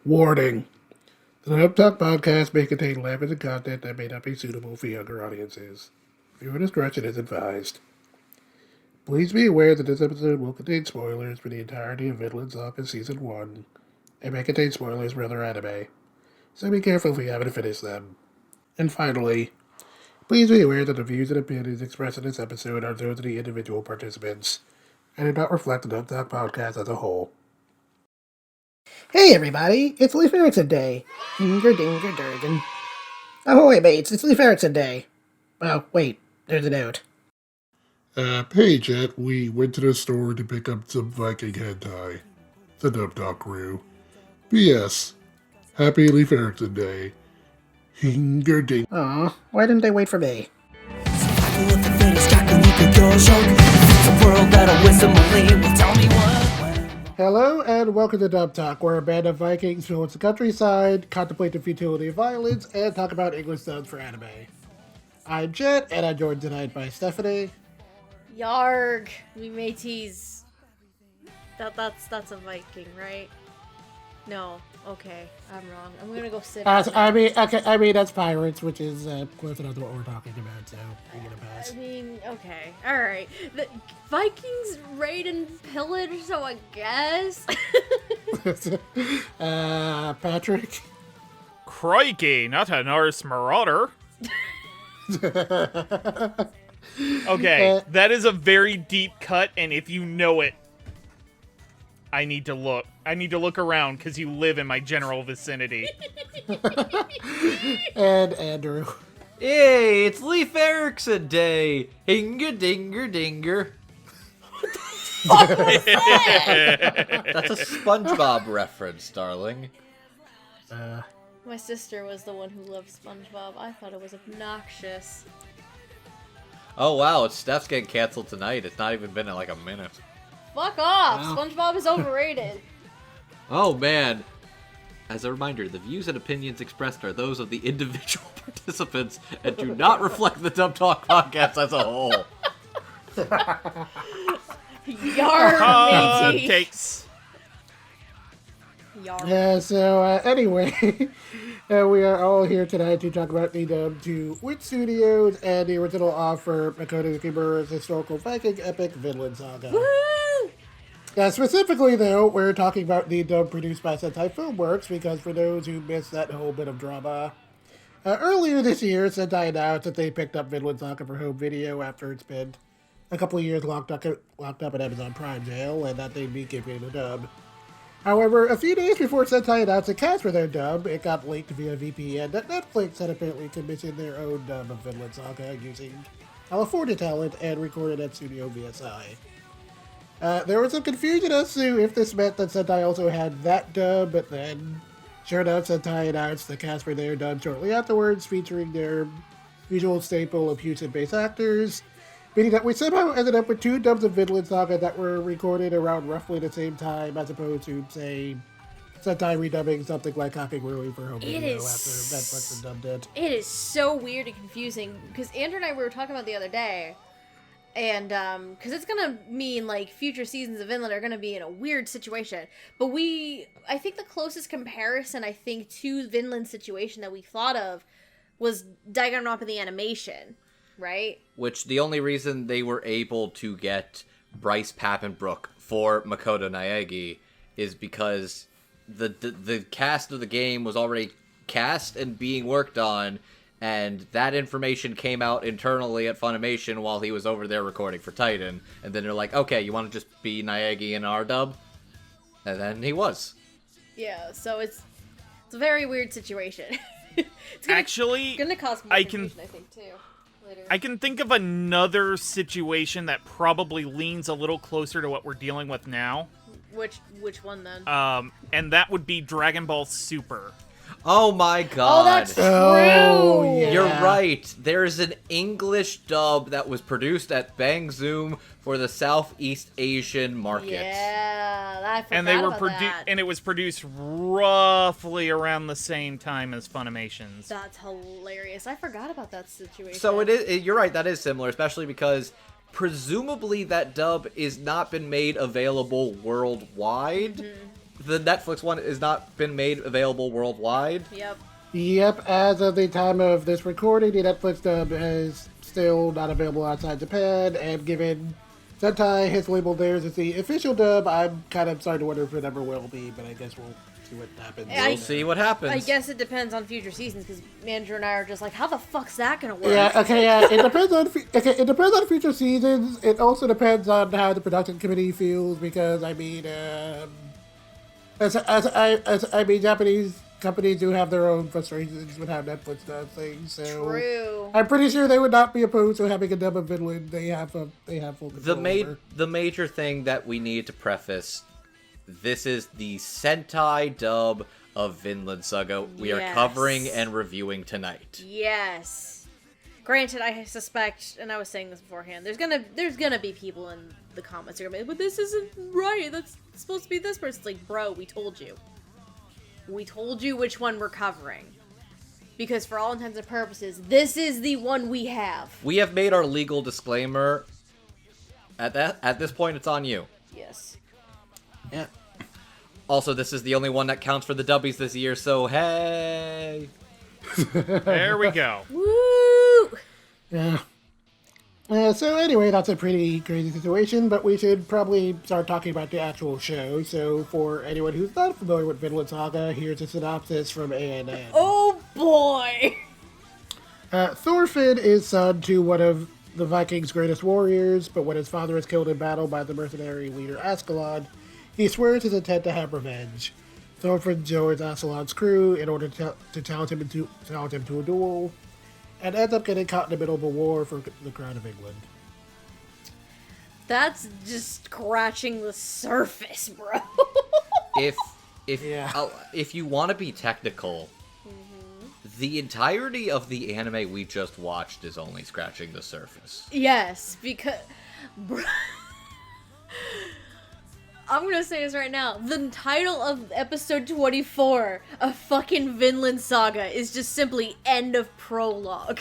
Warning. The Dub Talk podcast may contain limited content that may not be suitable for younger audiences. Viewer discretion is advised. Please be aware that this episode will contain spoilers for the entirety of Vinland Saga Season 1, and may contain spoilers for other anime, so be careful if you haven't finished them. And finally, please be aware that the views and opinions expressed in this episode are those of the individual participants, and do not reflect the Dub Talk podcast as a whole. Hey everybody, it's Leif Erikson Day. Dinger dinger durgan. Ahoy mates, it's Leif Erikson Day. Oh, wait, there's a note. Hey Jet, we went to the store to pick up some Viking hentai. The Dub Talk crew. P.S. Happy Leif Erikson Day. Hinger ding. Aw, why didn't they wait for me? Hello and welcome to Dub Talk, where a band of Vikings visit the countryside, contemplate the futility of violence, and talk about English dubs for anime. I'm Jet, and I'm joined tonight by Stephanie. Yarg, we mateys. That's a Viking, right? No, okay, I'm wrong. I'm gonna go sit. I mean that's pirates, which is close enough to what we're talking about, so we get a pass. I mean, okay, all right. The Vikings raid and pillage, so I guess. Patrick. Crikey, not a Norse marauder. Okay, that is a very deep cut, and if you know it, I need to look. I need to look around, because you live in my general vicinity. And Andrew. Hey, it's Leif Erikson Day. Hinger dinger dinger. That's a SpongeBob reference, darling. My sister was the one who loved SpongeBob. I thought it was obnoxious. Oh wow, Steph's getting canceled tonight. It's not even been like a minute. Fuck off! Wow. SpongeBob is overrated. Oh man. As a reminder, the views and opinions expressed are those of the individual participants and do not reflect the Dub Talk podcast as a whole. Yarg, matey. Takes. Yarg. Yeah, so anyway, we are all here tonight to talk about the dub to Wit Studios and the original offer, Makoto Kimura's historical Viking epic Vinland Saga. Woo! Specifically, though, we're talking about the dub produced by Sentai Filmworks, because for those who missed that whole bit of drama, earlier this year, Sentai announced that they picked up Vinland Saga for home video after it's been a couple of years locked up at Amazon Prime jail, and that they'd be giving the dub. However, a few days before Sentai announced the cast for their dub, it got leaked via VPN that Netflix had apparently commissioned their own dub of Vinland Saga using California talent and recorded at Studio VSI. There was some confusion as to if this meant that Sentai also had that dub, but then, sure enough, Sentai announced the cast for their dub shortly afterwards, featuring their usual staple of Houston-based actors, meaning that we somehow ended up with two dubs of Vinland Saga that were recorded around roughly the same time, as opposed to, say, Sentai redubbing something like Kakegurui for home video after Netflix had dubbed it. It is so weird and confusing, because Andrew and I were talking about the other day, and, because it's gonna mean, like, future seasons of Vinland are gonna be in a weird situation, but I think the closest comparison, to Vinland's situation that we thought of was Danganronpa the animation, right? Which the only reason they were able to get Bryce Papenbrook for Makoto Naegi is because the cast of the game was already cast and being worked on, and that information came out internally at Funimation while he was over there recording for Titan, and then they're like, okay, you want to just be Naegi in our dub? And then he was. Yeah, so it's a very weird situation. It's gonna cause more confusion, I think, too. Later. I can think of another situation that probably leans a little closer to what we're dealing with now. Which one then? And that would be Dragon Ball Super. Oh my god. Oh, that's true! Oh, yeah. You're right. There's an English dub that was produced at Bang Zoom for the Southeast Asian market. Yeah, I forgot And they were about that. and it was produced roughly around the same time as Funimation's. That's hilarious. I forgot about that situation. So you're right, that is similar, especially because presumably that dub is not been made available worldwide. the Netflix one has not been made available worldwide. Yep. Yep, as of the time of this recording, the Netflix dub is still not available outside Japan, and given Sentai has labeled theirs as the official dub, I'm kind of starting to wonder if it ever will be, but I guess we'll see what happens. We'll see what happens. I guess it depends on future seasons, because Andrew and I are just like, how the fuck's that gonna work? Yeah, okay, yeah, it depends on it depends on future seasons. It also depends on how the production committee feels, because I mean, I mean, Japanese companies do have their own frustrations with how Netflix does things. So True. I'm pretty sure they would not be opposed to having a dub of Vinland. They have full control over. The major thing that we need to preface: this is the Sentai dub of Vinland Saga. We are covering and reviewing tonight. Yes. Granted, I suspect, and I was saying this beforehand, there's gonna be people in the comments who are gonna be like, but this isn't right. That's supposed to be this person. It's like, bro, we told you. We told you which one we're covering. Because for all intents and purposes, this is the one we have. We have made our legal disclaimer. At this point, it's on you. Yes. Yeah. Also, this is the only one that counts for the dubbies this year, so hey! There we go. Woo! Yeah. So anyway, that's a pretty crazy situation, but we should probably start talking about the actual show. So for anyone who's not familiar with Vinland Saga, here's a synopsis from ANN. Oh boy! Thorfinn is son to one of the Vikings' greatest warriors, but when his father is killed in battle by the mercenary leader Askeladd, he swears his intent to have revenge. Thorfinn joins Askeladd's crew in order to challenge him to a duel, and ends up getting caught in the middle of a war for the crown of England. That's just scratching the surface, bro. If you want to be technical, the entirety of the anime we just watched is only scratching the surface. Yes, because... Bro, I'm gonna say this right now. The title of episode 24 of fucking Vinland Saga is just simply end of prologue.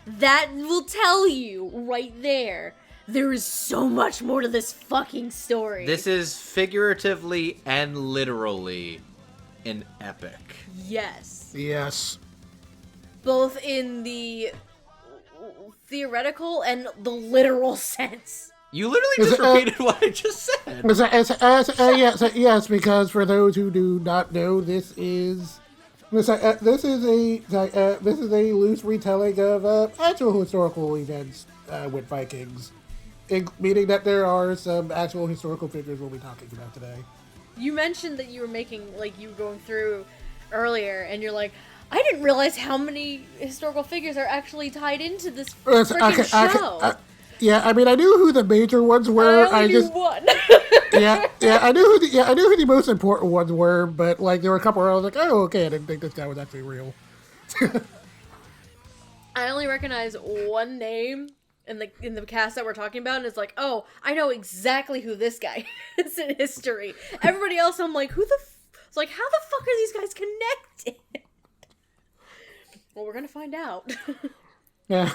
That will tell you right there. There is so much more to this fucking story. This is figuratively and literally an epic. Yes. Yes. Both in the theoretical and the literal sense. You literally just repeated what I just said. Yes, because for those who do not know, this is a loose retelling of actual historical events with Vikings, meaning that there are some actual historical figures we'll be talking about today. You mentioned that you were making, like, you were going through earlier, and you're like, I didn't realize how many historical figures are actually tied into this freaking show. Yeah, I mean, I knew who the major ones were. I only knew one. I knew who the most important ones were, but like there were a couple where I was like, oh, okay, I didn't think this guy was actually real. I only recognize one name in the cast that we're talking about, and it's like, oh, I know exactly who this guy is in history. Everybody else, I'm like, it's like, how the fuck are these guys connected? Well, we're gonna find out. Yeah.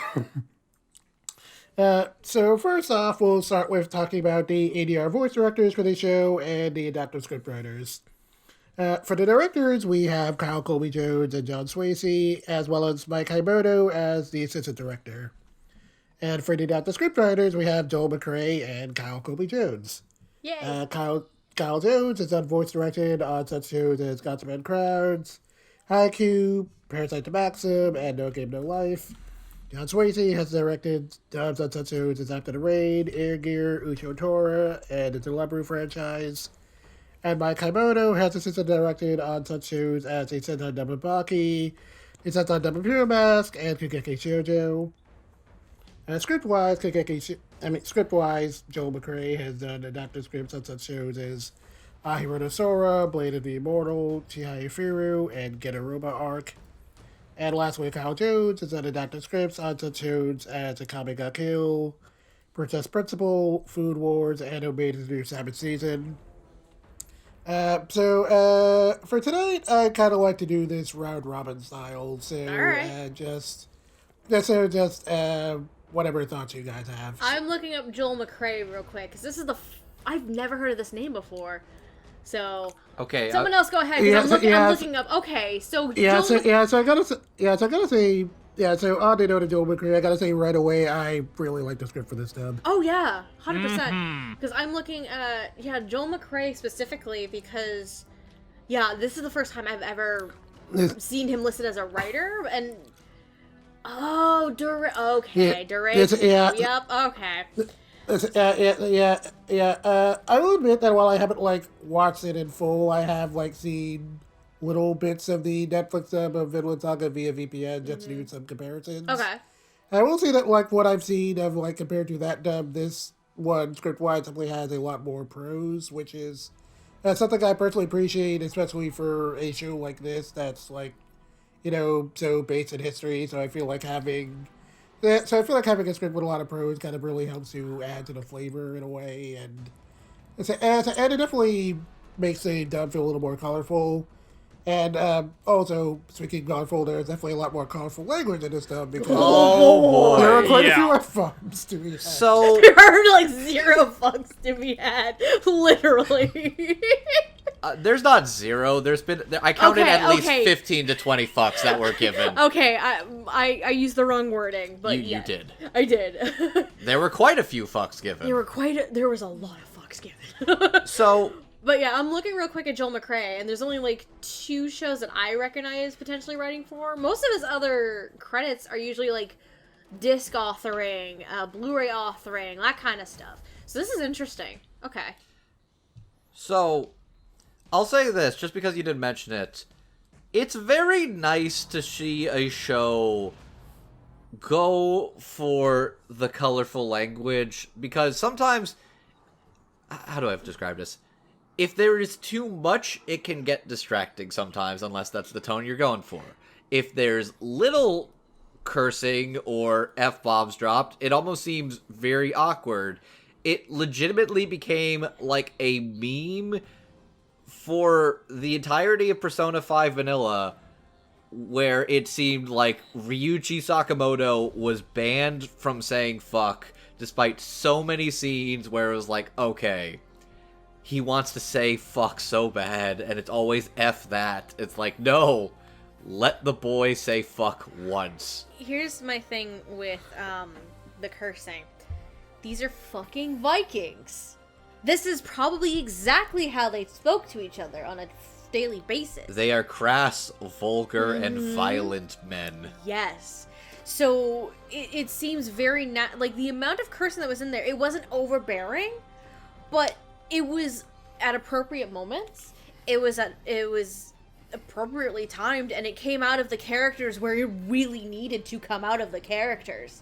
So first off, we'll start with talking about the ADR voice directors for the show and the adaptive scriptwriters. For the directors, we have Kyle Colby Jones and John Swasey, as well as Mike Himoto as the assistant director. And for the adaptive scriptwriters, we have Joel McRae and Kyle Colby Jones. Yay! Kyle Jones has done voice directed on such shows as Gods and Crowds, Haikyuu, Parasite the Maxim, and No Game No Life. John Swasey has directed dubs on such shows as After the Rain, Air Gear, Ucho Tora, and the Delabru franchise. And Mike Himoto has assistant directed on such shows as A Sentai Double Baki, A Sentai Double Pure Mask, and Kugeki Shoujo. Script-wise, Joel McRae has done adapted scripts on such shows as Ahiro no Sora, Blade of the Immortal, Chihaya Firu, and Get a Robot Arc. And lastly, Kyle Jones has done adapted scripts on such shows as Akame ga Kill, Princess Principal, Food Wars, and Obey the New Sabbath Season. So for tonight, I kind of like to do this round robin style. So Alright. just whatever thoughts you guys have. I'm looking up Joel McRae real quick, because this is I've never heard of this name before. So Okay. someone else go ahead. 'Cause I'm looking up. Okay, so Yeah, Joel so I gotta say, so on the note of Joel McCrea, I gotta say right away, I really like the script for this dub. Oh yeah, 100%. Because I'm looking at Joel McCrea specifically because this is the first time I've ever seen him listed as a writer and duration. Yep. Okay. I will admit that while I haven't watched it in full, I have seen little bits of the Netflix dub of Vinland Saga via VPN just to do some comparisons. Okay. I will say that what I've seen of compared to that dub, this one script-wise simply has a lot more prose, which is something I personally appreciate, especially for a show like this that's so based in history. So I feel like having a script with a lot of prose kind of really helps to add to the flavor in a way, and it definitely makes the dub feel a little more colorful. And also, speaking of colorful, there's definitely a lot more colorful language in this dub because there are quite a few F-bombs to be had. So there are 0 fucks to be had, literally. there's not 0. There's been I counted at least 15 to 20 fucks that were given. Okay, I used the wrong wording, but you did. I did. There were quite a few fucks given. There was a lot of fucks given. So. But yeah, I'm looking real quick at Joel McCrea, and there's only 2 shows that I recognize potentially writing for. Most of his other credits are usually disc authoring, Blu-ray authoring, that kind of stuff. So this is interesting. Okay. So, I'll say this, just because you didn't mention it. It's very nice to see a show go for the colorful language, because sometimes... How do I have to describe this? If there is too much, it can get distracting sometimes, unless that's the tone you're going for. If there's little cursing or F-bombs dropped, it almost seems very awkward. It legitimately became a meme for the entirety of Persona 5 Vanilla, where it seemed like Ryuichi Sakamoto was banned from saying fuck, despite so many scenes where it was okay... He wants to say fuck so bad, and it's always F that. It's no, let the boy say fuck once. Here's my thing with the cursing. These are fucking Vikings. This is probably exactly how they spoke to each other on a daily basis. They are crass, vulgar, and violent men. Yes. So it seems very the amount of cursing that was in there, it wasn't overbearing, but it was at appropriate moments. It was appropriately timed, and it came out of the characters where it really needed to come out of the characters.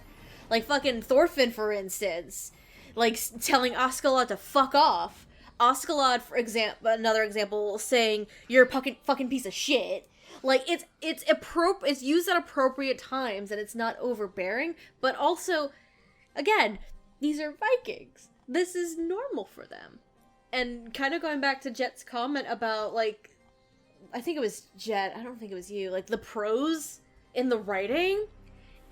Fucking Thorfinn, for instance, telling Askeladd to fuck off. Askeladd, for another example, saying you're a fucking piece of shit. It's used at appropriate times, and it's not overbearing. But also, again, these are Vikings. This is normal for them. And kind of going back to Jet's comment about, I think it was Jet, I don't think it was you, the prose in the writing,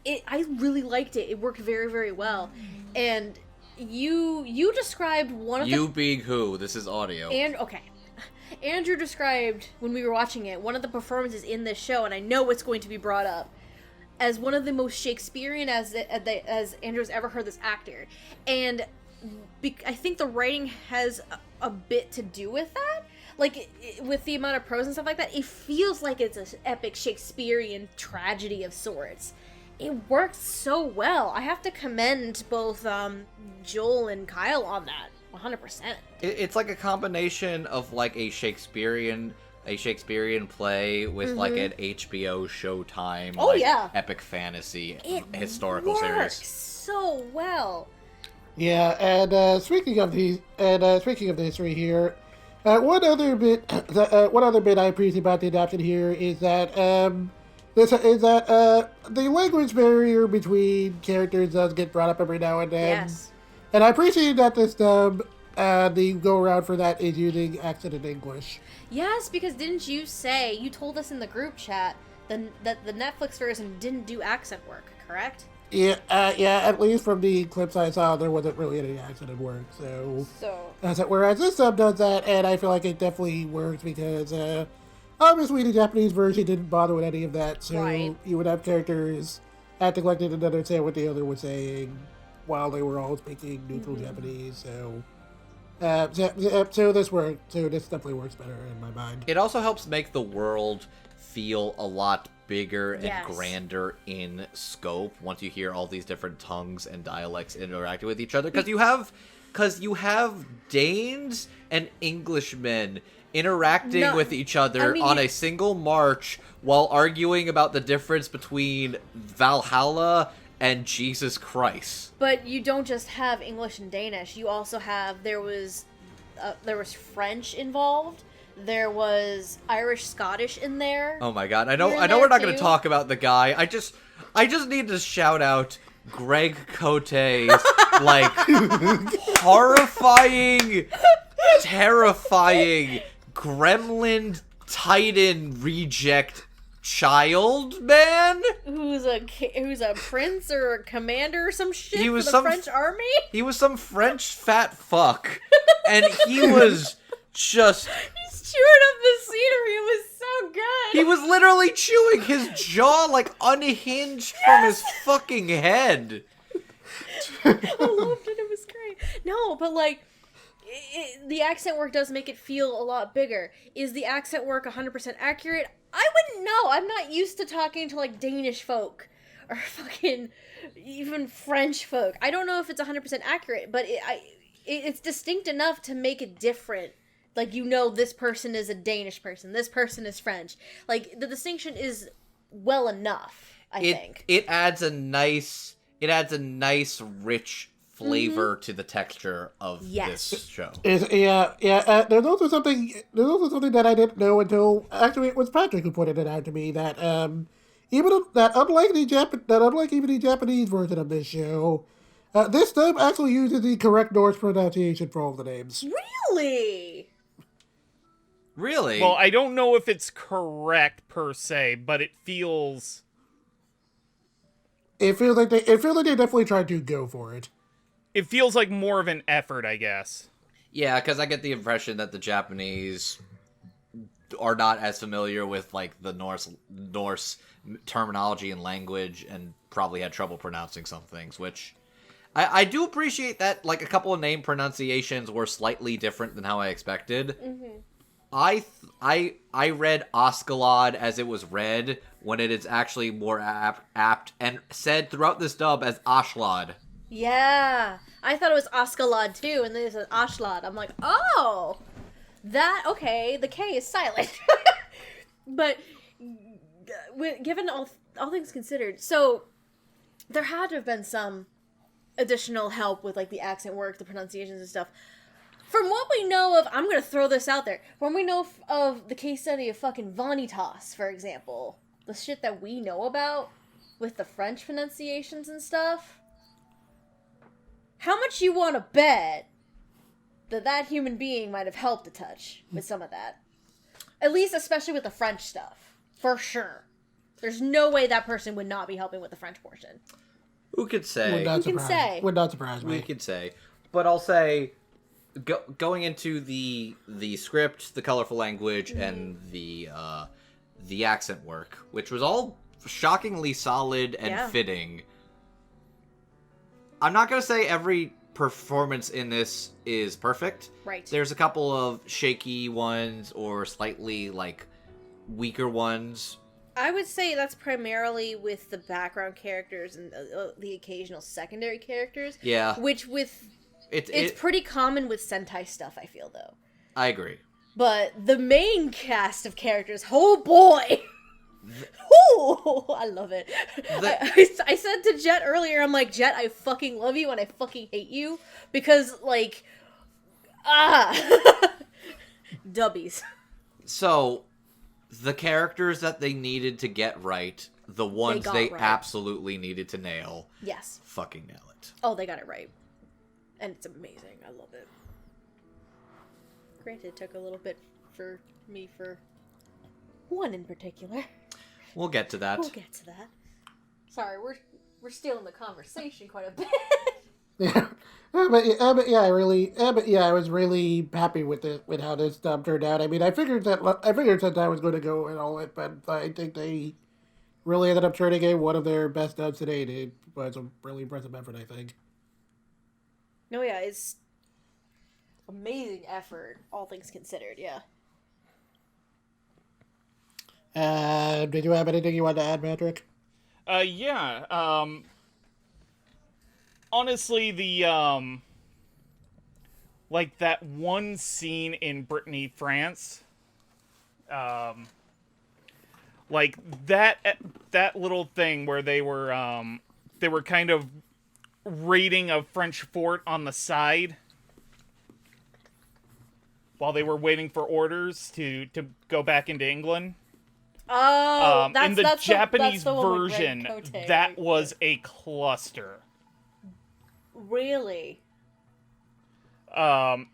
I really liked it. It worked very, very well. And you described one of You being who? This is audio. Okay. Andrew described, when we were watching it, one of the performances in this show, and I know it's going to be brought up, as one of the most Shakespearean as Andrew's ever heard this actor. And I think the writing has a bit to do with that. With the amount of prose and stuff like that, it feels like it's an epic Shakespearean tragedy of sorts. It works so well. I have to commend both Joel and Kyle on that, 100%. It's a combination of a Shakespearean play with an HBO Showtime epic fantasy historical series. It works so well. Yeah, and speaking of the history here, one other bit I appreciate about the adaptation here is that the language barrier between characters does get brought up every now and then. Yes. And I appreciate that this dub, the go around for that is using accented English. Yes, because didn't you say, you told us in the group chat that the Netflix version didn't do accent work, correct? Yeah, at least from the clips I saw, there wasn't really any accident work, so... Whereas this sub does that, and I feel like it definitely works because, obviously the Japanese version didn't bother with any of that, so Right. you would have characters acting like they didn't understand what the other was saying while they were all speaking neutral Japanese, so... So this worked, so this definitely works better in my mind. It also helps make the world feel a lot bigger and Yes. grander in scope once you hear all these different tongues and dialects interacting with each other, because you have Danes and Englishmen interacting with each other on a single march while arguing about the difference between Valhalla and Jesus Christ. But you don't just have English and Danish. You also have there was French involved. There was Irish, Scottish in there. Oh my god! I know You're we're there not going to too? talk about the guy. I just need to shout out Greg Cote's like horrifying, terrifying Gremlin Titan reject child man. Who's a prince or a commander or some shit He was for the some French army? He was some French fat fuck, and he was just. He's chewing up the scenery. It was so good. He was literally chewing his jaw like unhinged from his fucking head. I loved it. It was great. No, but like, the accent work does make it feel a lot bigger. Is the accent work 100% accurate? I wouldn't know. I'm not used to talking to like Danish folk or fucking even French folk. I don't know if it's 100% accurate, but it's distinct enough to make it different. Like, you know, this person is a Danish person. This person is French. Like, the distinction is well enough, I think. It adds a nice rich flavor to the texture of this show. There's also something that I didn't know until actually it was Patrick who pointed it out to me that unlike even the Japanese version of this show, this dub actually uses the correct Norse pronunciation for all the names. Really? Really? Well, I don't know if it's correct per se, but it feels It feels like they definitely tried to go for it. It feels like more of an effort, I guess. Yeah, because I get the impression that the Japanese are not as familiar with like the Norse terminology and language, and probably had trouble pronouncing some things, which I do appreciate that. Like, a couple of name pronunciations were slightly different than how I expected. Mm-hmm. I read Askeladd as it was read, when it is actually more apt and said throughout this dub as Ashlad. Yeah. I thought it was Askeladd too, and then it said Ashlad. I'm like, oh! Okay, the K is silent. But, given all things considered, so, there had to have been some additional help with, like, the accent work, the pronunciations and stuff. From what we know of, I'm gonna throw this out there. From what we know of the case study of fucking Vanitas, for example, the shit that we know about with the French pronunciations and stuff, how much you want to bet that human being might have helped a touch with some of that? At least, especially with the French stuff. For sure. There's no way that person would not be helping with the French portion. Who could say? Would not surprise me. We could say. But I'll say, going into the script, the colorful language, and the accent work, which was all shockingly solid and fitting. I'm not going to say every performance in this is perfect. Right. There's a couple of shaky ones or slightly, like, weaker ones. I would say that's primarily with the background characters and the occasional secondary characters. Yeah. Which it's pretty common with Sentai stuff, I feel, though. I agree. But the main cast of characters, oh boy! Ooh, I love it. I said to Jet earlier, I'm like, Jet, I fucking love you and I fucking hate you. Because, like, dubbies. So, the characters that they needed to get right, the ones they right. absolutely needed to nail, Yes. fucking nail it. Oh, they got it right. And it's amazing. I love it. Granted, it took a little bit for me for one in particular. We'll get to that. We'll get to that. Sorry, We're stealing the conversation quite a bit. Yeah. I was really happy with how this dub turned out. I mean, I figured that I was going to go and all it, but I think they really ended up turning in one of their best dubs to date. It was a really impressive effort, I think. No, yeah, it's amazing effort, all things considered. Yeah. Did you have anything you wanted to add, Patrick? Yeah. Honestly, the like that one scene in Brittany, France, like that little thing where they were kind of raiding a French fort on the side while they were waiting for orders to go back into England. Oh, In the Japanese the one with version, Red Cote, that right? was a cluster. Really? Because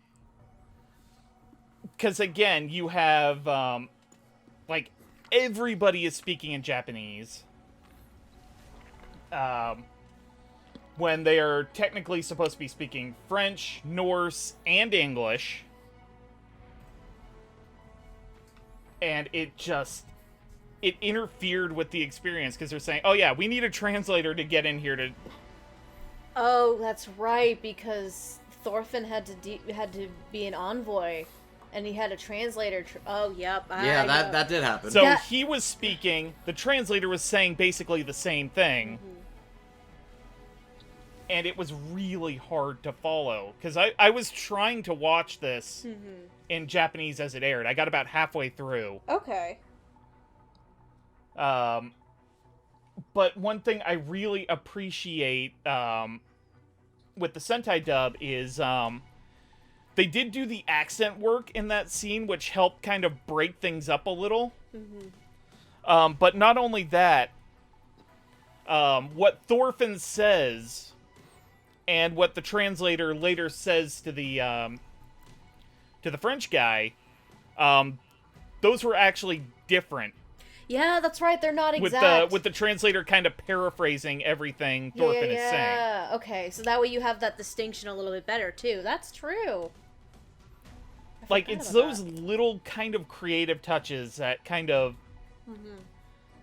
again, you have like everybody is speaking in Japanese when they are technically supposed to be speaking French, Norse, and English, and it interfered with the experience because they're saying, "Oh yeah, we need a translator to get in here to." Oh, that's right, because Thorfinn had to be an envoy, and he had a translator. Oh, yep. Yeah, that did happen. So he was speaking. The translator was saying basically the same thing, and it was really hard to follow because I was trying to watch this in Japanese as it aired. I got about halfway through. Okay. But one thing I really appreciate with the Sentai dub is they did do the accent work in that scene, which helped kind of break things up a little. But not only that, what Thorfinn says and what the translator later says to the French guy, those were actually different. Yeah, that's right. They're not exact. With the translator kind of paraphrasing everything Thorfinn is saying. Yeah. Okay, so that way you have that distinction a little bit better too. That's true. Like it's those little kind of creative touches that kind of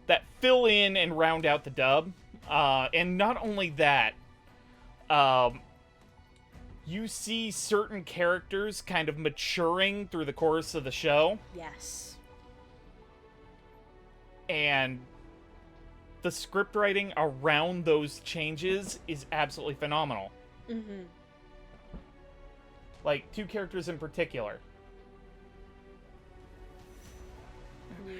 that fill in and round out the dub. And not only that, you see certain characters kind of maturing through the course of the show. Yes. And the script writing around those changes is absolutely phenomenal. Like, two characters in particular. Yeah.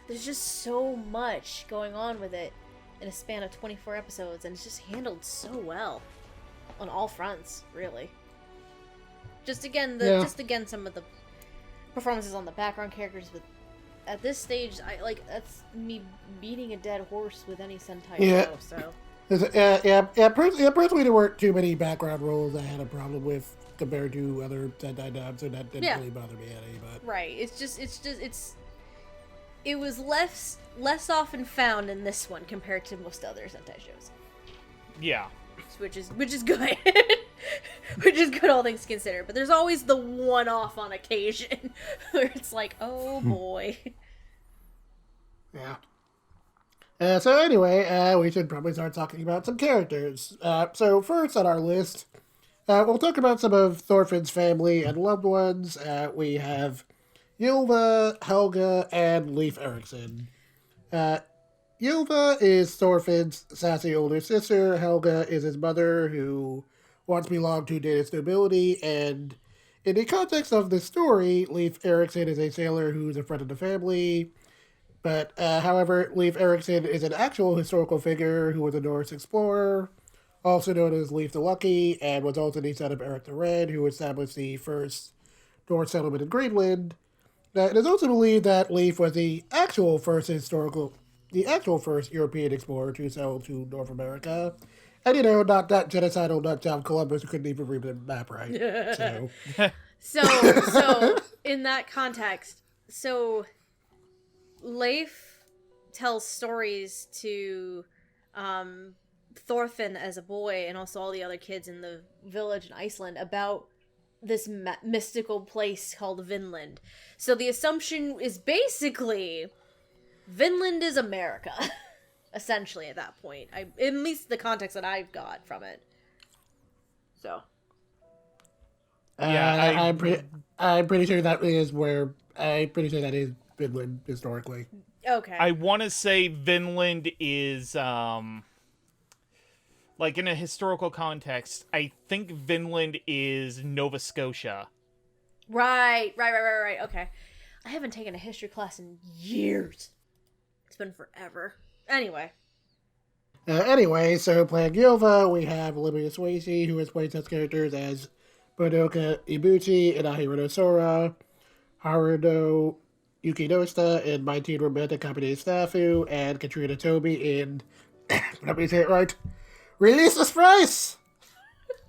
There's just so much going on with it in a span of 24 episodes, and it's just handled so well on all fronts, really. Just again, some of the performances on the background characters, but at this stage, that's me beating a dead horse with any Sentai show, so. Personally, there weren't too many background roles I had a problem with compared to other Sentai dubs, so that didn't really bother me any. But right, it was less often found in this one compared to most other Sentai shows. Yeah. Which is good. Which is good, all things considered. But there's always the one-off on occasion where it's like, oh boy. Yeah. So anyway, we should probably start talking about some characters. So first on our list, we'll talk about some of Thorfinn's family and loved ones. We have Ylva, Helga, and Leif Erikson. Ylva is Thorfinn's sassy older sister. Helga is his mother, who once belonged to Danish nobility, and in the context of the story, Leif Erikson is a sailor who's a friend of the family. But, however, Leif Erikson is an actual historical figure who was a Norse explorer, also known as Leif the Lucky, and was also the son of Eric the Red, who established the first Norse settlement in Greenland. It is also believed that Leif was the actual first European explorer to sail to North America. And, not that genocidal nutjob Columbus who couldn't even read the map right. So, in that context, Leif tells stories to Thorfinn as a boy and also all the other kids in the village in Iceland about this mystical place called Vinland. So the assumption is basically Vinland is America, essentially at that point. At least the context that I've got from it. So. I'm pretty sure that is where. I'm pretty sure that is Vinland historically. Okay. I want to say Vinland is, like, in a historical context, I think Vinland is Nova Scotia. Right. Okay. I haven't taken a history class in years. It's been forever. Anyway. So playing Yova, we have Olivia Swayze, who has played such characters as Bodoka Ibuchi in Ahiro Sora, Haruno Yukinosta in My Teen Romantic Comedy Snafu, and Katrina Toby in, let me say it right, Release the Spice!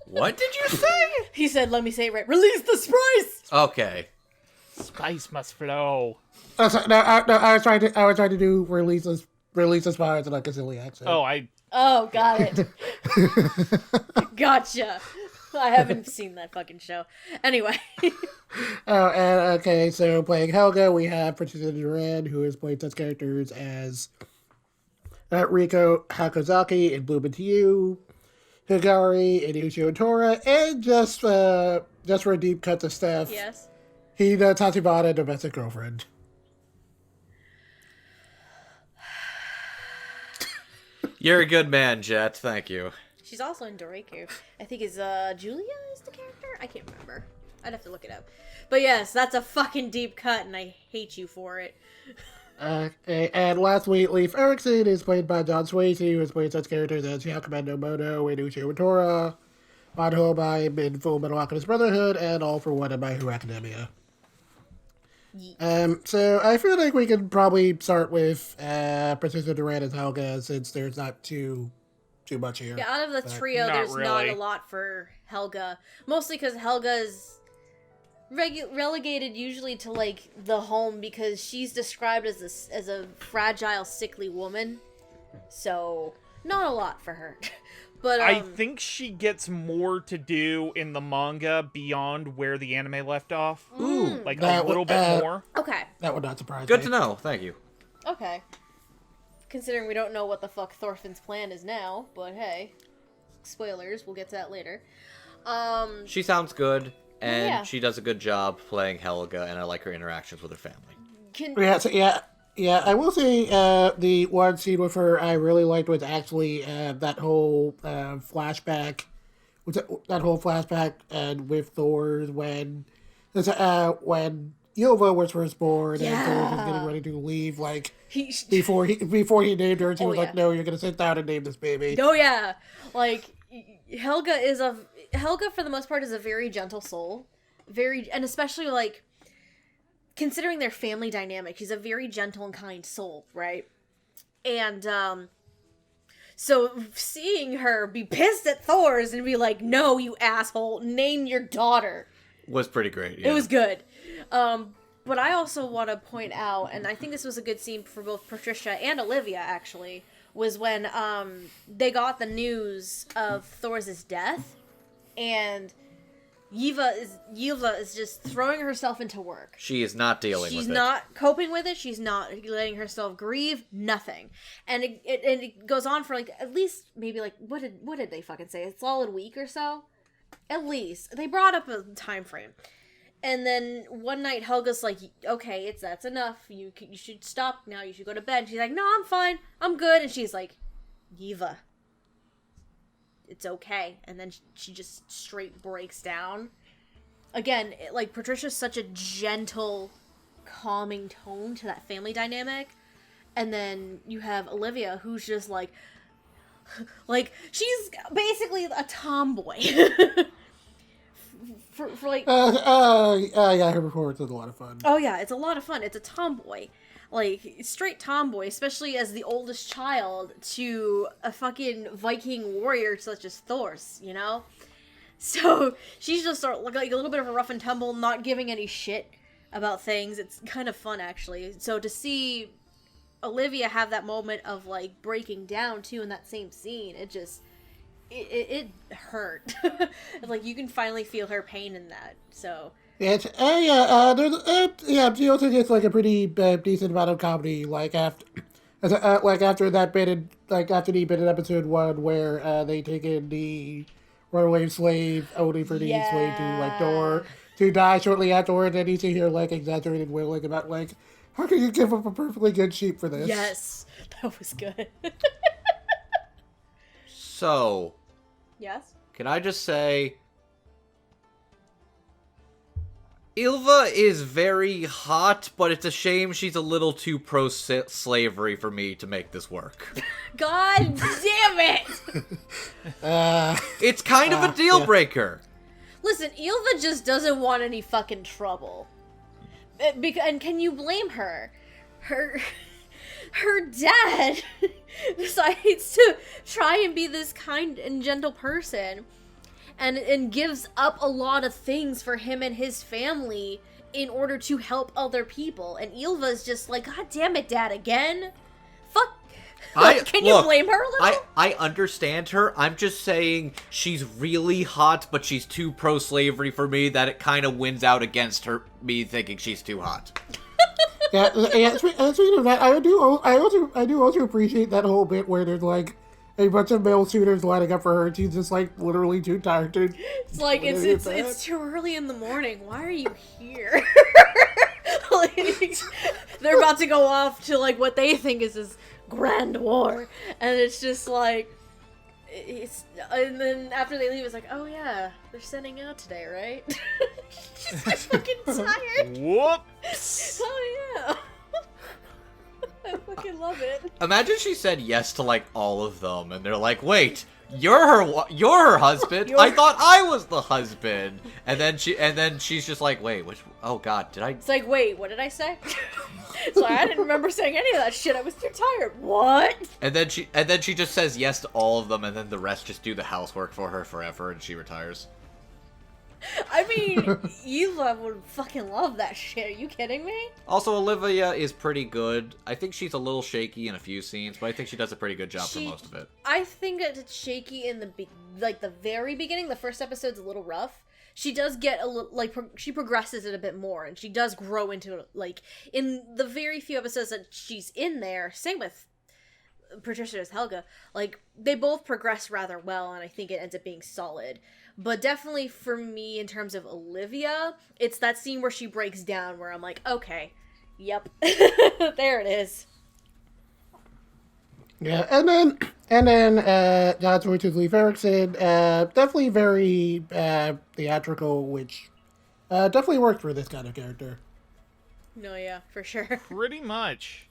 What did you say? He said, let me say it right. Release the spice! Okay. Spice must flow. Oh, sorry, I was trying to do Release the Spice in like a silly accent. Oh, got it. Gotcha. I haven't seen that fucking show. Anyway. So playing Helga, we have Princess Duran, who has played such characters as Riko Hakozaki in Bloom Into You, Higari in Uchiho Tora, and just for a deep cut to Steph, Yes. Hina Tachibana, Domestic Girlfriend. You're a good man, Jet. Thank you. She's also in Doreku. I think is Julia is the character? I can't remember. I'd have to look it up. But yes, that's a fucking deep cut, and I hate you for it. And lastly, Leif Erikson is played by John Swayze, who has played such characters as Yakuman Moto in Uchiho Tora, Monhoheim in Full Metal Alchemist Brotherhood, and All for One in My Hero Academia. So I feel like we can probably start with Princess Duran as Helga, since there's not too much here. Yeah, out of the trio, Not there's not really. a lot for Helga. Mostly because Helga's relegated usually to, like, the home because she's described as a fragile, sickly woman. So, not a lot for her. But I think she gets more to do in the manga beyond where the anime left off. Ooh. Like, That a little would- bit more. Okay. That would not surprise Good me. to know. Thank you. Okay. Considering we don't know what the fuck Thorfinn's plan is now, but hey. Spoilers, we'll get to that later. She sounds good, and Yeah. she does a good job playing Helga, and I like her interactions with her family. I will say the one scene with her I really liked was actually that whole flashback. That whole flashback with Thor when Yova was first born and Thor was getting ready to leave, like before he named her, she was like, "No, you're gonna sit down and name this baby." Oh yeah, like Helga for the most part is a very gentle soul, and especially like considering their family dynamic, she's a very gentle and kind soul, right? And so seeing her be pissed at Thor's and be like, "No, you asshole, name your daughter," Was pretty great. Yeah. It was good. But I also want to point out, and I think this was a good scene for both Patricia and Olivia, actually, was when they got the news of Thor's death, and Yiva is just throwing herself into work. She is not dealing with it. She's not coping with it. She's not letting herself grieve. Nothing. And it goes on for like at least maybe like what did they fucking say? A solid week or so. At least they brought up a time frame. And then one night Helga's like, "Okay, that's enough. You should stop now. You should go to bed." And she's like, "No, I'm fine. I'm good." And she's like, "Yiva, it's okay." And then she just straight breaks down. Again, like Patricia's such a gentle, calming tone to that family dynamic. And then you have Olivia, who's just like she's basically a tomboy. for like yeah, her performance was a lot of fun. Oh yeah, it's a lot of fun. It's a tomboy. Like, straight tomboy, especially as the oldest child to a fucking Viking warrior such as Thor's, you know? So, she's just sort of like a little bit of a rough and tumble, not giving any shit about things. It's kind of fun, actually. So, to see Olivia have that moment of like breaking down too in that same scene. It just it hurt. Like you can finally feel her pain in that. So It's she also gets like a pretty decent amount of comedy like after after that bit in, after the bit in episode 1 where they take in the runaway slave only for the slave to die shortly afterward, and you see her like exaggerated wailing about like, how can you give up a perfectly good sheep for this? yes, that was good. So, Yes. can I just say, Ilva is very hot, but it's a shame she's a little too pro-slavery for me to make this work. God damn it! It's kind of a deal breaker. Listen, Ilva just doesn't want any fucking trouble. And can you blame her? Her dad decides to try and be this kind and gentle person and gives up a lot of things for him and his family in order to help other people. And Ilva's just like, God damn it, Dad, again? Fuck. Can you blame her a little? I understand her. I'm just saying she's really hot, but she's too pro-slavery for me that it kind of wins out against her, me thinking she's too hot. Speaking of that, I do also appreciate that whole bit where there's like a bunch of male suitors lining up for her, and she's just like literally too tired to. It's like it's too early in the morning. Why are you here? Like, they're about to go off to like what they think is this grand war, and it's just like and then after they leave, it's like, oh yeah, they're sending out today, right? She's just fucking tired. Whoops. Oh yeah. I fucking love it. Imagine she said yes to like all of them, and they're like, "Wait, you're her husband? I thought I was the husband." And then she's just like, "Wait, which? Oh God, did I?" It's like, wait, what did I say? It's like, I didn't remember saying any of that shit. I was too tired. What? And then she just says yes to all of them, and then the rest just do the housework for her forever, and she retires. I mean, you would fucking love that shit. Are you kidding me? Also, Olivia is pretty good. I think she's a little shaky in a few scenes, but I think she does a pretty good job for most of it. I think that it's shaky in the very beginning. The first episode's a little rough. She does get a little, she progresses it a bit more, and she does grow into, in the very few episodes that she's in there, same with Patricia as Helga, they both progress rather well, and I think it ends up being solid. But definitely for me, in terms of Olivia, it's that scene where she breaks down, where I'm like, okay, yep, there it is. Yeah, and then God's Voice is Leif Erikson, definitely very theatrical, which definitely worked for this kind of character. No, yeah, for sure. Pretty much.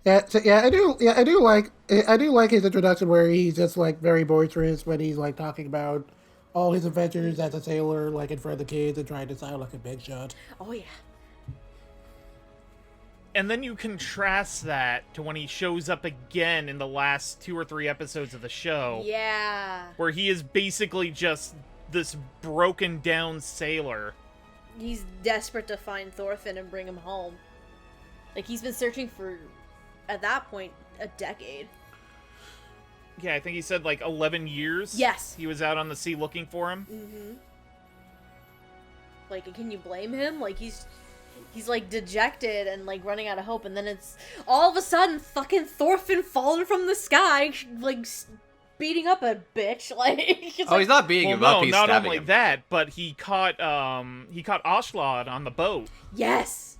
I do like his introduction where he's just very boisterous when he's talking about all his adventures as a sailor, in front of the kids and trying to sound like a big shot. Oh yeah. And then you contrast that to when he shows up again in the last 2 or 3 episodes of the show. Yeah. Where he is basically just this broken down sailor. He's desperate to find Thorfinn and bring him home. He's been searching for, at that point, a decade. Yeah, I think he said 11 years. Yes. He was out on the sea looking for him. Mm-hmm. Can you blame him? He's dejected and running out of hope, and then it's all of a sudden fucking Thorfinn falling from the sky, beating up a bitch. He's not beating him up. He's not stabbing only him. that, but he caught Askeladd on the boat. Yes,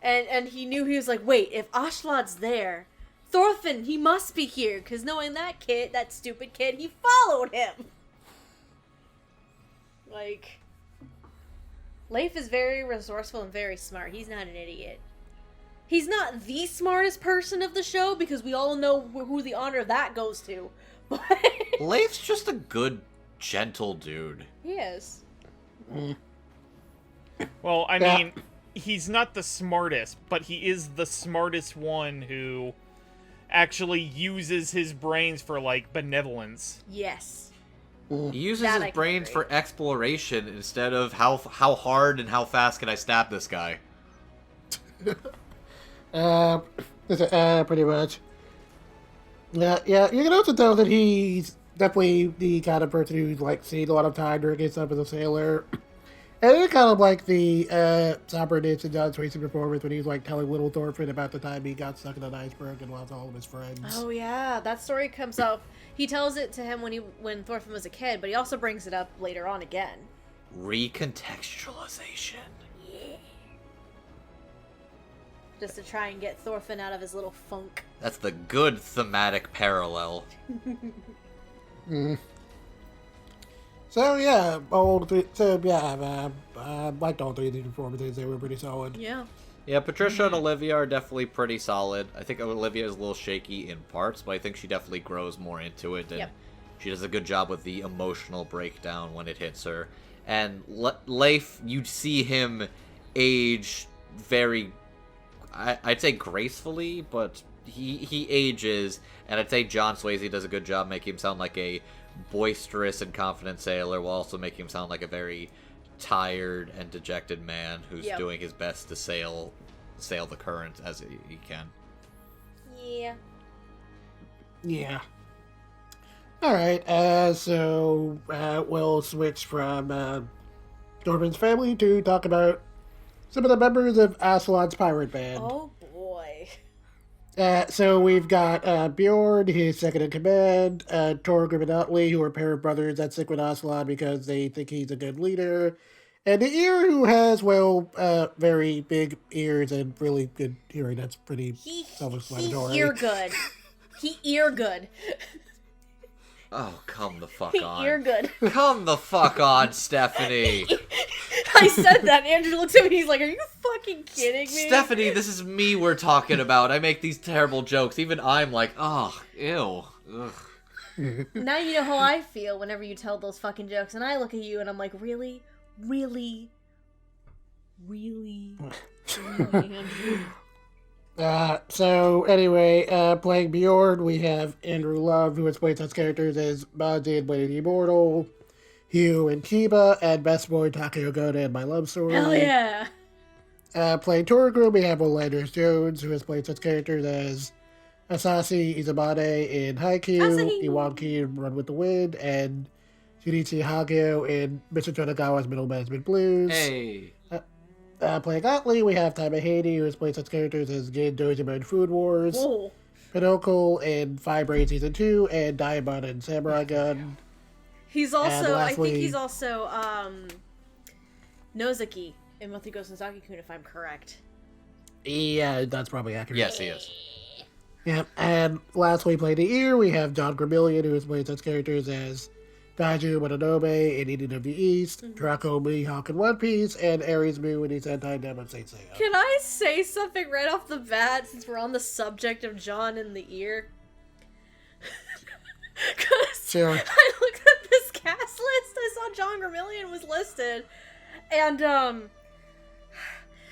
and he knew, he was like, wait, if Askeladd's there, Thorfinn, he must be here, because knowing that stupid kid, he followed him. Leif is very resourceful and very smart. He's not an idiot. He's not the smartest person of the show, because we all know who the honor of that goes to. But Leif's just a good, gentle dude. he is. Well, I mean, he's not the smartest, but he is the smartest one who actually uses his brains for, benevolence. Yes. He uses That I his can brains agree. for exploration instead of how hard and how fast can I stab this guy. Pretty much. Yeah. You can also tell that he's definitely the kind of person who's like seen a lot of time during his time as a sailor. And it's kind of like the somberness in John Swayze performance when he was like telling little Thorfinn about the time he got stuck in an iceberg and lost all of his friends. Oh yeah, that story comes up. He tells it to him when Thorfinn was a kid, but he also brings it up later on again. Recontextualization. Just to try and get Thorfinn out of his little funk. That's the good thematic parallel. So yeah, I liked all three of these performances. They were pretty solid. Yeah. Yeah, Patricia and Olivia are definitely pretty solid. I think Olivia is a little shaky in parts, but I think she definitely grows more into it, and she does a good job with the emotional breakdown when it hits her. And Leif, you see him age very, I'd say gracefully, but he ages, and I'd say John Swayze does a good job making him sound like a boisterous and confident sailor, while also making him sound like a very tired and dejected man who's doing his best to sail the current as he can. Yeah. Alright, so we'll switch from Thorfinn's family to talk about some of the members of Askeladd's pirate band. Oh boy. So we've got Bjorn, his second in command, Torgrim and Utley, who are a pair of brothers that stick with Askeladd because they think he's a good leader, and the ear, who has, very big ears and really good hearing. That's pretty self-explanatory. He ear good. He ear good. Oh, come the fuck He on. ear good. Come the fuck on, Stephanie. I said that. Andrew looks at me. He's like, "Are you fucking kidding me?" Stephanie, this is me we're talking about. I make these terrible jokes. Even I'm like, oh, ew. Ugh. Now you know how I feel whenever you tell those fucking jokes, and I look at you and I'm like, really, really, really, really, Andrew. So anyway, playing Bjorn, we have Andrew Love, who has played such characters as Maji and Blade Immortal, Hugh and Kiba, and Best Boy Takeo Goda in My Love Story. Hell yeah. Playing Torgrim, we have Olanders Jones, who has played such characters as Asashi Izabade in Haikyuu, Asahi. Iwanki in Run with the Wind, and Shinichi Hagio in Mr. Tonagawa's Middle Management Blues. Hey. Playing Utley, we have Taima Haney, who has played such characters as Gin Dojima in Food Wars, Whoa. Pinochle in Fire Brain Season 2, and Diamond in Samurai Gun. He's also, I lastly- think he's also, Nozaki in Monthly Ghost and Saki-kun, if I'm correct. Yeah, that's probably accurate. Yes, he is. Yep, and lastly, playing the ear, we have John Gramillion, who has played such characters as Daiju Mononobe in Eden of the East, Draco Mihawk in One Piece, and Ares Mu in Sentai Demon Saint Seiya. Can I say something right off the bat, since we're on the subject of John in the ear? Because Sure. I looked at this cast list, I saw John Gramillion was listed, and,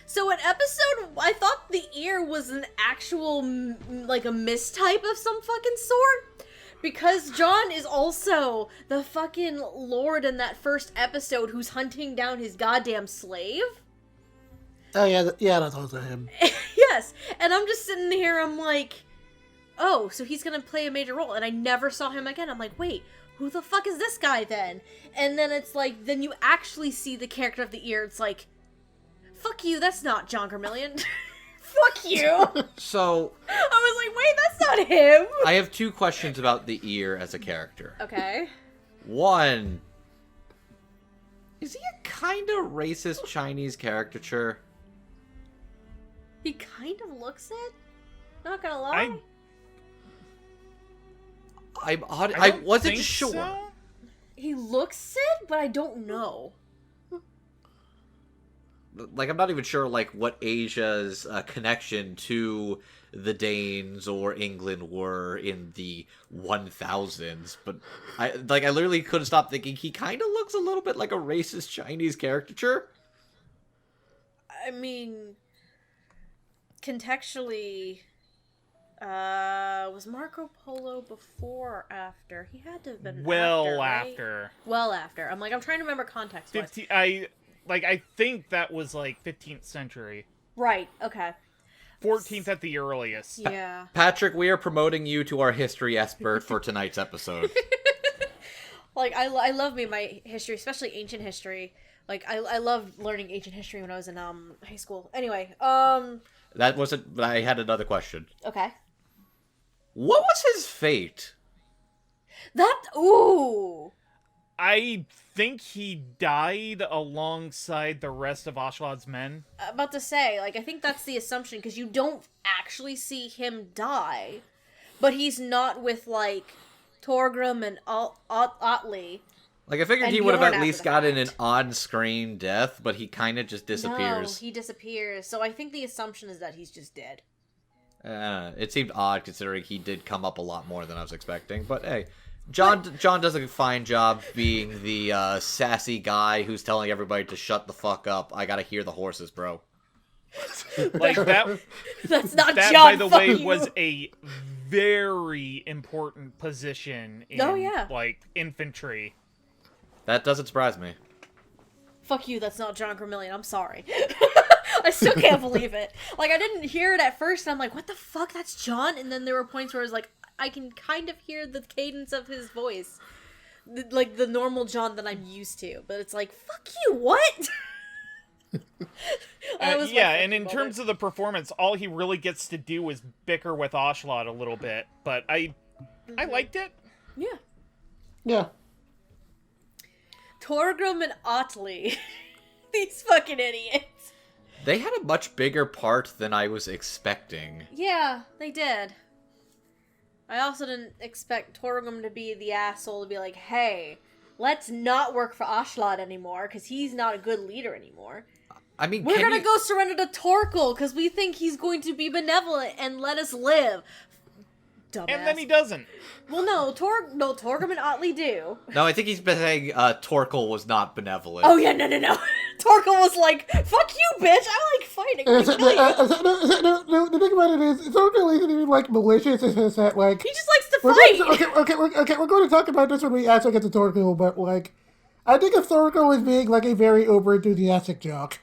so in episode, I thought the ear was an actual, like, a mistype of some fucking sort. Because John is also the fucking lord in that first episode who's hunting down his goddamn slave. Oh, yeah, that's also him. Yes, and I'm just sitting here, I'm like, oh, so he's gonna play a major role, and I never saw him again. I'm like, wait, who the fuck is this guy then? And then it's like, then you actually see the character of the ear, it's like, fuck you, that's not John Gramillion. Fuck you! So, I was like, wait, that's not him! I have two questions about the ear as a character. Okay. One, is he a kind of racist Chinese caricature? He kind of looks it. Not gonna lie. I wasn't think sure. so. He looks it, but I don't know. Like, I'm not even sure, like, what Asia's connection to the Danes or England were in the 1000s, but I literally couldn't stop thinking he kind of looks a little bit like a racist Chinese caricature. I mean, contextually, was Marco Polo before or after? He had to have been Well right? after. Well after. I'm trying to remember context-wise. I think that was like 15th century. Right, okay. 14th at the earliest. Yeah. Patrick, we are promoting you to our history expert for tonight's episode. Like, I love me my history, especially ancient history. Like, I loved learning ancient history when I was in high school. Anyway, That wasn't. I had another question. okay. What was his fate? Ooh. I think he died alongside the rest of Ashlad's men. About to say, like, I think that's the assumption, because you don't actually see him die, but he's not with, like, Torgrim and Otley. Like, I figured And he would have Bjorn at least after the gotten an fact. on-screen death, but he kind of just disappears. No, he disappears. So I think the assumption is that he's just dead. It seemed odd considering he did come up a lot more than I was expecting. But hey, John does a fine job being the sassy guy who's telling everybody to shut the fuck up. I gotta hear the horses, bro. Like, that, That's not that John. by the fuck way, you. was a very important position in, Oh, yeah. like, infantry. That doesn't surprise me. Fuck you, that's not John Grimillion. I'm sorry. I still can't believe it. Like, I didn't hear it at first, and I'm like, what the fuck, that's John? And then there were points where I was like, I can kind of hear the cadence of his voice. Like, the normal John that I'm used to. But it's like, fuck you, what? Yeah, and in terms of the performance, all he really gets to do is bicker with Ashlad a little bit. But I liked it. Yeah. Yeah. Torgrim and Otley. These fucking idiots. They had a much bigger part than I was expecting. Yeah, they did. I also didn't expect Torgrim to be the asshole to be like, hey, let's not work for Askeladd anymore, because he's not a good leader anymore. I mean, We're gonna go surrender to Torkel, because we think he's going to be benevolent and let us live. Dumbass. And then he doesn't. Well, no, Torgrim and Otley do. No, I think he's been saying Torkel was not benevolent. Oh, yeah, no. Torkel was like, fuck you, bitch, I like fighting. No, He the thing about it is, Thorkel isn't even, like, malicious. It's just that, like... just likes to fight. We're going to talk about this when we actually get to Thorkel, but, like... I think of Thorkel as being, like, a very over-enthusiastic jock.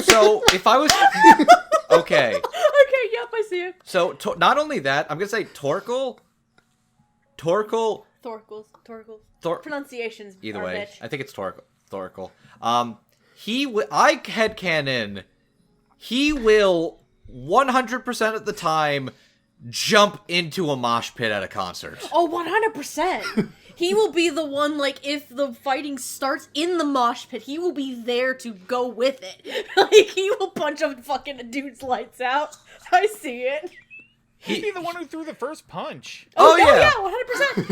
So, if I was... Okay. Okay, yep, I see it. So, not only that, I'm gonna say Torkel... Torkel's. Pronunciations Either are way, bitch. I think it's Torkel. I headcanon, he will 100% of the time jump into a mosh pit at a concert. Oh, 100%. He will be the one, like, if the fighting starts in the mosh pit, he will be there to go with it. Like, he will punch a fucking dude's lights out. I see it. He'd be the one who threw the first punch. Oh, no, yeah.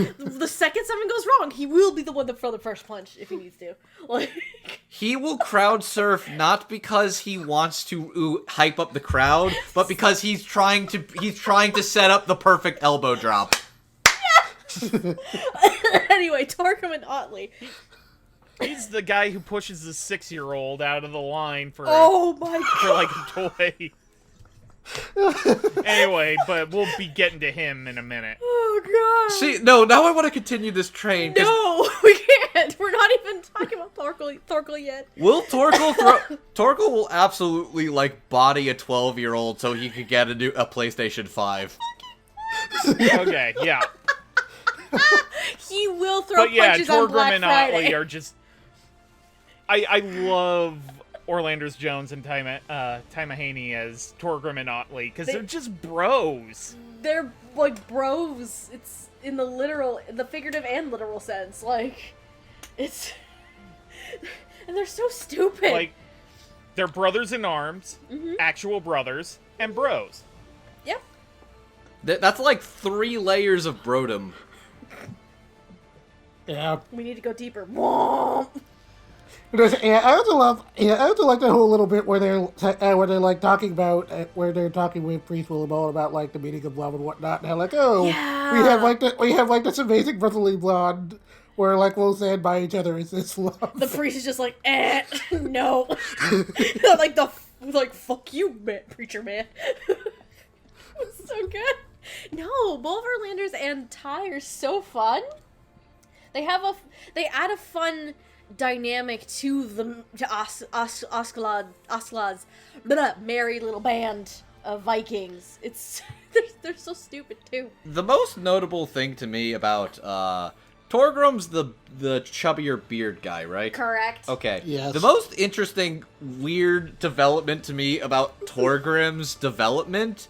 100%. The second something goes wrong, he will be the one to throw the first punch if he needs to. Like, He will crowd surf not because he wants to hype up the crowd, but because he's trying to set up the perfect elbow drop. anyway, Torgrim and Otley. He's the guy who pushes the 6-year-old out of the line for Oh my for like a toy. Anyway, but we'll be getting to him in a minute. Oh god. See, no, now I want to continue this train. 'Cause No, we can't. We're not even talking about Torkel yet. will Torkel Torkel will absolutely, like, body a 12-year-old so he could get a PlayStation 5. Okay, yeah. He will throw But yeah, punches on Torgrim Black and Friday. Otley are just... I love Orlanders Jones and Taimahaney as Torgrim and Otley, because they're just bros. They're like bros. It's in the figurative and literal sense. Like, it's... And they're so stupid. Like, they're brothers in arms, actual brothers, and bros. Yep. That's like 3 layers of brodom. Yeah. We need to go deeper. Womp. I also like that whole little bit where they're like talking about where they're talking with Priest Willamon about like the meaning of love and whatnot. And they're like, oh, Yeah. we have this amazing brotherly bond where like we'll stand by each other. Is this love? The priest is just like, no. like fuck you, man, preacher man. It's so good. No, both Orlanders and Ty are so fun. They add a fun dynamic to Askeladd's merry little band of Vikings. It's they're so stupid too. The most notable thing to me about Torgrim's the chubbier beard guy, right? Correct. Okay. Yes. The most interesting weird development to me about Torgrim's development,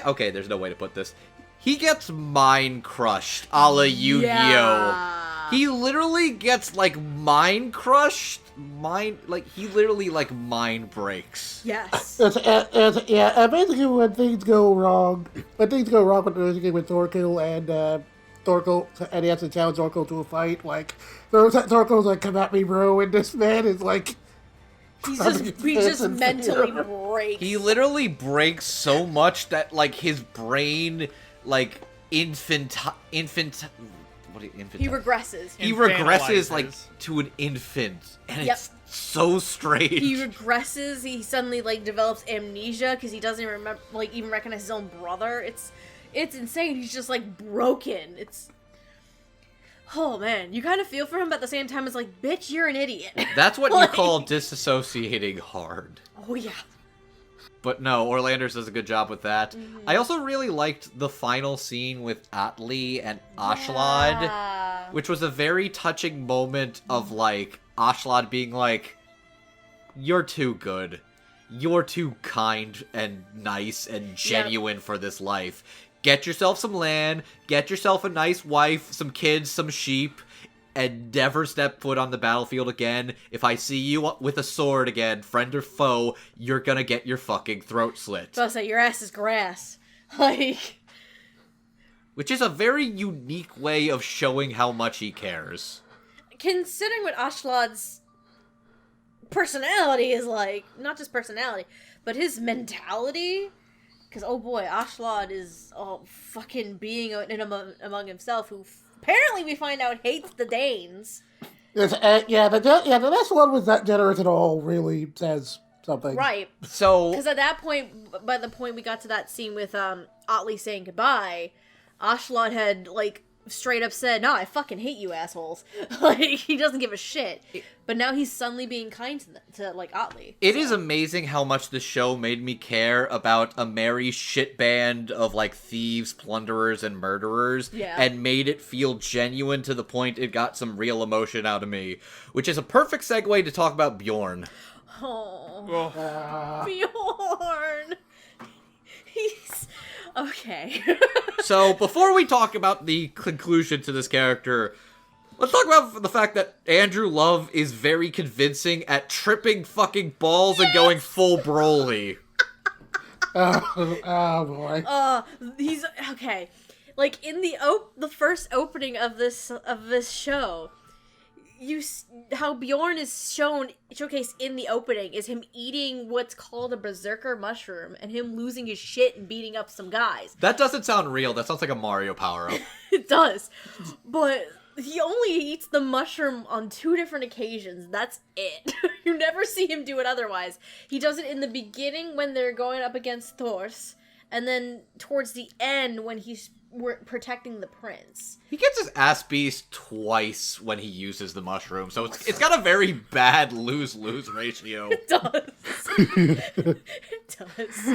okay, there's no way to put this. He gets mind crushed a la Yu-Gi-Oh! Yeah. He literally gets, like, mind crushed. He literally, like, mind breaks. Yes. Yeah, basically when things go wrong with Thorkel and Thorkel, and he has to challenge Thorkel to a fight, like, Thorkel's like, come at me, bro, and this man is like, he just mentally breaks. He literally breaks so much that, like, his brain, like, He regresses. He regresses, Infantilizes. like, to an infant. And Yep. it's so strange. He regresses. He suddenly like develops amnesia because he doesn't remember, like, even recognize his own brother. It's insane. He's just like broken. Oh man, you kind of feel for him, but at the same time, it's like, bitch, you're an idiot. That's what Like- you call disassociating hard. Oh yeah. But no, Orlanders does a good job with that. I also really liked the final scene with Atli and Askeladd, Yeah. which was a very touching moment of, like, Askeladd being like, you're too good. You're too kind and nice and genuine for this life. Get yourself some land, get yourself a nice wife, some kids, some sheep, and never step foot on the battlefield again. If I see you with a sword again, friend or foe, you're gonna get your fucking throat slit. So I say your ass is grass. Like, Which is a very unique way of showing how much he cares. considering what Ashlad's personality is like, not just personality, but his mentality. Because, oh boy, Askeladd is a fucking being among himself who apparently we find out hates the Danes. the next one was not generous at all, really says something. Right. So, Because at that point, by the point we got to that scene with Atli saying goodbye, Askeladd had, like, straight up said, no, I fucking hate you assholes. Like, he doesn't give a shit. But now he's suddenly being kind to like, Atli. it is amazing how much the show made me care about a merry shit band of, like, thieves, plunderers, and murderers, Yeah. and made it feel genuine to the point it got some real emotion out of me, which is a perfect segue to talk about Bjorn. Oh, Oh, Bjorn. He's... Okay. So, before we talk about the conclusion to this character, let's talk about the fact that Andrew Love is very convincing at tripping fucking balls and going full Broly. Oh boy. He's... Okay. Like, in the first opening of this show, how Bjorn is showcased in the opening is him eating what's called a berserker mushroom and him losing his shit and beating up some guys. That doesn't sound real. That sounds like a Mario power-up. It does. But he only eats the mushroom on 2 different occasions. That's it. You never see him do it otherwise. He does it in the beginning when they're going up against Thors, and then towards the end when he's protecting the prince. He gets his ass beat twice when he uses the mushroom, so it's got a very bad lose-lose ratio. It does. It does.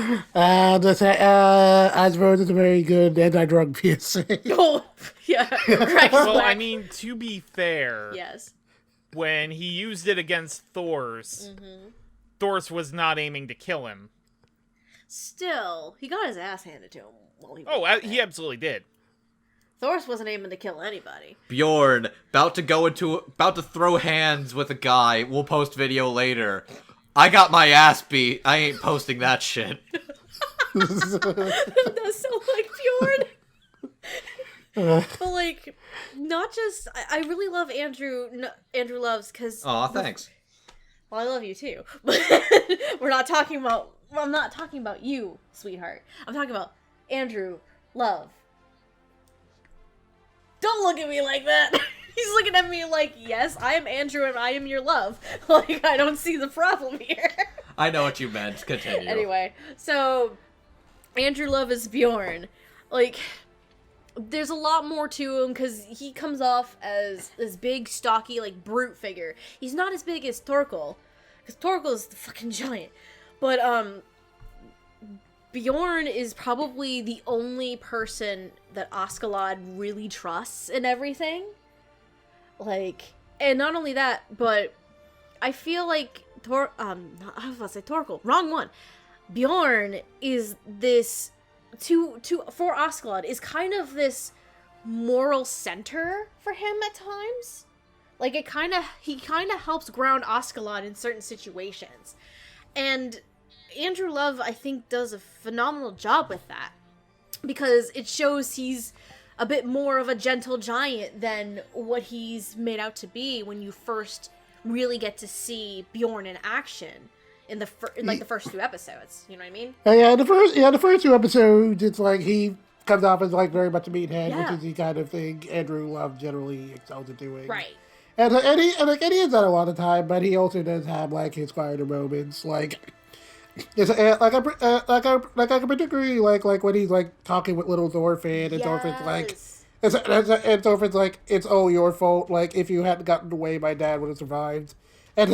As Rose is a very good anti-drug PSA. Oh, yeah. Correct. well, I mean, to be fair, Yes. when he used it against Thors, Thors was not aiming to kill him. Still, he got his ass handed to him while he was Oh, there. he absolutely did. Thors wasn't aiming to kill anybody. Bjorn, about to throw hands with a guy. We'll post video later. I got my ass beat. I ain't posting that shit. That does sound like Bjorn. But, like, not just... I really love Andrew Loves, because... Aw, thanks. Well, I love you, too. But we're not talking about... Well, I'm not talking about you, sweetheart. I'm talking about Andrew Love. Don't look at me like that. He's looking at me like, yes, I am Andrew and I am your love. Like, I don't see the problem here. I know what you meant. Continue. Anyway, so Andrew Love is Bjorn. Like, there's a lot more to him because he comes off as this big, stocky, like, brute figure. He's not as big as Torkel, because Torkel is the fucking giant. But, Bjorn is probably the only person that Askeladd really trusts in everything. Like, and not only that, but I feel like I was about to say Torkel. Wrong one. Bjorn is this, for Askeladd, is kind of this moral center for him at times. Like, he kind of helps ground Askeladd in certain situations. And Andrew Love, I think, does a phenomenal job with that. Because it shows he's a bit more of a gentle giant than what he's made out to be when you first really get to see Bjorn in action in the first 2 episodes. You know what I mean? The first 2 episodes, it's like he comes off as like very much a meathead, Yeah. which is the kind of thing Andrew Love generally excels at doing. Right. And he has that a lot of time, but he also does have like his quieter moments, like. It's I can particularly like when he's like talking with little Thorfinn, and Thorfinn's like, and Thorfinn's like, it's all your fault. Like, if you hadn't gotten away, my dad would have survived. And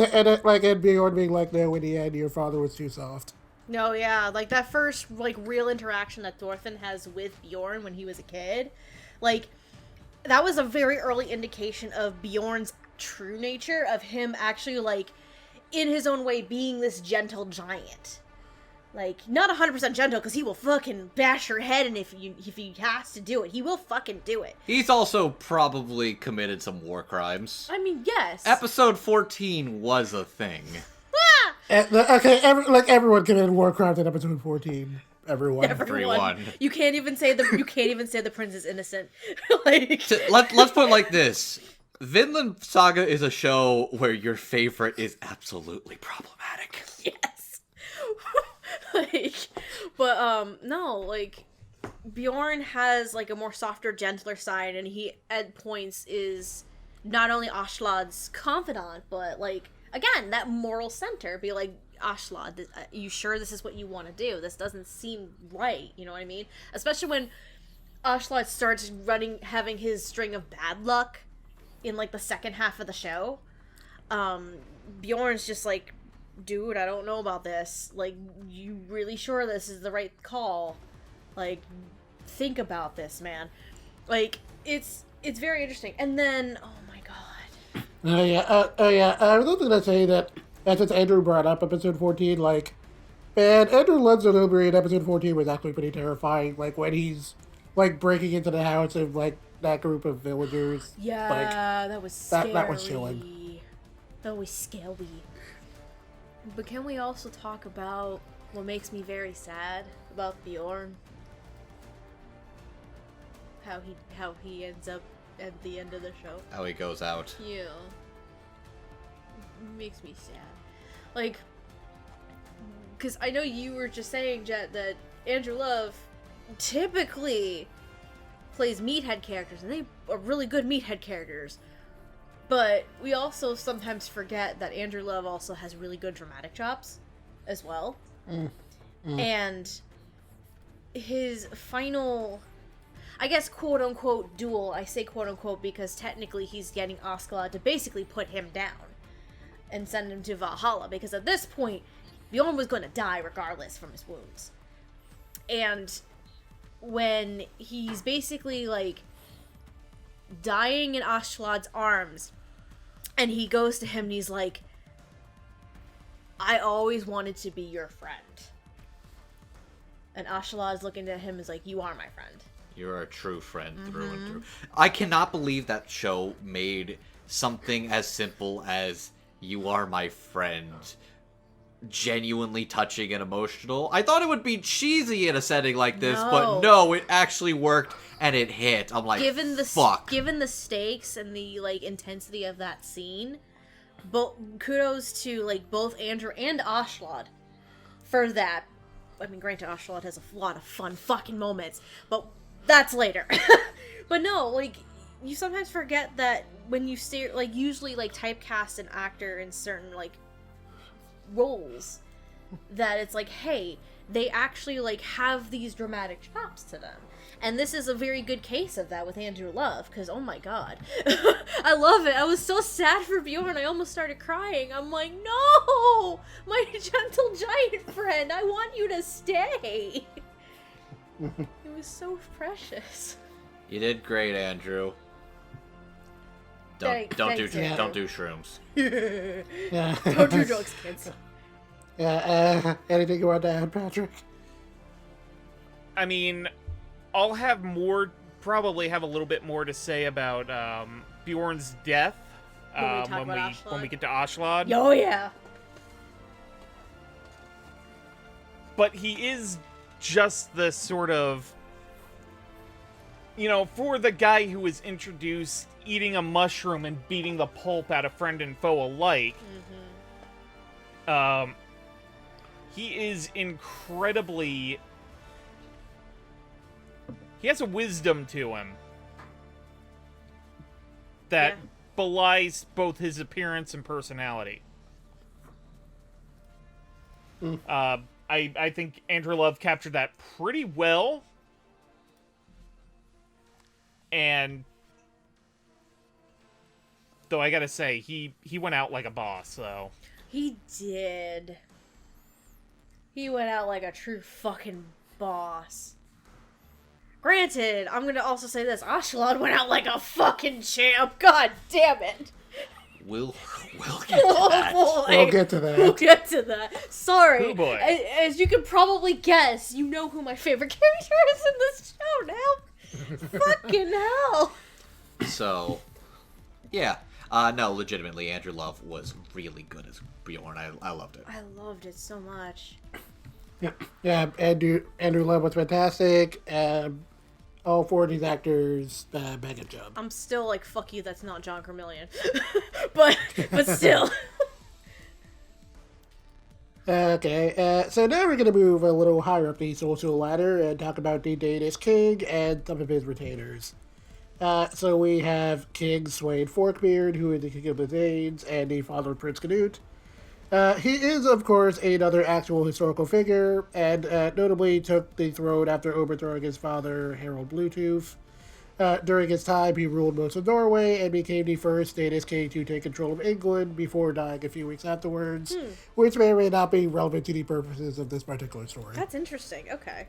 Bjorn being like, no, in the end, your father was too soft. No, yeah, like that first like real interaction that Thorfinn has with Bjorn when he was a kid, like that was a very early indication of Bjorn's true nature, of him actually like, in his own way, being this gentle giant. Like, not 100% gentle, because he will fucking bash your head, and if he has to do it, he will fucking do it. He's also probably committed some war crimes. I mean, yes. Episode 14 was a thing. Everyone committed war crimes in episode 14. Everyone. You can't even say the prince is innocent. Like, Let's put it like this. Vinland Saga is a show where your favorite is absolutely problematic. yes. Like, but no, like Bjorn has like a more softer, gentler side, and he at points is not only Askeladd's confidant, but like again that moral center. Be like, Askeladd, you sure this is what you want to do? This doesn't seem right. You know what I mean? Especially when Askeladd starts having his string of bad luck in like the second half of the show. Bjorn's just like, dude, I don't know about this. Like, you really sure this is the right call? Like, think about this, man. Like, it's very interesting. And then, oh my god. I was also gonna say that, since Andrew brought up episode 14, like, man, Andrew Ludd's delivery in episode 14 was actually pretty terrifying. Like, when he's, like, breaking into the house of, like, that group of villagers. Yeah, like, that was scary. That was chilling. That was scary. But can we also talk about what makes me very sad about Bjorn? How he ends up at the end of the show. How he goes out. Yeah. Makes me sad. Like, because I know you were just saying, Jet, that Andrew Love typically plays meathead characters, and they are really good meathead characters. But we also sometimes forget that Andrew Love also has really good dramatic chops as well. And his final, I guess, quote-unquote duel, I say quote-unquote because technically he's getting Askeladd to basically put him down and send him to Valhalla, because at this point, Bjorn was going to die regardless from his wounds. And when he's basically, like, dying in Askeladd's arms, and he goes to him and he's like, I always wanted to be your friend. And Askeladd's looking at him and is like, you are my friend. You're a true friend through and through. I cannot believe that show made something as simple as you are my friend genuinely touching and emotional. I thought it would be cheesy in a setting like this, but no, it actually worked and it hit. I'm like, fuck. Given the stakes and the, like, intensity of that scene, kudos to, like, both Andrew and Askeladd for that. I mean, granted, Askeladd has a lot of fun fucking moments, but that's later. But no, like, you sometimes forget that when you stay, like, usually, like, typecast an actor in certain, like, roles, that it's like, hey, they actually, like, have these dramatic chops to them. And this is a very good case of that with Andrew Love, because, oh my god. I love it. I was so sad for Bjorn, I almost started crying. I'm like, no! My gentle giant friend, I want you to stay! It was so precious. You did great, Andrew. Don't do shrooms. Yeah. Don't do drugs, kids. Anything you want to add, Patrick? I mean, I'll probably have a little bit more to say about Bjorn's death when we get to Askeladd. Oh yeah. But he is just the sort of, for the guy who was introduced eating a mushroom and beating the pulp out of friend and foe alike. He is incredibly... He has a wisdom to him that belies both his appearance and personality. I think Andrew Love captured that pretty well. And though I gotta say, he went out like a boss, so. He did. He went out like a true fucking boss. Granted, I'm gonna also say this, Askeladd went out like a fucking champ. God damn it. We'll get to that. Oh boy. We'll get to that. We'll get to that. Sorry. Oh boy. As you can probably guess, you know who my favorite character is in this show now. Fucking hell. So, yeah. No, legitimately, Andrew Love was really good as Bjorn. I loved it. I loved it so much. Yeah, Andrew Love was fantastic. All four of these actors, mega job. I'm still like, fuck you, that's not John Carmillion. but still. Okay, so now we're going to move a little higher up the social ladder and talk about the Danish king and some of his retainers. So we have King Sweyn Forkbeard, who is the king of the Danes and the father of Prince Canute. He is, of course, another actual historical figure, and notably took the throne after overthrowing his father, Harold Bluetooth. During his time, he ruled most of Norway and became the first Danish king to take control of England before dying a few weeks afterwards, which may or may not be relevant to the purposes of this particular story. That's interesting, okay.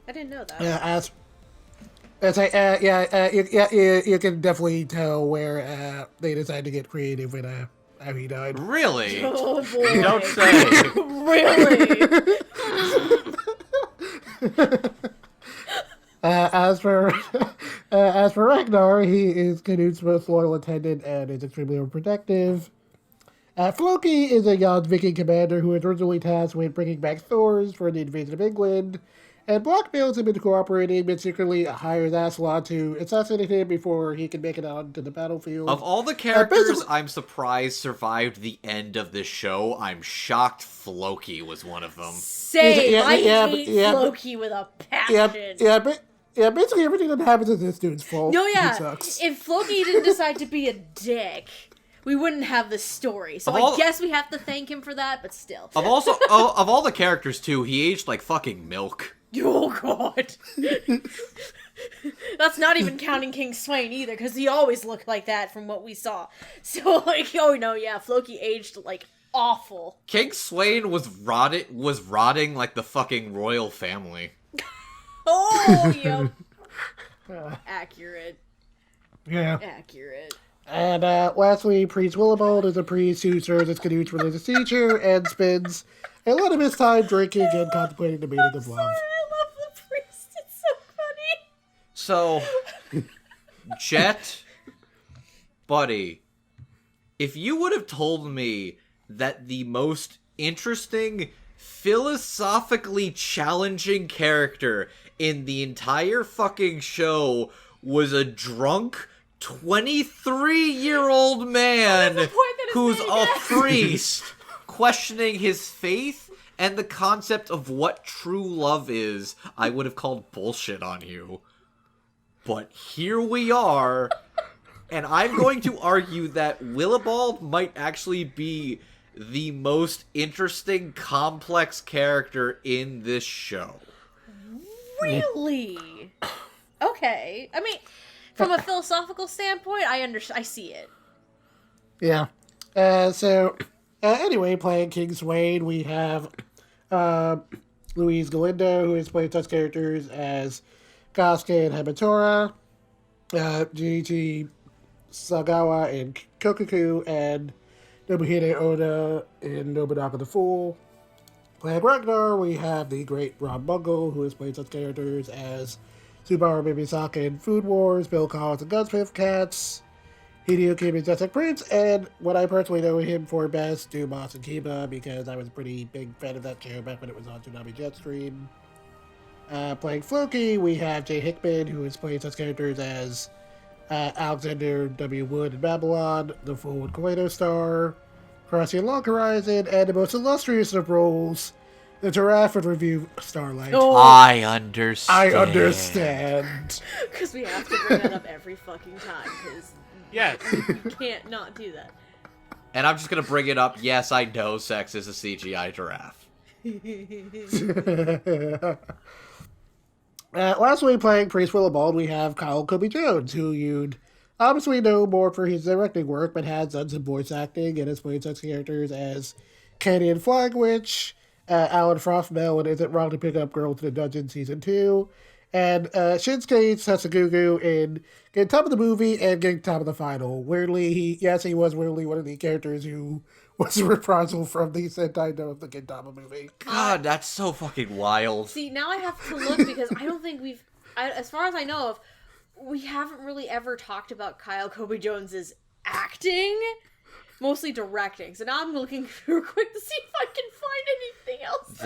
I didn't know that. You can definitely tell where they decided to get creative with how he died. Really? Oh boy. You don't say. Really? As for Ragnar, he is Canute's most loyal attendant and is extremely overprotective. Floki is a young Viking commander who was originally tasked with bringing back Thors for the invasion of England, and blackmails him into cooperating, but secretly hires Askeladd to assassinate him before he can make it out to the battlefield. Of all the characters I'm surprised survived the end of this show, I'm shocked Floki was one of them. Same. I hate Floki with a passion. Basically everything that happens is this dude's fault. No, yeah. He sucks. If Floki didn't decide to be a dick, we wouldn't have this story. So I guess we have to thank him for that, but still. Of all the characters too, he aged like fucking milk. Oh god. That's not even counting King Sweyn either, because he always looked like that from what we saw. So like, oh no, yeah, Floki aged like awful. King Sweyn was rotting like the fucking royal family. Oh, yep. Accurate. Yeah. Accurate. And lastly, Priest Willibald is a priest who serves as Canute's religious teacher and spends a lot of his time drinking and contemplating the meaning of love. I love the priest. It's so funny. So, Jet, buddy, if you would have told me that the most interesting, philosophically challenging character in the entire fucking show was a drunk 23-year-old man who's a priest questioning his faith and the concept of what true love is, I would have called bullshit on you. But here we are, and I'm going to argue that Willibald might actually be the most interesting, complex character in this show. Really? Okay. I mean, from a philosophical standpoint, I see it. Yeah. Anyway, playing King Swain, we have Luis Galindo, who has played such characters as Kasuke and Hamatora, Junichi Sagawa and Kokoku, and Nobuhide Oda in Nobunaga the Fool. Playing Ragnar, we have the great Rob Bungle, who has played such characters as Subaru Mibisaka in Food Wars, Bill Collins in Gunsmith Cats, Hideo Kimi's Majestic Prince, and what I personally know him for best, Dumas and Kiba, because I was a pretty big fan of that show back when it was on Tsunami Jetstream. Playing Floki, we have Jay Hickman, who has played such characters as Alexander W. Wood in Babylon, The Fool and Kaleido Star, Crossing Long Horizon, and the most illustrious of roles, the Giraffe and Review Starlight. Oh. I understand. I understand. Because we have to bring that up every fucking time, because Yes. you can't not do that. And I'm just gonna bring it up. Yes, I know sex is a CGI giraffe. Lastly, playing Priest Willibald, we have Kyle Kobe Jones, who you'd obviously know more for his directing work, but has done some voice acting and has played such characters as Kenny and Flag Witch, Alan Frostmel, and Is It Wrong to Pick Up Girl to the Dungeon Season 2, and Shinsuke Sasaguru in Getting Top of the Movie and Getting Top of the Final. Weirdly, he was weirdly one of the characters who was a reprisal from the Sentai of the Gintama movie. God, that's so fucking wild. See, now I have to look, because I don't think as far as I know of, we haven't really ever talked about Kyle Kobe Jones's acting, mostly directing. So now I'm looking real quick to see if I can find anything else.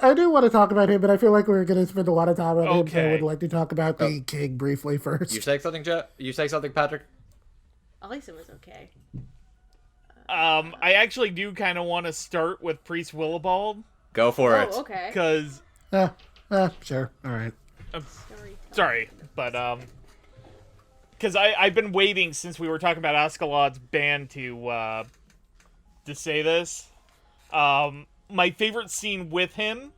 I do want to talk about him, but I feel like we're going to spend a lot of time on him, so I Okay. would like to talk about the King briefly first. You saying something, Jet? You saying something, Patrick? At least it was okay. I actually do kind of want to start with Priest Willibald, Go for it. Oh, okay. because Sure. All right. sorry, but because I've been waiting since we were talking about Askeladd's band to say this. My favorite scene with him,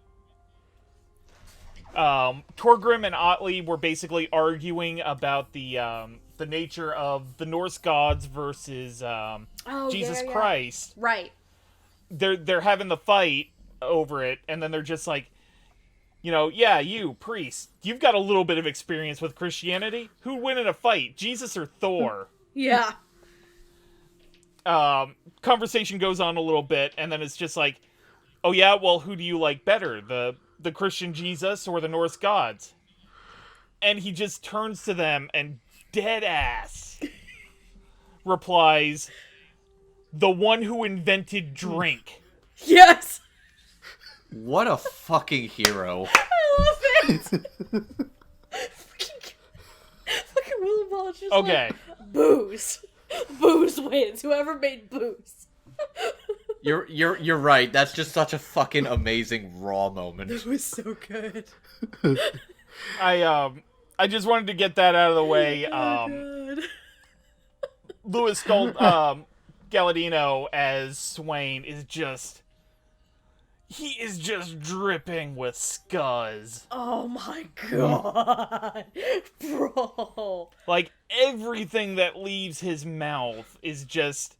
Torgrim and Otley were basically arguing about the nature of the Norse gods versus Jesus Christ. Right. They're having the fight over it, and then they're just like, you, priest, you've got a little bit of experience with Christianity. Who'd win in a fight, Jesus or Thor? Yeah. Conversation goes on a little bit, and then it's just like, oh yeah, well, who do you like better, the Christian Jesus or the Norse gods? And he just turns to them and dead ass replies, the one who invented drink. Yes. What a fucking hero. I love it. fucking Willibald's just Okay. like, booze. Booze wins. Whoever made booze. You're right. That's just such a fucking amazing raw moment. It was so good. I just wanted to get that out of the way. God. Louis Galladino as Swain is just dripping with scuzz. Oh my god. Bro. Like, everything that leaves his mouth is just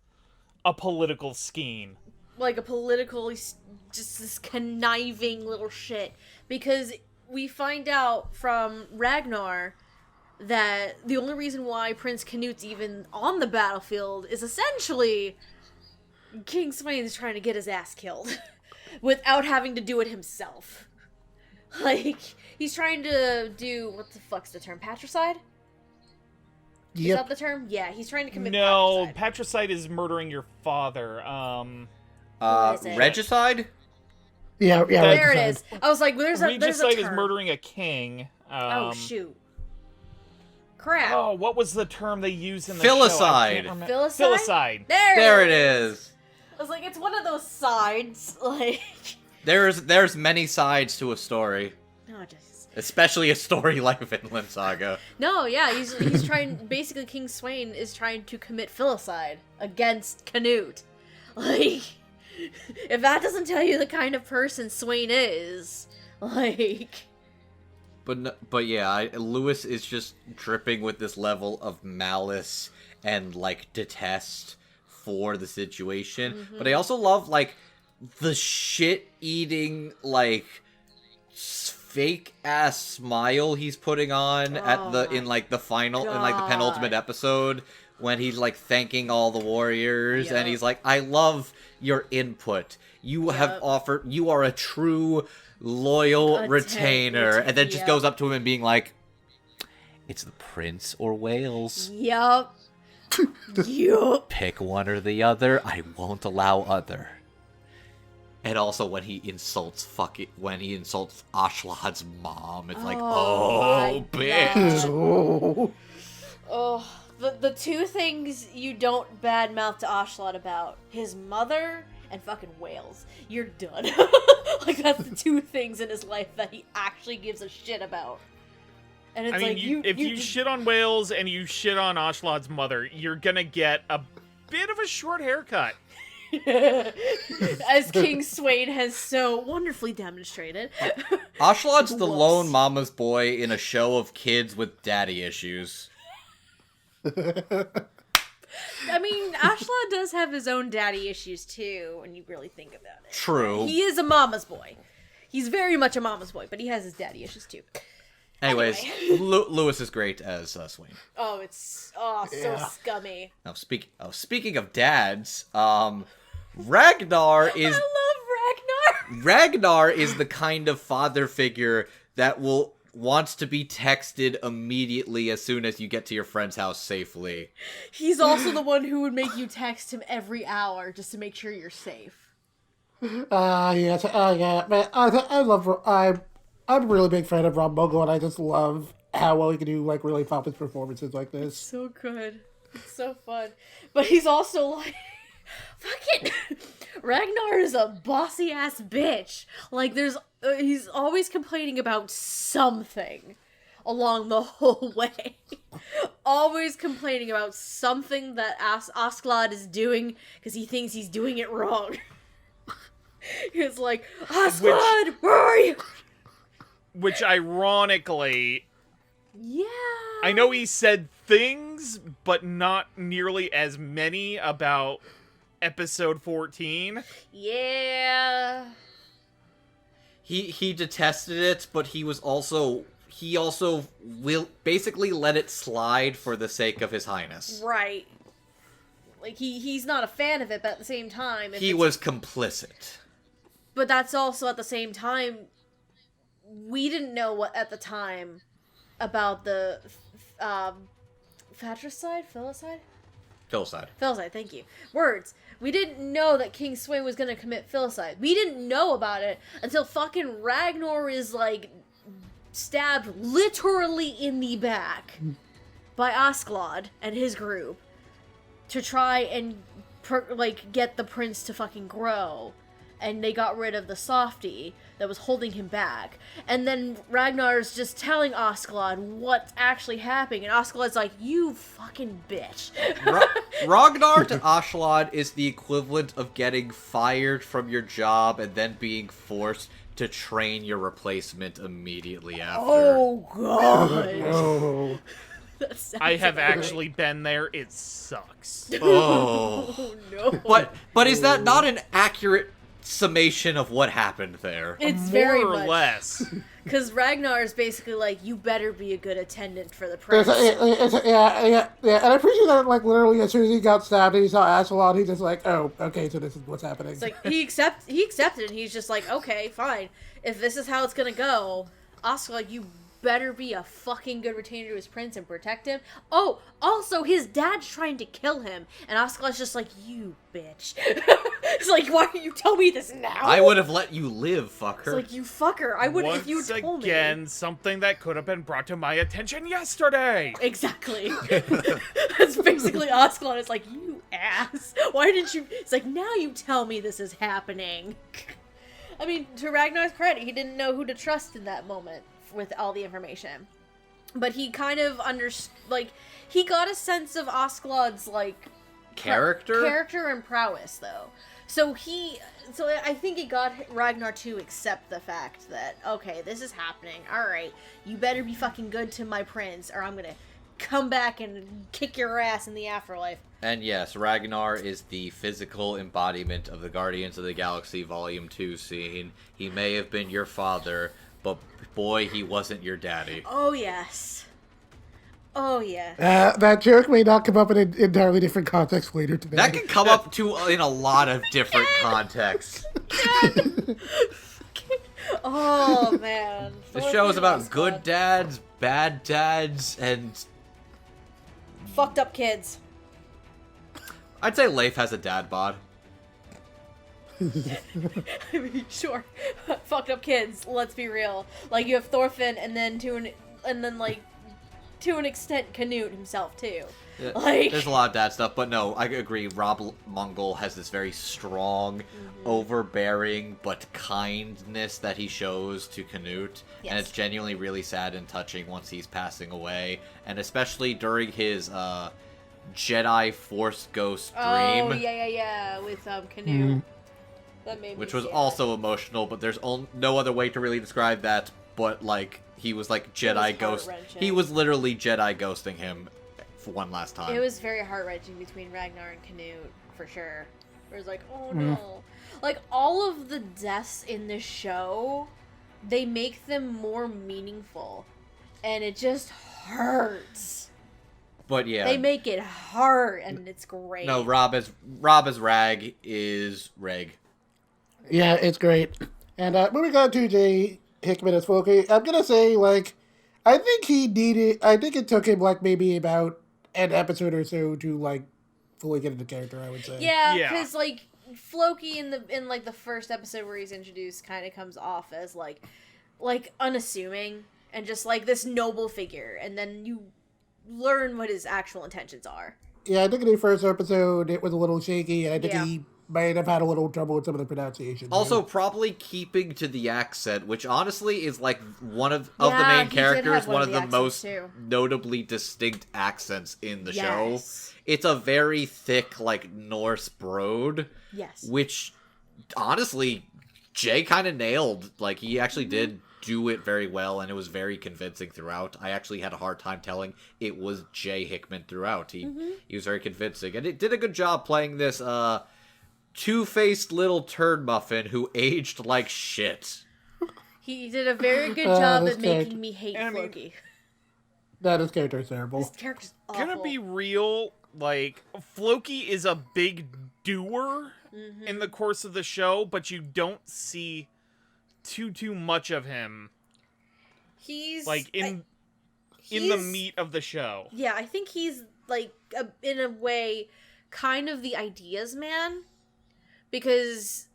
a political scheme. Like a political, just this conniving little shit. Because we find out from Ragnar that the only reason why Prince Canute's even on the battlefield is essentially King Swain's trying to get his ass killed without having to do it himself. Like, he's trying to do, what the fuck's the term, patricide? Is Yep. that the term? Yeah, he's trying to commit No, patricide. patricide is murdering your father. What is it? Regicide? Yeah. There right it is. I was like, there's a Regicide is term. murdering a king. Oh, shoot. Crap. Oh, what was the term they used in the Filicide. show? I can't remember. Filicide? Filicide. There It is. I was like, it's one of those sides, like... There's many sides to a story. Oh, just... Especially a story like Vinland Saga. No, yeah, he's trying. Basically, King Swain is trying to commit filicide against Canute. Like, if that doesn't tell you the kind of person Swain is, like. But yeah, Lewis is just dripping with this level of malice and like detest for the situation. But I also love like the shit-eating like fake ass smile he's putting on in the penultimate episode when he's like thanking all the warriors and he's like, I love your input. You are a true loyal retainer, and then just goes up to him and being like, it's the prince or Wales. Yup. Yup. Pick one or the other. I won't allow other. And also when he insults Askeladd's mom, it's like, oh bitch. Oh, the two things you don't badmouth to Askeladd about: his mother and fucking Wales. You're done. Like, that's the two things in his life that he actually gives a shit about. And it's if you shit on Wales and you shit on Askeladd's mother, you're gonna get a bit of a short haircut. As King Swain has so wonderfully demonstrated. Askeladd's the lone mama's boy in a show of kids with daddy issues. I mean, Askeladd does have his own daddy issues too, when you really think about it. True. He is a mama's boy. He's very much a mama's boy, but he has his daddy issues too. Anyways, Anyway. Lewis is great as Swain. Oh, it's so scummy. Now, speaking of dads, Ragnar is... I love Ragnar! Ragnar is the kind of father figure that wants to be texted immediately as soon as you get to your friend's house safely. He's also the one who would make you text him every hour just to make sure you're safe. Yes, yeah, man, I'm a really big fan of Rob Mogul, and I just love how well he can do, like, really pompous performances like this. So good. It's so fun. But he's also like, fucking, Ragnar is a bossy-ass bitch. Like, he's always complaining about something along the whole way. Always complaining about something that Askeladd is doing because he thinks he's doing it wrong. He's like, Askeladd, where are you? Which, ironically... Yeah. I know he said things, but not nearly as many about episode 14. Yeah. He detested it, but he also will basically let it slide for the sake of his highness. Right. Like, he's not a fan of it, but at the same time... He was complicit. But that's also, at the same time, we didn't know what at the time about the fratricide? Filicide? Filicide, thank you. Words. We didn't know that King Swain was gonna commit filicide. We didn't know about it until fucking Ragnar is, like, stabbed literally in the back by Askeladd and his group to try and, get the prince to fucking grow. And they got rid of the softie that was holding him back. And then Ragnar's just telling Askeladd what's actually happening. And Askeladd's like, you fucking bitch. Ragnar to Askeladd is the equivalent of getting fired from your job and then being forced to train your replacement immediately after. Oh, God. Oh. I have actually been there. It sucks. Oh. No. But is that not an accurate summation of what happened there? It's More very or much. less. Because Ragnar is basically like, you better be a good attendant for the prince. Yeah. And I appreciate that, like, literally, as soon as he got stabbed and he saw Askeladd, he's just like, oh, okay, so this is what's happening. It's like, he accepted and he's just like, okay, fine. If this is how it's gonna go, Askeladd, you better be a fucking good retainer to his prince and protect him. Oh, also, his dad's trying to kill him, and Askeladd's just like, you bitch. It's like, why don't you tell me this now? I would have let you live, fucker. It's like, you fucker. I would if you told me. Once again, something that could have been brought to my attention yesterday. Exactly. That's basically Askeladd. It's like, you ass. Why didn't you... It's like, now you tell me this is happening. I mean, to Ragnar's credit, he didn't know who to trust in that moment. with all the information. But he kind of he got a sense of Askeladd's character and prowess, though. So I think it got Ragnar to accept the fact that, okay, this is happening. All right, you better be fucking good to my prince, or I'm gonna come back and kick your ass in the afterlife. And yes, Ragnar is the physical embodiment of the Guardians of the Galaxy Volume 2 scene. He may have been your father, but boy, he wasn't your daddy. Oh, yes. Oh, yeah. That joke may not come up in an entirely different context later today. That can come up in a lot of different contexts. Oh, man. The show is about good dads, bad dads, and fucked up kids. I'd say Leif has a dad bod. I mean, sure. Fucked up kids, let's be real. Like, you have Thorfinn, and then to an extent, Canute himself, too. Yeah, Like, there's a lot of dad stuff, but no, I agree. Rob Mongol has this very strong, overbearing, but kindness that he shows to Canute, Yes. and it's genuinely really sad and touching once he's passing away, and especially during his Jedi Force Ghost dream. Oh, yeah, with Canute. That made me Which was sad. also emotional, but there's no other way to really describe that, but like, he was like Jedi ghost. heart-wrenching. He was literally Jedi ghosting him for one last time. It was very heart-wrenching between Ragnar and Canute, for sure. It was like, oh no. Like, all of the deaths in this show, they make them more meaningful. And it just hurts. But yeah. They make it hurt, and it's great. No, Rob as Rag is Reg. Yeah, it's great. And moving on to Jay Hickman as Floki, I'm gonna say, like, I think it took him, like, maybe about an episode or so to, like, fully get into character, I would say. Yeah, Yeah. because, like, Floki in the first episode where he's introduced kind of comes off as, like unassuming and just, like, this noble figure. And then you learn what his actual intentions are. Yeah, I think in the first episode it was a little shaky, and I think Yeah. he might have had a little trouble with some of the pronunciation. Also, probably keeping to the accent, which honestly is like one of the Yeah, main he did characters, have one one of of the the most accents, too. notably distinct accents in the show. Yes. It's a very thick, like, Norse broad, Yes. which honestly Jay kind of nailed. Like, he actually did do it very well, and it was very convincing throughout. I actually had a hard time telling it was Jay Hickman throughout. He was very convincing, and it did a good job playing this two-faced little turd muffin who aged like shit. He did a very good job this at making character- me hate And I mean- Floki. That is character terrible. This character's awful. Gonna be real, like, Floki is a big doer in the course of the show, but you don't see too much of him, He's like, in the he's- meat of the show. Yeah, I think he's, like, in a way, kind of the ideas man. Because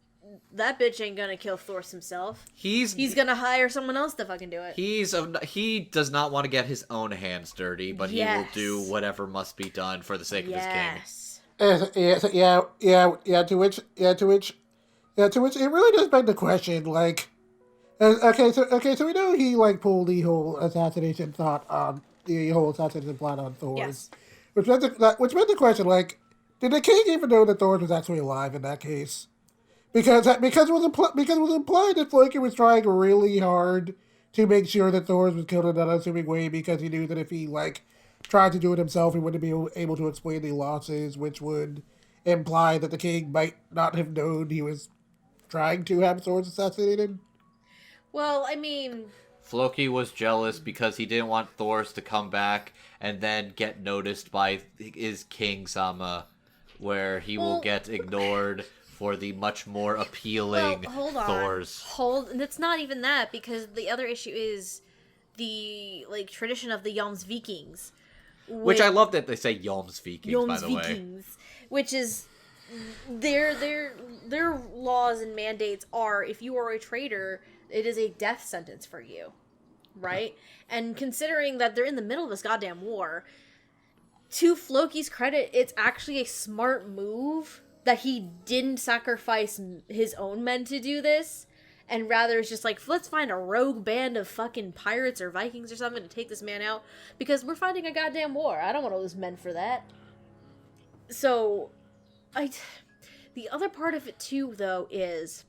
that bitch ain't gonna kill Thor himself. He's gonna hire someone else to fucking do it. He does not want to get his own hands dirty, but he will Yes. do whatever must be done for the sake of his king. Yes. To which it really does beg the question, like, so we know he, like, pulled the whole assassination plot on Thor. Yes. Which meant the question, like, did the king even know that Thor was actually alive in that case? Because it was implied that Floki was trying really hard to make sure that Thor was killed in an unassuming way, because he knew that if he, like, tried to do it himself, he wouldn't be able to explain the losses, which would imply that the king might not have known he was trying to have Thor assassinated. Well, I mean, Floki was jealous because he didn't want Thor's to come back and then get noticed by his king Sama, where he will get ignored for the much more appealing hold on. Thor's. It's not even that, because the other issue is the, like, tradition of the Jomsvikings. Which I love that they say Jomsvikings, by the way. Jomsvikings, which is their laws and mandates are, if you are a traitor, it is a death sentence for you, right? And considering that they're in the middle of this goddamn war, to Floki's credit, it's actually a smart move that he didn't sacrifice his own men to do this, and rather it's just like, let's find a rogue band of fucking pirates or Vikings or something to take this man out, because we're fighting a goddamn war. I don't want to lose men for that. So, the other part of it too, though, is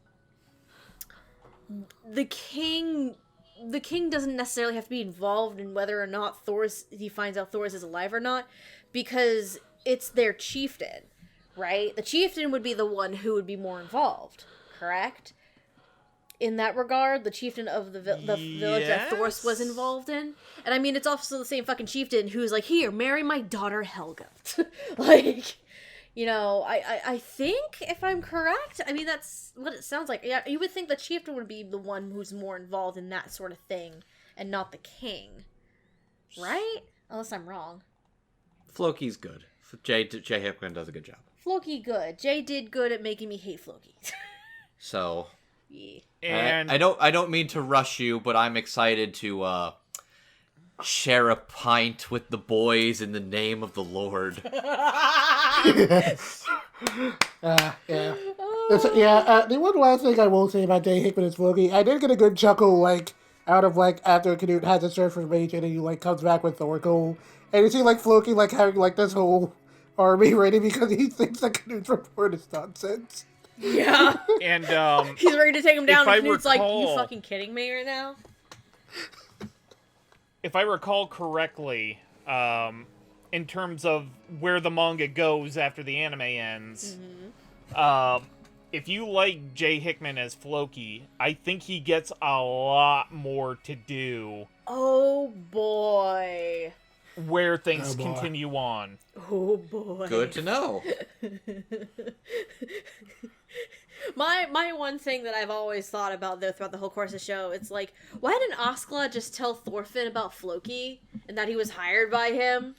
the king doesn't necessarily have to be involved in whether or not he finds out Thoris is alive or not, because it's their chieftain, right? The chieftain would be the one who would be more involved, correct? In that regard, the chieftain of the village that Thoris was involved in. And I mean, it's also the same fucking chieftain who's like, here, marry my daughter Helga. Like, you know, I think, if I'm correct, I mean, that's what it sounds like. Yeah, you would think the chieftain would be the one who's more involved in that sort of thing, and not the king. Right? Unless I'm wrong. Floki's good. Jay Hickman does a good job. Floki good. Jay did good at making me hate Floki. So... Yeah. And I don't mean to rush you, but I'm excited to share a pint with the boys in the name of the Lord. Yeah. The one last thing I will say about Jay Hickman and Floki, I did get a good chuckle, like, out of, like, after Canute has a search information and he, like, comes back with Thorkel, and you see, like, Floki, like, having, like, this whole army ready because he thinks that Canute's report is nonsense. Yeah. And he's ready to take him down, and Canute's like, you recall- fucking kidding me right now? if I recall correctly, in terms of where the manga goes after the anime ends, if you like Jay Hickman as Floki, I think he gets a lot more to do Oh boy. where things Oh, boy. continue on. Oh boy. Good to know. My one thing that I've always thought about though throughout the whole course of the show, it's like, why didn't Askeladd just tell Thorfinn about Floki and that he was hired by him?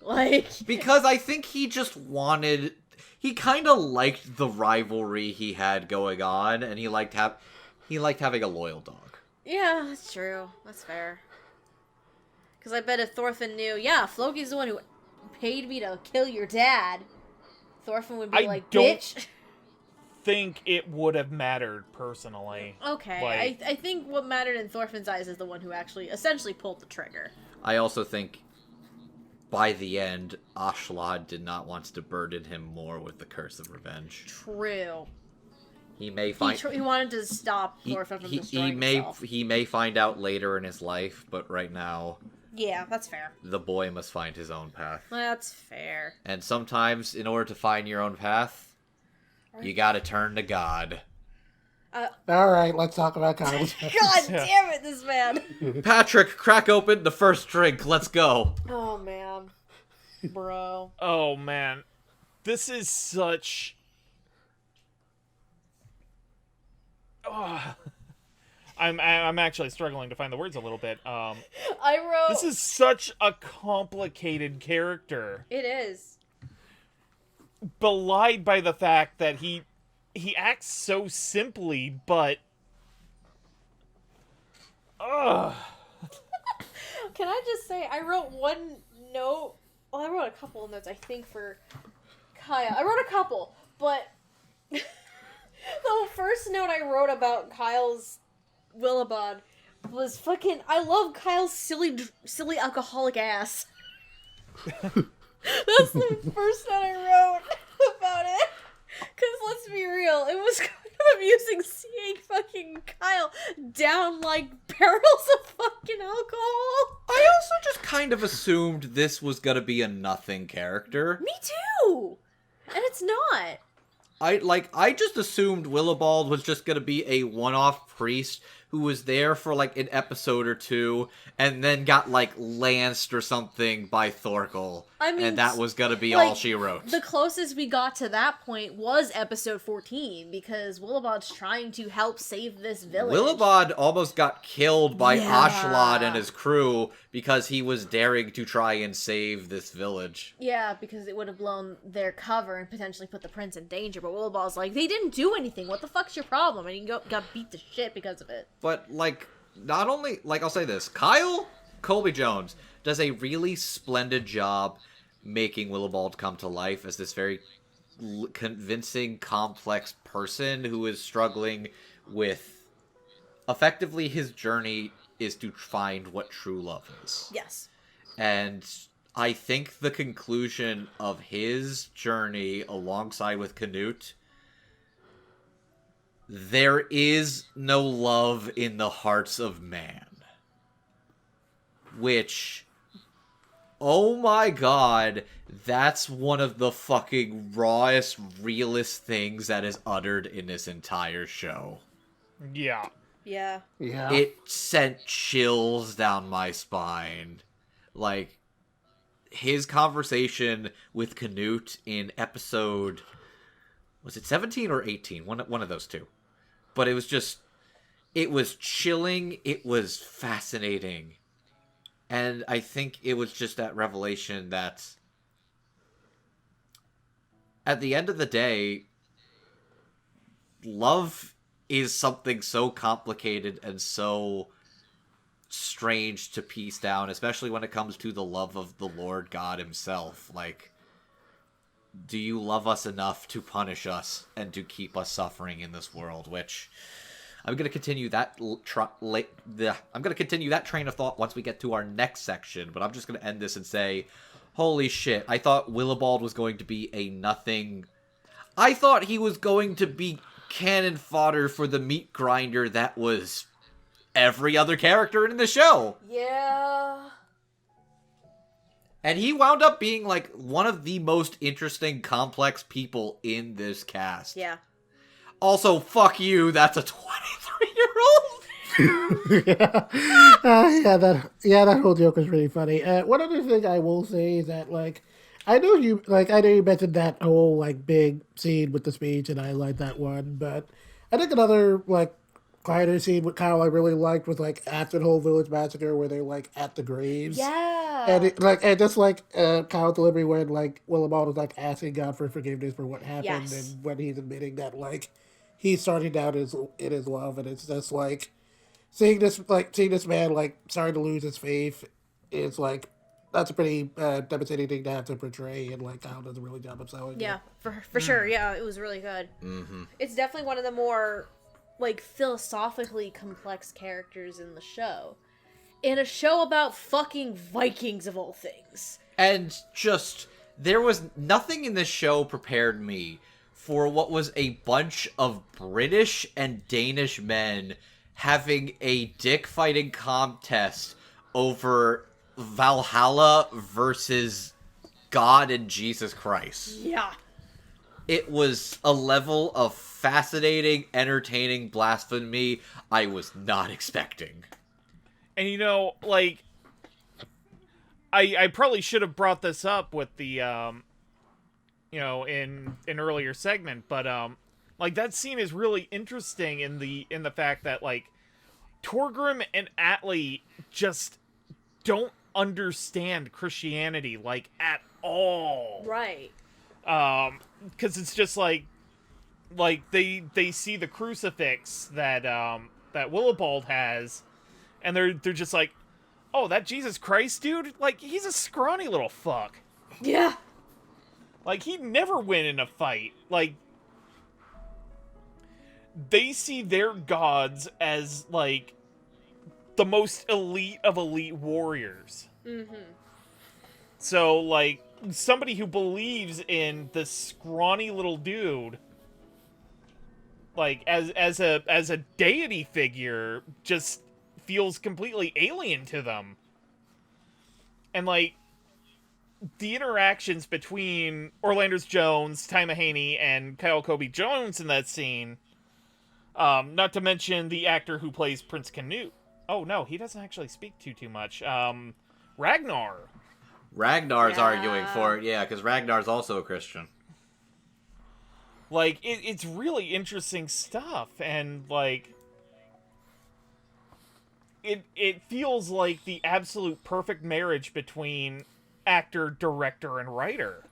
Like, Because I think he just wanted... He kind of liked the rivalry he had going on, and he liked having a loyal dog. yeah, that's true. That's fair. Because I bet if Thorfinn knew, yeah, Floki's the one who paid me to kill your dad, Thorfinn would be I like, don't- bitch. Think it would have mattered personally. Okay, Like- I think what mattered in Thorfinn's eyes is the one who actually essentially pulled the trigger. I also think, by the end, Askeladd did not want to burden him more with the curse of revenge. True. He may He, find... he wanted to stop Thorfinn from destroying himself. He may find out later in his life, but right now, Yeah, that's fair. the boy must find his own path. That's fair. And sometimes, in order to find your own path, you gotta turn to God. Alright, let's talk about Kyle's. God damn it, this man. Patrick, crack open the first drink. Let's go. Oh, man. Bro. Oh man, this is such. Oh. I'm actually struggling to find the words a little bit. I wrote... This is such a complicated character, It is. belied by the fact that he acts so simply, but. Ugh. Can I just say, I wrote one note... Well, I wrote a couple of notes, I think, for Kyle. I wrote a couple, but... the first note I wrote about Kyle's Willibod was fucking... I love Kyle's silly alcoholic ass. That's the first note I wrote about it. Because let's be real, it was kind of amusing seeing fucking Kyle down like barrels of fucking alcohol. I also just kind of assumed this was gonna be a nothing character. Me too! And it's not. I just assumed Willibald was just gonna be a one-off priest who was there for like an episode or two and then got like lanced or something by Thorkel. I mean, and that was gonna be like, all she wrote. The closest we got to that point was episode 14, because Willibald's trying to help save this village. Willibald almost got killed by Yeah. Askeladd and his crew because he was daring to try and save this village. Yeah, because it would have blown their cover and potentially put the prince in danger, but Willibald's like, they didn't do anything, what the fuck's your problem? And he got beat to shit because of it. But, like, not only... Like, I'll say this. Kyle Colby Jones does a really splendid job making Willibald come to life as this very convincing, complex person who is struggling with effectively his journey is to find what true love is. Yes. And I think the conclusion of his journey alongside with Canute, there is no love in the hearts of man. Which, oh my god, that's one of the fucking rawest, realest things that is uttered in this entire show. Yeah. Yeah. Yeah. It sent chills down my spine. Like, his conversation with Canute in episode, was it 17 or 18? One of those two. But it was just, it was chilling, it was fascinating. And I think it was just that revelation that at the end of the day, love is something so complicated and so strange to piece down, especially when it comes to the love of the Lord God himself. Like, do you love us enough to punish us and to keep us suffering in this world? Which I'm going to continue that I'm going to continue that train of thought once we get to our next section, but I'm just going to end this and say, holy shit, I thought Willibald was going to be a nothing. I thought he was going to be cannon fodder for the meat grinder that was every other character in the show. Yeah. And he wound up being, like, one of the most interesting, complex people in this cast. Yeah. Also, fuck you, that's a 23-year-old? That whole joke is really funny. One other thing I will say is that, like, I know you mentioned that whole, like, big scene with the speech, and I like that one, but I think another, like, quieter scene with Kyle I really liked was, like, after the whole village massacre where they're, like, at the graves. Yeah. And Kyle's delivery when, like, Willibald was, like, asking God for forgiveness for what happened, Yes. and when he's admitting that, like, he's starting down in his love, and it's just, like, seeing this man, like, starting to lose his faith is, like, that's a pretty devastating thing to have to portray, and, like, Kyle does a really good job of selling Yeah, it. for sure. Yeah, it was really good. Mm-hmm. It's definitely one of the more, like, philosophically complex characters in the show. In a show about fucking Vikings, of all things. And just, there was nothing in this show prepared me for what was a bunch of British and Danish men having a dick fighting contest over Valhalla versus God and Jesus Christ. Yeah. It was a level of fascinating, entertaining blasphemy I was not expecting. And you know, like, I probably should have brought this up with the, you know, in an earlier segment, but, like, that scene is really interesting in the fact that, like, Torgrim and Atli just don't understand Christianity, like, at all. Right. Because it's just like they see the crucifix that Willibald has, and they're just like, oh, that Jesus Christ dude, like, he's a scrawny little fuck. Yeah. Like, he'd never win in a fight. Like, they see their gods as, like, the most elite of elite warriors. Mm-hmm. So, like, somebody who believes in this scrawny little dude, like, as a deity figure, just feels completely alien to them. And, like, the interactions between Orlando Jones, Ty Mahaney, and Kyle Kobe Jones in that scene, not to mention the actor who plays Prince Canute. Oh, no, he doesn't actually speak too much. Ragnar. Ragnar's Yeah. arguing for it, yeah, because Ragnar's also a Christian. Like, it's really interesting stuff, and, like, it feels like the absolute perfect marriage between actor, director, and writer.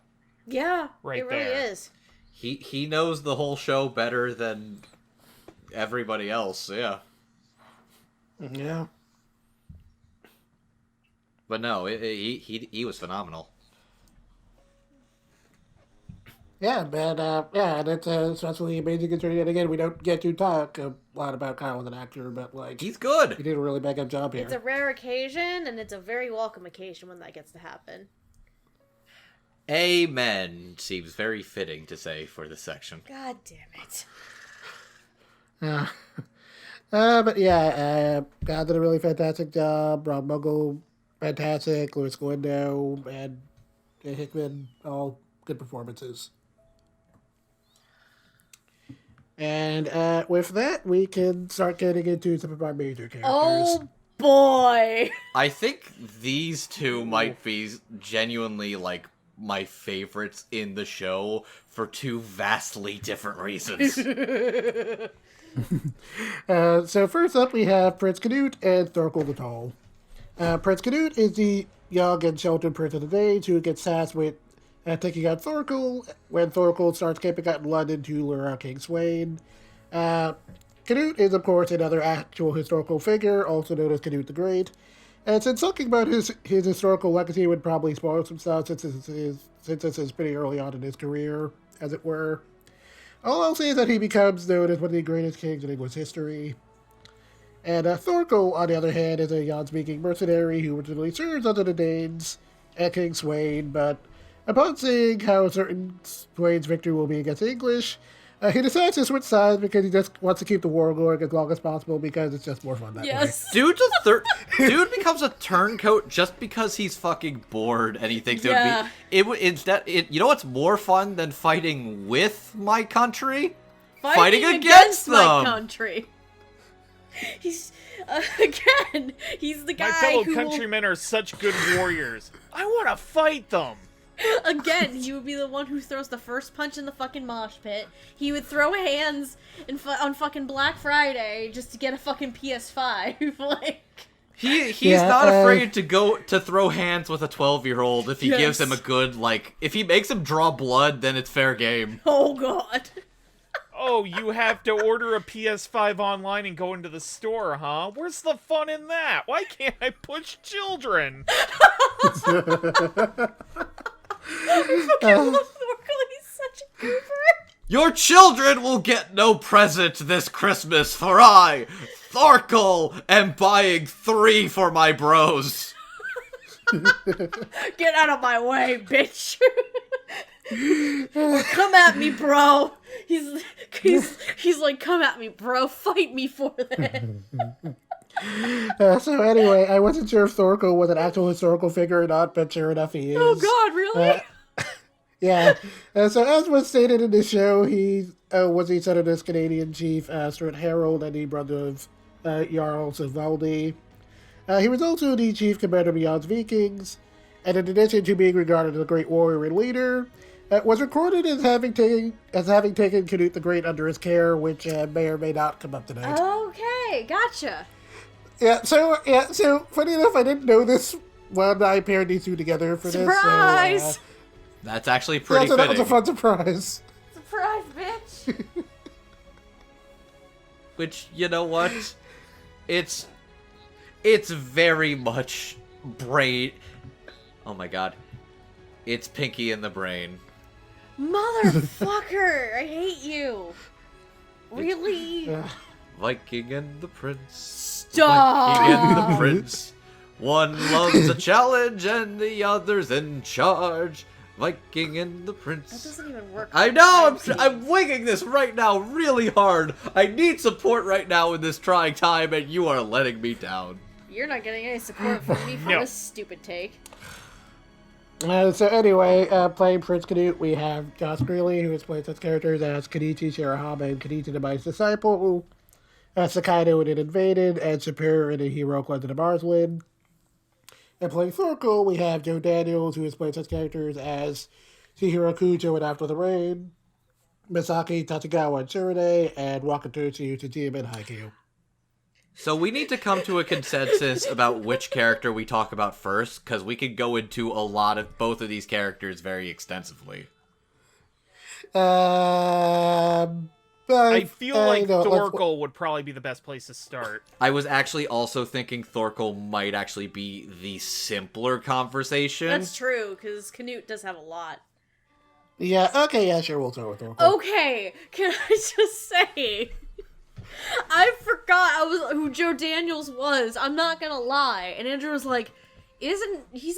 Yeah. Right it really there. is. He knows the whole show better than everybody else, yeah. Yeah. But no, he was phenomenal. Yeah, and it's especially amazing considering that, again, we don't get to talk a lot about Kyle as an actor, but, like, He's he good. did a really bang up job here. It's a rare occasion, and it's a very welcome occasion when that gets to happen. Amen seems very fitting to say for this section. God damn it. But yeah, God did a really fantastic job. Rob Muggle, fantastic. Louis Galindo and Hickman, all good performances. And with that, we can start getting into some of our major characters. Oh boy! I think these two might be genuinely, like, my favorites in the show for two vastly different reasons. So first up, we have Prince Canute and Thorkel the Tall. Prince Canute is the young and sheltered prince of the age who gets tasked with taking out Thorkel when Thorkel starts camping out in London to lure out King Swain. Canute is, of course, another actual historical figure, also known as Canute the Great. And since talking about his historical legacy would probably spoil some stuff since this is pretty early on in his career, as it were. All I'll say is that he becomes known as one of the greatest kings in English history. And Thorkel, on the other hand, is a Jan-speaking mercenary who originally serves under the Danes and King Swain, but upon seeing how certain Swain's victory will be against the English, he decides to switch sides because he just wants to keep the war going as long as possible because it's just more fun that way. Yes. Dude becomes a turncoat just because he's fucking bored and he thinks Yeah. you know what's more fun than fighting with my country? Fighting against my them. country. He's again. He's the guy My fellow who countrymen are such good warriors. I want to fight them. Again, he would be the one who throws the first punch in the fucking mosh pit. He would throw hands on fucking Black Friday just to get a fucking PS5. Like, He's Yeah, not afraid to throw hands with a 12-year-old if he Yes. gives him a good, like, if he makes him draw blood, then it's fair game. oh god. Oh, you have to order a PS5 online and go into the store, huh? Where's the fun in that? Why can't I push children? Thorkel, he's such a goober. Your children will get no present this Christmas, for I, Thorkel, am buying 3 for my bros. Get out of my way, bitch. Come at me, bro. He's like, come at me, bro. Fight me for that. So anyway, I wasn't sure if Thorkel was an actual historical figure or not, but sure enough he is. Oh god, really? Yeah. So as was stated in the show, he was the son of this Canadian chief, Stuart Harold, and the brother of Jarl Sigvaldi. He was also the chief commander of Jan's Vikings, and in addition to being regarded as a great warrior and leader, was recorded as having taken Canute the Great under his care, which may or may not come up tonight. Okay, gotcha. So funny enough, I didn't know this when I paired these two together for Surprise! this. So, That's actually pretty so that was a fitting. fun surprise. Surprise, bitch. Which, you know what? It's very much brain... Oh my god. It's Pinky in the brain. Motherfucker, I hate you. Really? Viking and the Prince. Stop. Viking and the Prince. One loves a challenge and the other's in charge. Viking and the That Prince. doesn't even work. I know, I'm winging this right now really hard. I need support right now in this trying time, and you are letting me down. You're not getting any support from me for No. this stupid take. So anyway, playing Prince Canute, we have Josh Greeley, who has played such characters as Kenichi Shirahama and Kenichi the Mighty Disciple, Sakaido in It Invaded, and Superior in A Heroic Legend of Marsland. And playing Thorkel, we have Joe Daniels, who has played such characters as Chihiro Kujo in After the Rain, Misaki Tachikawa in Shirode, and Wakatoshi Tsujima in Haikyuu. So we need to come to a consensus about which character we talk about first, because we could go into a lot of both of these characters very extensively. I feel like no, Thorkel would probably be the best place to start. I was actually also thinking Thorkel might actually be the simpler conversation. That's true, because Canute does have a lot. Yeah, okay, yeah, sure, we'll start with Thorkel. Okay, can I just say, I forgot who Joe Daniels was. I'm not gonna lie. And Andrew was like, he's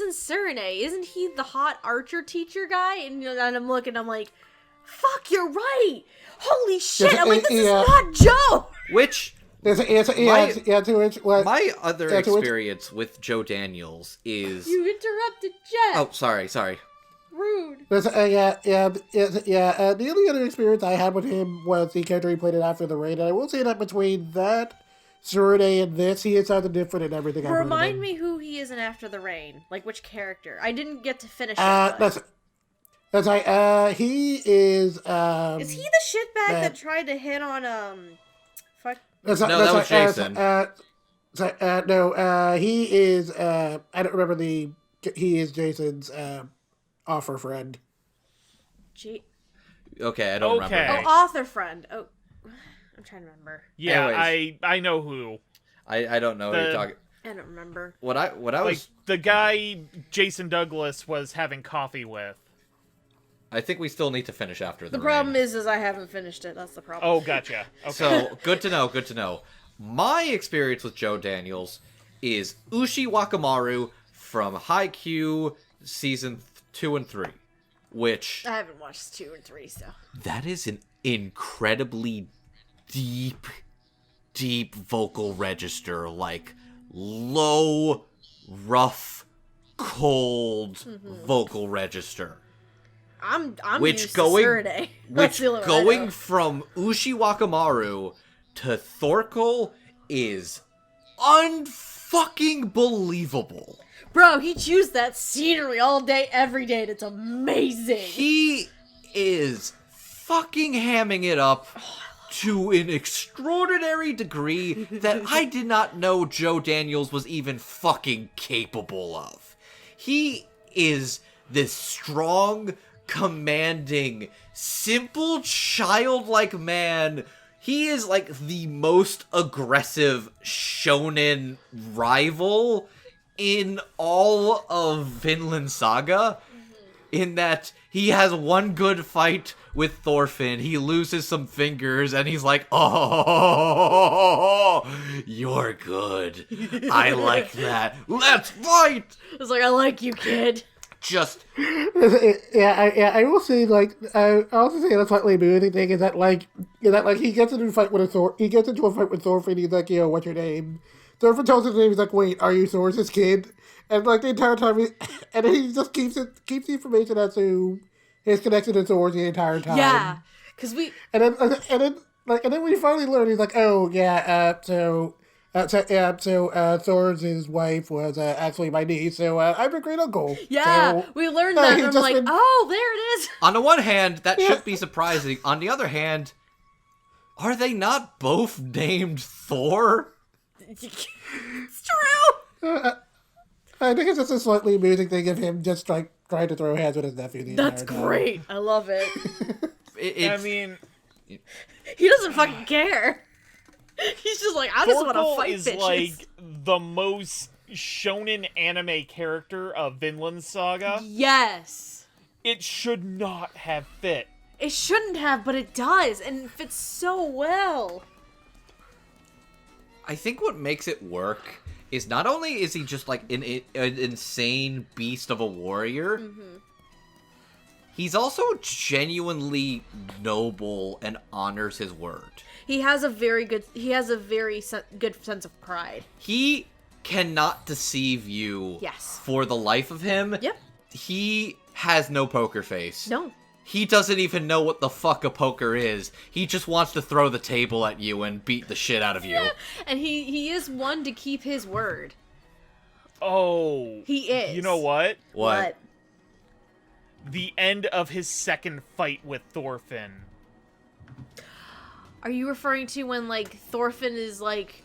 in Serenade, isn't he the hot archer teacher guy? And, and I'm looking, I'm like, fuck, you're right. Holy shit! I'm like, this is not Joe. Which My other experience with Joe Daniels is... You interrupted Jeff. Oh, sorry. Rude. The only other experience I had with him was the character he played in After the Rain, and I will say that between that, Serenade, and this, he is something different in everything I've Remind me who he is in After the Rain. Like, which character? I didn't get to finish it. That's right, he is, Is he the shitbag that tried to hit on, fuck? That was Jason. He is, I don't remember he is Jason's, offer friend. Okay, I don't remember. Oh, author friend. Oh, I'm trying to remember. Yeah, Anyways. I know who. I don't know what you're talking... I don't remember. What I was... the guy Jason Douglas was having coffee with. I think we still need to finish After the Rain. The problem is I haven't finished it. That's the problem. Oh, gotcha. Okay. So, good to know. My experience with Joe Daniels is Ushi Wakamaru from Haikyuu Season 2 and 3, which... I haven't watched 2 and 3, so... That is an incredibly deep vocal register, like, low, rough, cold vocal register. I'm which used going, to Serenade. Which going from Ushi Wakamaru to Thorkel is unfucking believable. Bro, he chews that scenery all day, every day, and it's amazing. He is fucking hamming it up to an extraordinary degree that I did not know Joe Daniels was even fucking capable of. He is this strong, commanding, simple, childlike man. He is like the most aggressive shonen rival in all of Vinland Saga, in that he has one good fight with Thorfinn, he loses some fingers, and he's like, oh, you're good. I like that. Let's fight! It's like, I like you, kid. Just... I will say, like, I also say the slightly amusing thing is that he gets into a fight with Thorfinn, he's like, what's your name? Thorfinn tells his name, he's like, wait, are you Thors's kid? And like the entire time, and then he just keeps the information as to his connection to Thor the entire time. Yeah, because and then we finally learn, he's like, oh yeah, so Thor's wife was actually my niece, so I'm a great uncle. Yeah, so, we learned that, and I'm like, oh, there it is. On the one hand, that should be surprising. On the other hand, are they not both named Thor? It's true. I think it's just a slightly amusing thing of him just like trying to throw hands with his nephew. That's great. I love it. I mean, he doesn't fucking care. He's just like, I just want to fight is bitches. Like the most shonen anime character of Vinland Saga. Yes. It should not have fit. It shouldn't have, but it does, and it fits so well. I think what makes it work is not only is he just like an insane beast of a warrior, he's also genuinely noble and honors his word. He has a very good sense of pride. He cannot deceive you. Yes. For the life of him. Yep. He has no poker face. No. He doesn't even know what the fuck a poker is. He just wants to throw the table at you and beat the shit out of you. Yeah. And he is one to keep his word. Oh. He is. You know what? What? The end of his second fight with Thorfinn. Are you referring to when, like, Thorfinn is, like,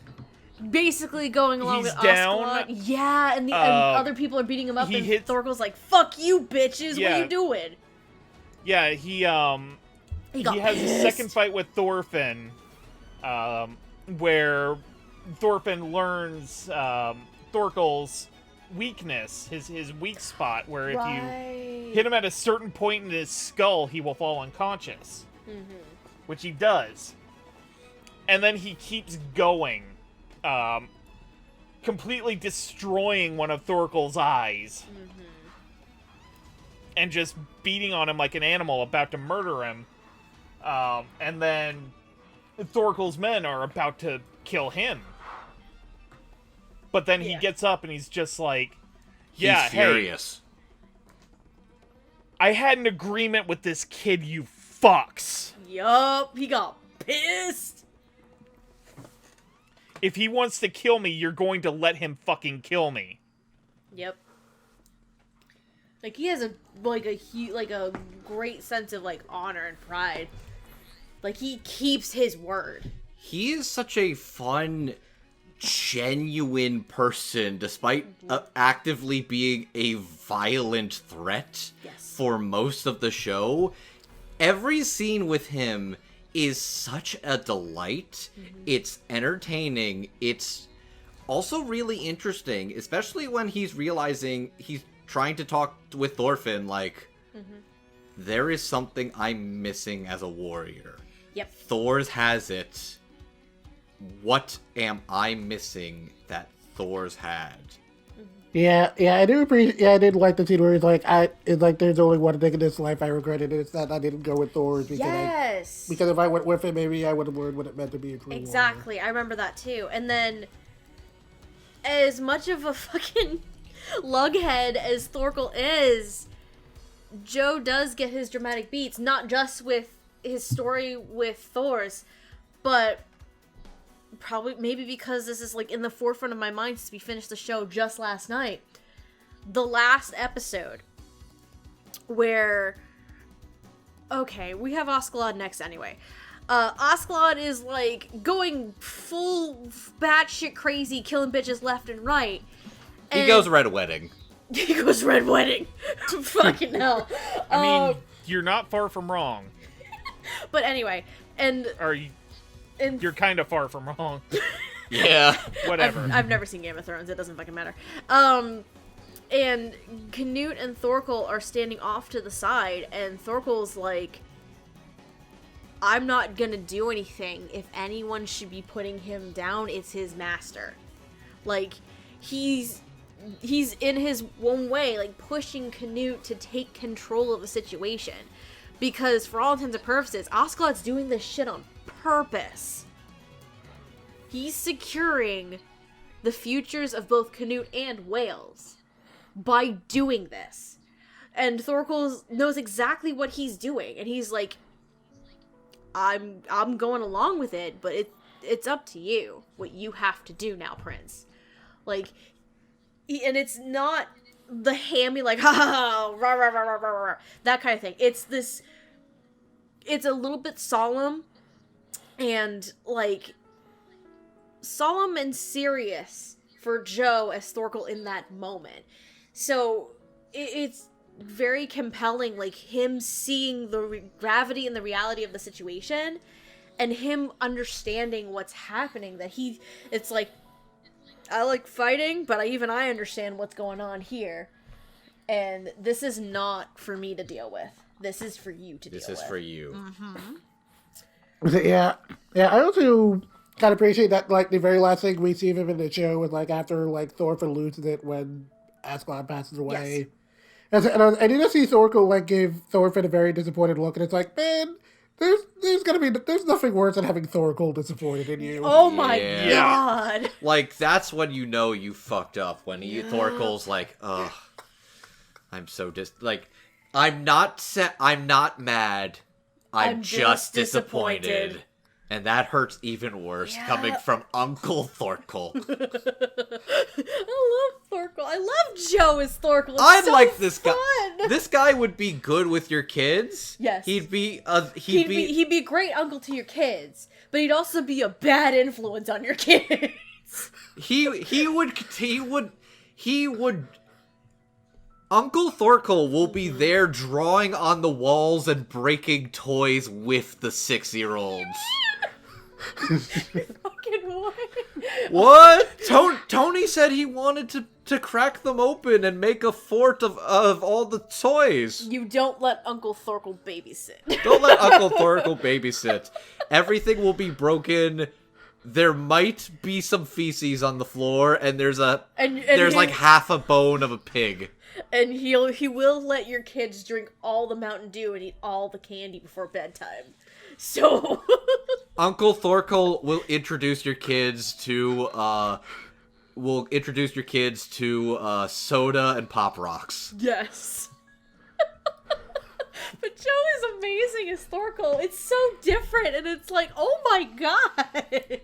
basically going along He's with down. Askeladd? Yeah, and other people are beating him up, and Thorkel's like, fuck you, bitches, what are you doing? Yeah, he has his second fight with Thorfinn, where Thorfinn learns Thorkel's weakness, his weak spot, where if Right. you hit him at a certain point in his skull, he will fall unconscious. Which he does. And then he keeps going, completely destroying one of Thorkel's eyes. And just beating on him like an animal, about to murder him. And then Thorkel's men are about to kill him. But then he gets up and he's just like, yeah, He's furious. Hey, I had an agreement with this kid, you fucks. Yup, he got pissed. If he wants to kill me, you're going to let him fucking kill me. Yep. Like, he has a great sense of, like, honor and pride. Like, he keeps his word. He is such a fun, genuine person, despite actively being a violent threat for most of the show. Every scene with him is such a delight. It's entertaining. It's also really interesting, especially when he's realizing he's trying to talk with Thorfinn, like, there is something I'm missing as a warrior. Yep. Thor's has it. What am I missing that Thor's had? Yeah, I do appreciate. Yeah, I did like the scene where it's like there's only one thing in this life I regretted, and it's that I didn't go with Thor's because because if I went with him, maybe I would have learned what it meant to be a true warrior. Exactly, I remember that too. And then, as much of a fucking lughead as Thorkel is, Joe does get his dramatic beats, not just with his story with Thor's, but probably maybe because this is like in the forefront of my mind since we finished the show just last night. The last episode where, okay, we have Askeladd next anyway. Askeladd is like going full batshit crazy, killing bitches left and right. He goes red wedding. He goes red wedding. Fucking hell. I mean, you're not far from wrong. But anyway, and you're kind of far from wrong. Yeah. Whatever. I've never seen Game of Thrones. It doesn't fucking matter. And Canute and Thorkel are standing off to the side, and Thorkel's like, I'm not gonna do anything. If anyone should be putting him down, it's his master. Like, he's in his own way, like, pushing Canute to take control of the situation. Because, for all intents and purposes, Askeladd's doing this shit on purpose. He's securing the futures of both Canute and Wales by doing this. And Thorkel knows exactly what he's doing, and he's like, I'm going along with it, but it's up to you what you have to do now, Prince. Like, and it's not the hammy, like, ha ha ha, rah, rah, rah, rah, rah, rah, that kind of thing. It's a little bit solemn, and, like, solemn and serious for Joe as Thorkel in that moment. So, it's very compelling, like, him seeing the gravity and the reality of the situation, and him understanding what's happening, that it's like, I like fighting, but I understand what's going on here. And this is not for me to deal with. This is for you to deal with. This is for you. Yeah, I also kind of appreciate that, like, the very last thing we see of him in the show is, like, after, like, Thorfinn loses it when Askeladd passes away. Yes. And you just see Thorkel, like, give Thorfinn a very disappointed look, and it's like, man, there's nothing worse than having Thorkel disappointed in you. Oh my god! Like, that's when you know you fucked up, when Thorkel's like, ugh, I'm so I'm not mad, I'm just disappointed. And that hurts even worse, coming from Uncle Thorkel. I love Thorkel. I love Joe as Thorkel. It's I so like this fun. guy. This guy would be good with your kids. Yes. He'd be a great uncle to your kids, but he'd also be a bad influence on your kids. He would Uncle Thorkel will be there drawing on the walls and breaking toys with the 6-year-olds. Fucking what? What? Tony said he wanted to to crack them open and make a fort of all the toys. You don't let Uncle Thorkel babysit. Don't let Uncle Thorkel babysit. Everything will be broken. There might be some feces on the floor, and there's like half a bone of a pig. And he will let your kids drink all the Mountain Dew and eat all the candy before bedtime. So Uncle Thorkel will introduce your kids to soda and Pop Rocks. yes. But Joe is amazing as Thorkel. It's so different, and it's like, oh my god.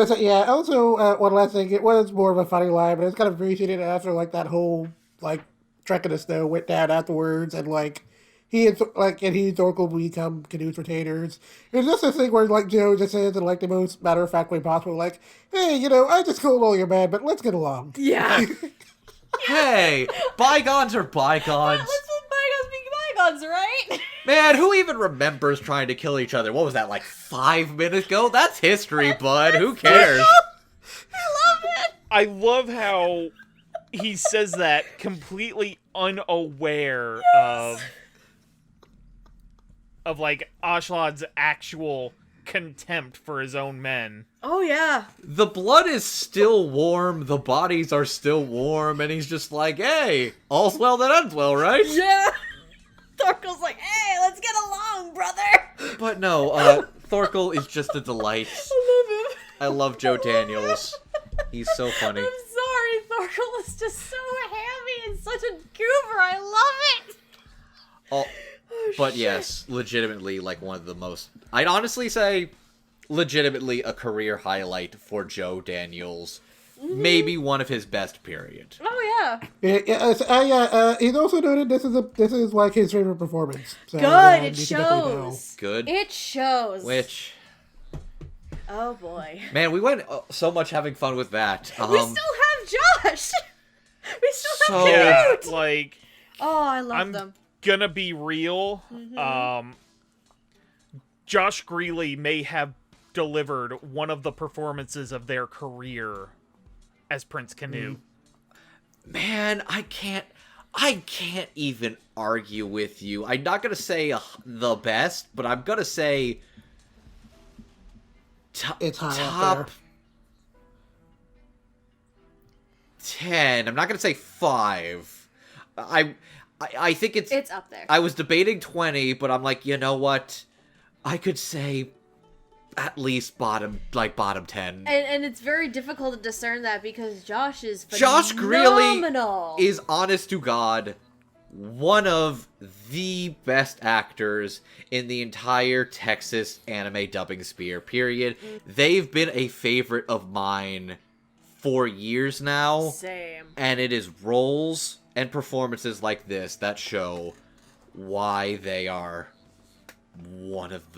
So, yeah, also, one last thing, it was more of a funny line, but it's kind of appreciated after, like, that whole, like, Trek in the Snow went down afterwards, and, like, he and Thorkel become Canute's retainers. It was just this thing where, like, Joe just says in, like, the most matter-of-fact way possible, like, hey, I just killed all your men, but let's get along. Yeah. Hey, bygones are bygones. Let's let bygones be bygones, right? Man, who even remembers trying to kill each other? What was that, like 5 minutes ago? That's history, bud. Who cares? I love it. I love how he says that completely unaware of like Ashlad's actual contempt for his own men. Oh yeah. The blood is still warm, the bodies are still warm, and he's just like, hey, all's well that ends well, right? Yeah. Thorkel's like, hey, let's get along, brother. But no, Thorkel is just a delight. I love him. I love Joe Daniels. He's so funny. I'm sorry, Thorkel is just so happy and such a goober. I love it. Oh, but yes, legitimately, like one of the most... I'd honestly say, legitimately a career highlight for Joe Daniels. Mm-hmm. Maybe one of his best, period. Oh, yeah. He's also noted this is like his favorite performance. So, good, it you can definitely tell. shows. Good. It shows. Which... Oh, boy. Man, we went so much having fun with that. We still have Josh. We still have Yeah, Canute. like... Oh, I love I'm them. gonna be real. Mm-hmm. Josh Greeley may have delivered one of the performances of their career as Prince Canute. Man, I can't even argue with you. I'm not gonna say the best, but I'm gonna say It's high up top there. 10. I'm not gonna say 5. I think It's up there. I was debating 20, but I'm like, you know what? I could say at least bottom 10. And it's very difficult to discern that because Josh is Josh Greeley phenomenal. is, honest to God, one of the best actors in the entire Texas anime dubbing sphere, period. They've been a favorite of mine for years now. Same. And it is roles and performances like this that show why they are one of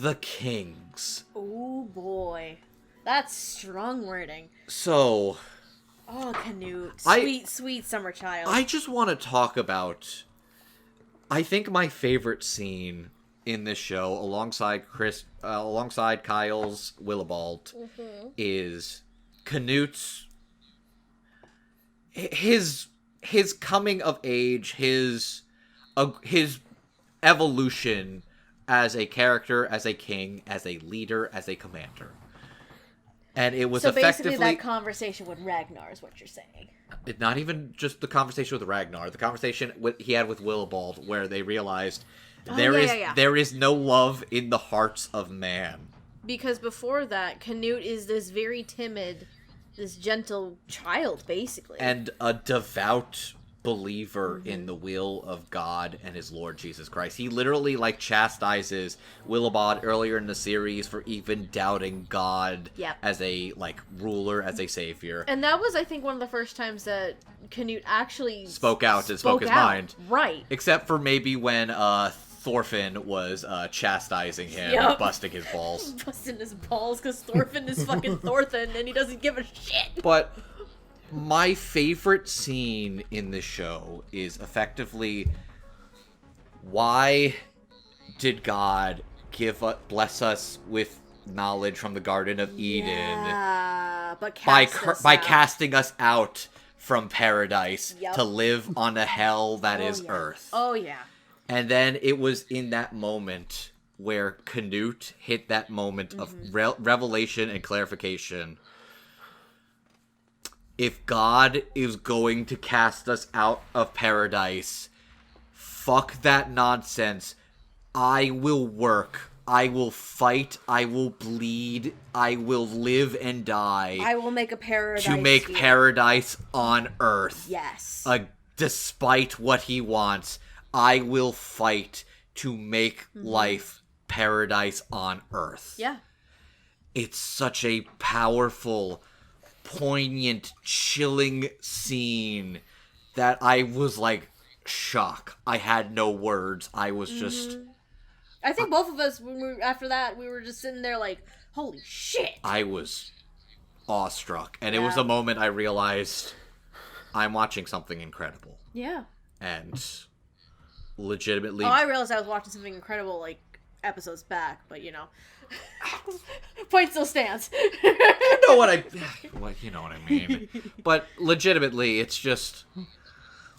the kings. Oh boy. That's strong wording. So, Oh, Canute. I- Sweet summer child. I just want to talk about, I think my favorite scene in this show, alongside Kyle's Willibald, is Canute's his coming of age, his evolution as a character, as a king, as a leader, as a commander. And it was so effectively... basically that conversation with Ragnar is what you're saying. Not even just the conversation with Ragnar, the conversation he had with Willibald, where they realized there is no love in the hearts of man. Because before that, Canute is this very timid, this gentle child, basically. And a devout believer in the will of God and his Lord Jesus Christ. He literally, chastises Willibald earlier in the series for even doubting God as a, ruler, as a savior. And that was, I think, one of the first times that Canute actually spoke out and spoke his mind. Right. Except for maybe when Thorfinn was chastising him and busting his balls. Busting his balls because Thorfinn is fucking Thorfinn and he doesn't give a shit. But my favorite scene in this show is effectively, why did God bless us with knowledge from the Garden of Eden? Yeah, but by casting us out from paradise to live on a hell that is Earth. Oh yeah. And then it was in that moment where Canute hit that moment of revelation and clarification. If God is going to cast us out of paradise, fuck that nonsense. I will work. I will fight. I will bleed. I will live and die. I will make a paradise to make paradise on Earth. Yes. Despite what he wants, I will fight to make life paradise on Earth. Yeah. It's such a powerful, poignant, chilling scene that I was like, shock. I had no words. I was just... I think both of us, after that, we were just sitting there like, holy shit. I was awestruck. And it was a moment I realized I'm watching something incredible. Yeah. And legitimately... Oh, I realized I was watching something incredible, like, episodes back, but, you know. Point still stands. You know what I mean. But legitimately, it's just...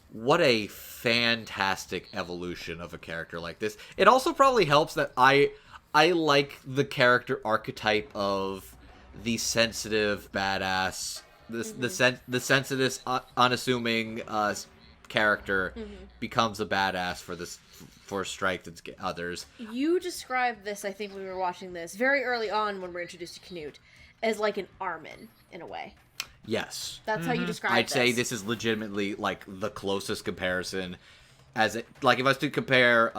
What a fantastic evolution of a character like this. It also probably helps that I like the character archetype of the sensitive badass, the sensitive, unassuming character becomes a badass for strength and others. You described this, I think, when we were watching this very early on when we were introduced to Canute, as like an Armin in a way. Yes. That's how you describe I'd say this is legitimately, like, the closest comparison. If I was to compare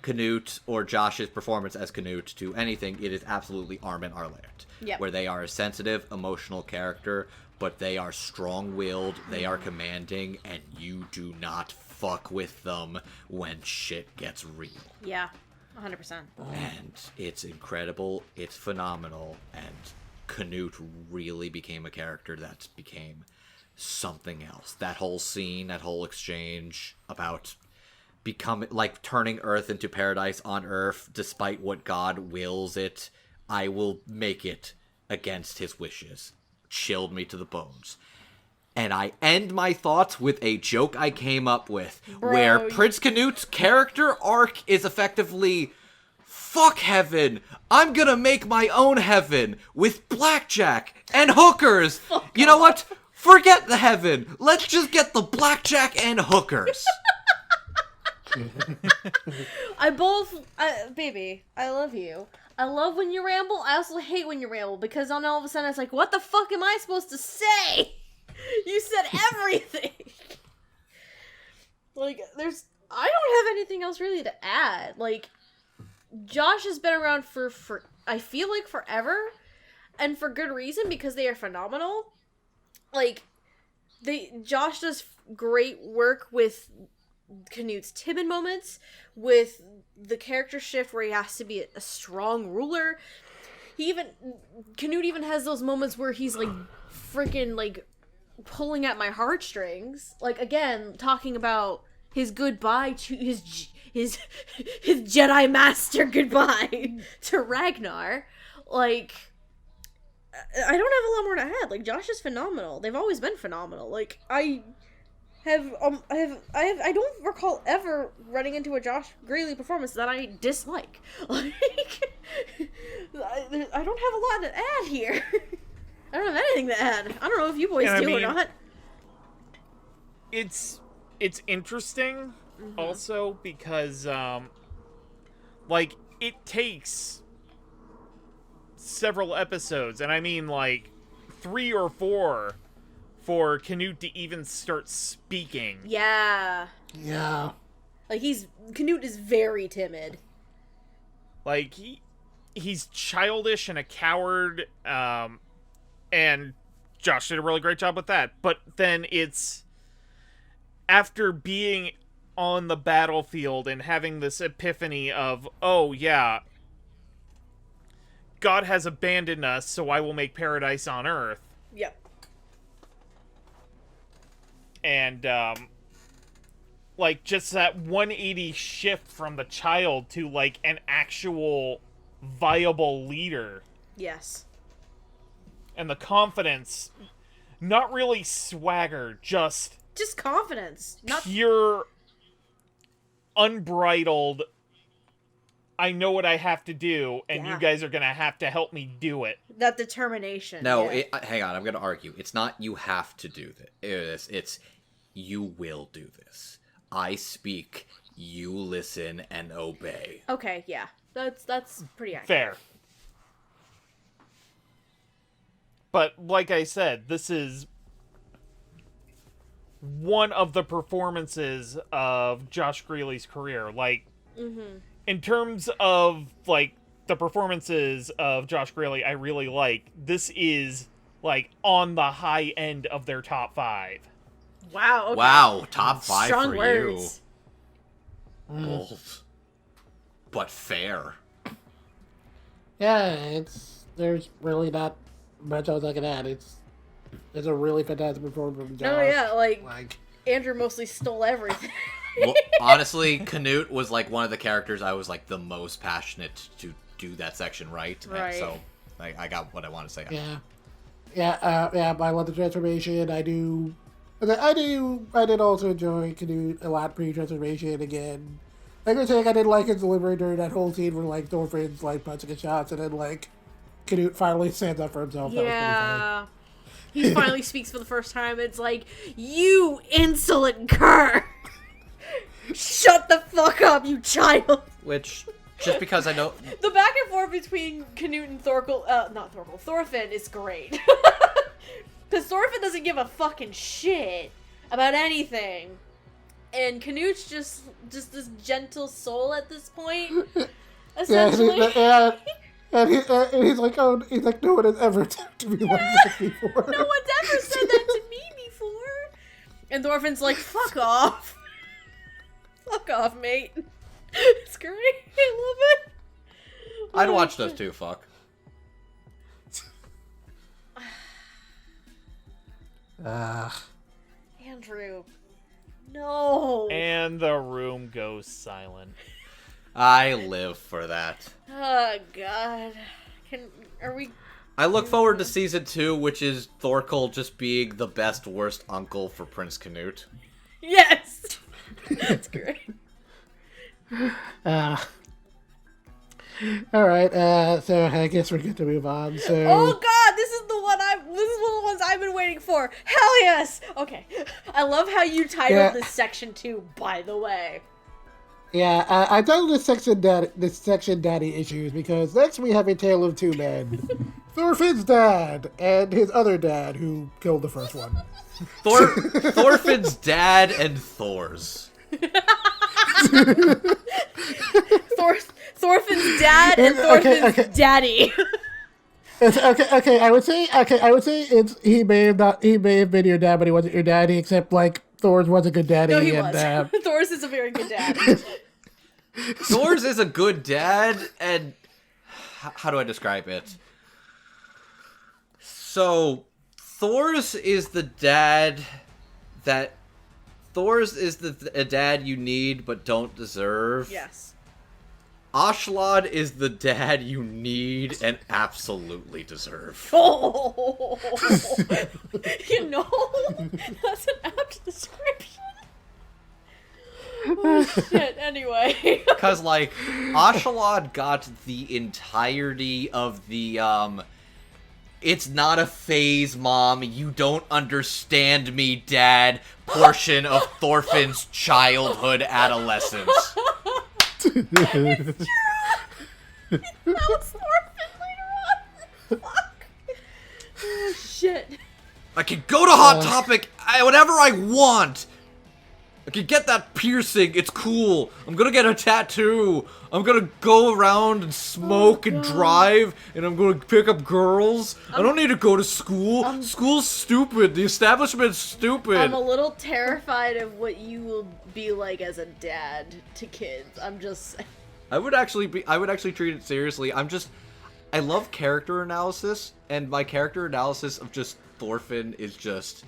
Canute or Josh's performance as Canute to anything, it is absolutely Armin Arlert. Yep. Where they are a sensitive, emotional character, but they are strong-willed, they are commanding, and you do not fuck with them when shit gets real. Yeah, 100%. And it's incredible, it's phenomenal, and... Canute really became a character that became something else. That whole scene, that whole exchange about turning Earth into paradise on Earth, despite what God wills it, I will make it against his wishes. Chilled me to the bones. And I end my thoughts with a joke I came up with, where Prince Canute's character arc is effectively... Fuck heaven! I'm gonna make my own heaven with blackjack and hookers! You know what? Forget the heaven! Let's just get the blackjack and hookers! Baby, I love you. I love when you ramble. I also hate when you ramble because on all of a sudden it's like, what the fuck am I supposed to say? You said everything! Like, I don't have anything else really to add. Like, Josh has been around for I feel like forever, and for good reason, because they are phenomenal. Like, Josh does great work with Canute's timid moments, with the character shift where he has to be a strong ruler. Canute even has those moments where he's like freaking like pulling at my heartstrings. Like, again, talking about his goodbye to his Jedi Master goodbye to Ragnar. Like, I don't have a lot more to add. Like, Josh is phenomenal. They've always been phenomenal. Like, I don't recall ever running into a Josh Graley performance that I dislike. Like, I don't have a lot to add here. I don't have anything to add. I don't know if you boys do or not. It's interesting also because like, it takes several episodes, and I mean like 3 or 4 for Canute to even start speaking. Yeah. Like, Canute is very timid. Like, he's childish and a coward, and Josh did a really great job with that. But then it's after being on the battlefield and having this epiphany of, oh yeah, God has abandoned us, so I will make paradise on Earth. Yep. And, like, just that 180 shift from the child to, like, an actual viable leader. Yes. and the confidence, not really swagger, just confidence, not pure, unbridled, I know what I have to do, and you guys are gonna have to help me do it. that determination. No, yeah. hang on. I'm going to argue. It's not you have to do this. It's you will do this. I speak, you listen and obey. Okay, yeah. That's pretty accurate. Fair. But like I said, this is one of the performances of Josh Greeley's career. Like, in terms of, like, the performances of Josh Greeley I really like, this is, like, on the high end of their top 5. Wow. Okay. Wow, top 5 Strong for words. you. Bold. But fair. Yeah, there's really not much else I can add. It's a really fantastic performance from Josh. No, yeah, like Like, Andrew mostly stole everything. Well, honestly, Canute was like one of the characters I was like the most passionate to do that section right. Right. And so I got what I want to say. yeah. I love the transformation. I did also enjoy Canute a lot pre-transformation again. Like I was saying, I didn't like his delivery during that whole scene where like Thorfinn's like punching his shots, and then like Canute finally stands up for himself. That was pretty funny. Yeah. He finally speaks for the first time. It's like, you insolent cur! Shut the fuck up, you child! Which, just because I know... The back and forth between Canute and Thorfinn is great. Because Thorfinn doesn't give a fucking shit about anything. And Canute's just this gentle soul at this point. Essentially. And he's like, no one has ever talked to me like that before. No one's ever said that to me before. And Thorfinn's like, fuck off. Fuck off, mate. It's great. I love it. I'd watch those too, fuck. Andrew. No. And the room goes silent. I live for that. Oh, God. Are we... I look forward to season 2, which is Thorkel just being the best, worst uncle for Prince Canute. Yes! That's great. Alright, so I guess we're good to move on, so... Oh, God! This is one of the ones I've been waiting for. Hell yes! Okay. I love how you titled this section too, by the way. Yeah, I titled this section Daddy Issues because next we have a tale of two men. Thorfinn's dad and his other dad who killed the first one. Thorfinn's dad and Thor's. Thorfinn's dad and Thorfinn's daddy. Okay. I would say he may have been your dad, but he wasn't your daddy. Except like Thor's was a good daddy. No, he was. Thor's is a very good dad. Thor's is a good dad, and how do I describe it? So, Thor's is the dad that a dad you need but don't deserve. Yes. Askeladd is the dad you need and absolutely deserve. Oh, that's an apt description. Oh, shit. Anyway. Because, like, Askeladd got the entirety of the, it's not a phase, Mom, you don't understand me, Dad, portion of Thorfinn's childhood adolescence. It's true. That was Thorfinn later on. Fuck. Oh, shit. I can go to Hot Topic whenever I want. I can get that piercing. It's cool. I'm gonna get a tattoo. I'm gonna go around and smoke and drive, and I'm gonna pick up girls. I don't need to go to school. School's stupid. The establishment's stupid. I'm a little terrified of what you will be like as a dad to kids. I'm just... I would actually treat it seriously. I love character analysis, and my character analysis of just Thorfinn is just,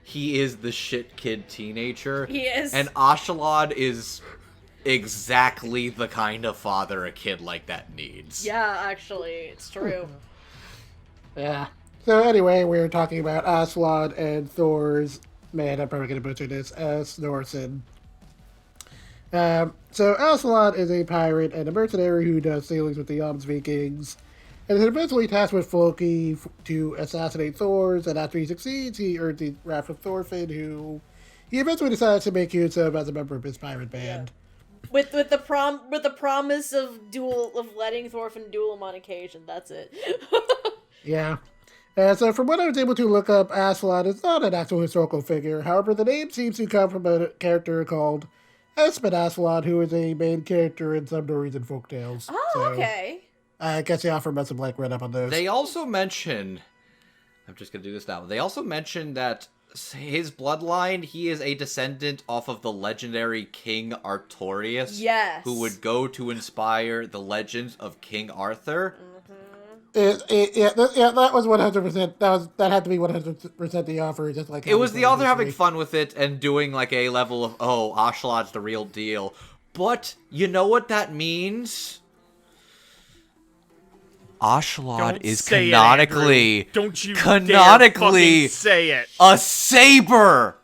he is the shit kid teenager. He is. And Askeladd is exactly the kind of father a kid like that needs. Yeah, actually, it's true. Yeah. So anyway, we're talking about Askeladd and Thor's, man, I'm probably going to butcher this, Snorsen. So Askeladd is a pirate and a mercenary who does sailings with the Vikings, and is eventually tasked with Floki to assassinate Thor's, and after he succeeds, he earns the wrath of Thorfinn, who he eventually decides to make use of as a member of his pirate band. With the promise of letting Thorfinn duel him on occasion. That's it. Yeah. So from what I was able to look up, Askeladd is not an actual historical figure. However, the name seems to come from a character called Espen Askeladd, who is a main character in some Norwegian folktales. Oh, So, okay. I guess the author must have read up on those. They also mention, I'm just gonna do this now. They also mention that his bloodline, he is a descendant off of the legendary King Artorius. Yes. Who would go to inspire the legends of King Arthur. Yeah, that was 100%. That had to be 100% the author. Just like It was the author having fun with it and doing like a level of, oh, Askeladd's the real deal. But you know what that means? Askeladd Don't is say canonically, it, Don't you canonically dare fucking say it. a saber.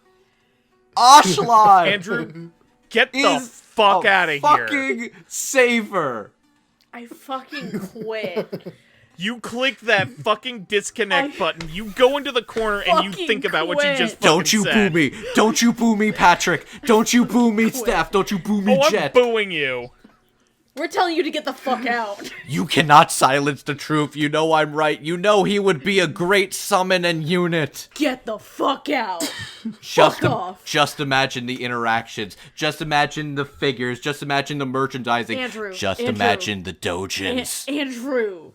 Askeladd Andrew, get the is fuck a out of here. fucking saber. I fucking quit. You click that fucking disconnect button. You go into the corner and you fucking think about what you quit. just fucking Don't you said. boo me. Don't you boo me, Patrick. Don't you boo me, Steph. Don't you boo me, Oh, I'm Jet. booing you. We're telling you to get the fuck out. You cannot silence the truth. You know I'm right. You know he would be a great summon and unit. Get the fuck out. Just, Fuck off. just imagine the interactions. Just imagine the figures. Just imagine the merchandising. Andrew, Just Andrew. imagine the dojins. Andrew.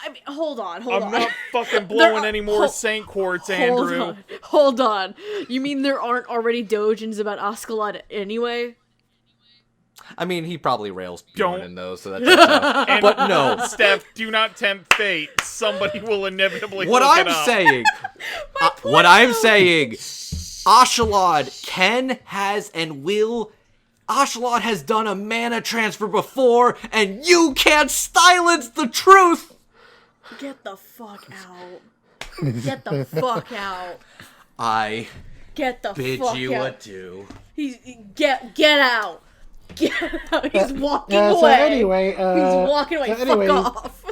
I mean, hold on. I'm not fucking blowing any more Saint Quartz, Andrew. Hold on. You mean there aren't already dojins about Askeladd anyway? I mean, he probably rails Bjorn Don't. in those, so that checks out. And But no. Steph, do not tempt fate. Somebody will inevitably What look it I'm up. saying, Askeladd can, has, and will. Askeladd has done a mana transfer before, and you can't silence the truth. Get the fuck out. Get the fuck out. I Get the bid fuck you out. adieu. Get out. Get out. He's walking away. So anyway, He's walking away. so anyway- Fuck off.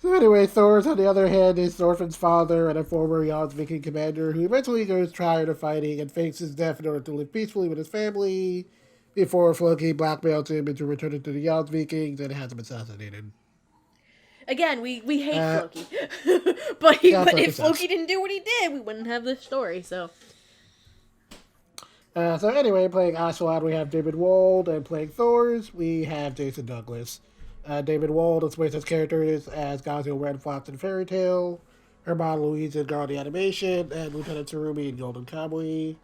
So anyway, Thor's, on the other hand, is Thorfinn's father and a former Jarl's Viking commander who eventually goes tired of fighting and fakes his death in order to live peacefully with his family before Floki blackmails him into returning to the Jarl's Vikings and has him assassinated. Again, we hate Floki. but yeah, but Floki if sucks. Floki didn't do what he did, we wouldn't have this story, so. So anyway, playing Askeladd, we have David Wold, and playing Thor's, we have Jason Douglas. David Wold is with his characters as Gazio Red Fox in Fairy Tale, Herman Louise in Girl the Animation, and Lieutenant Tsurumi in Golden Kamuy.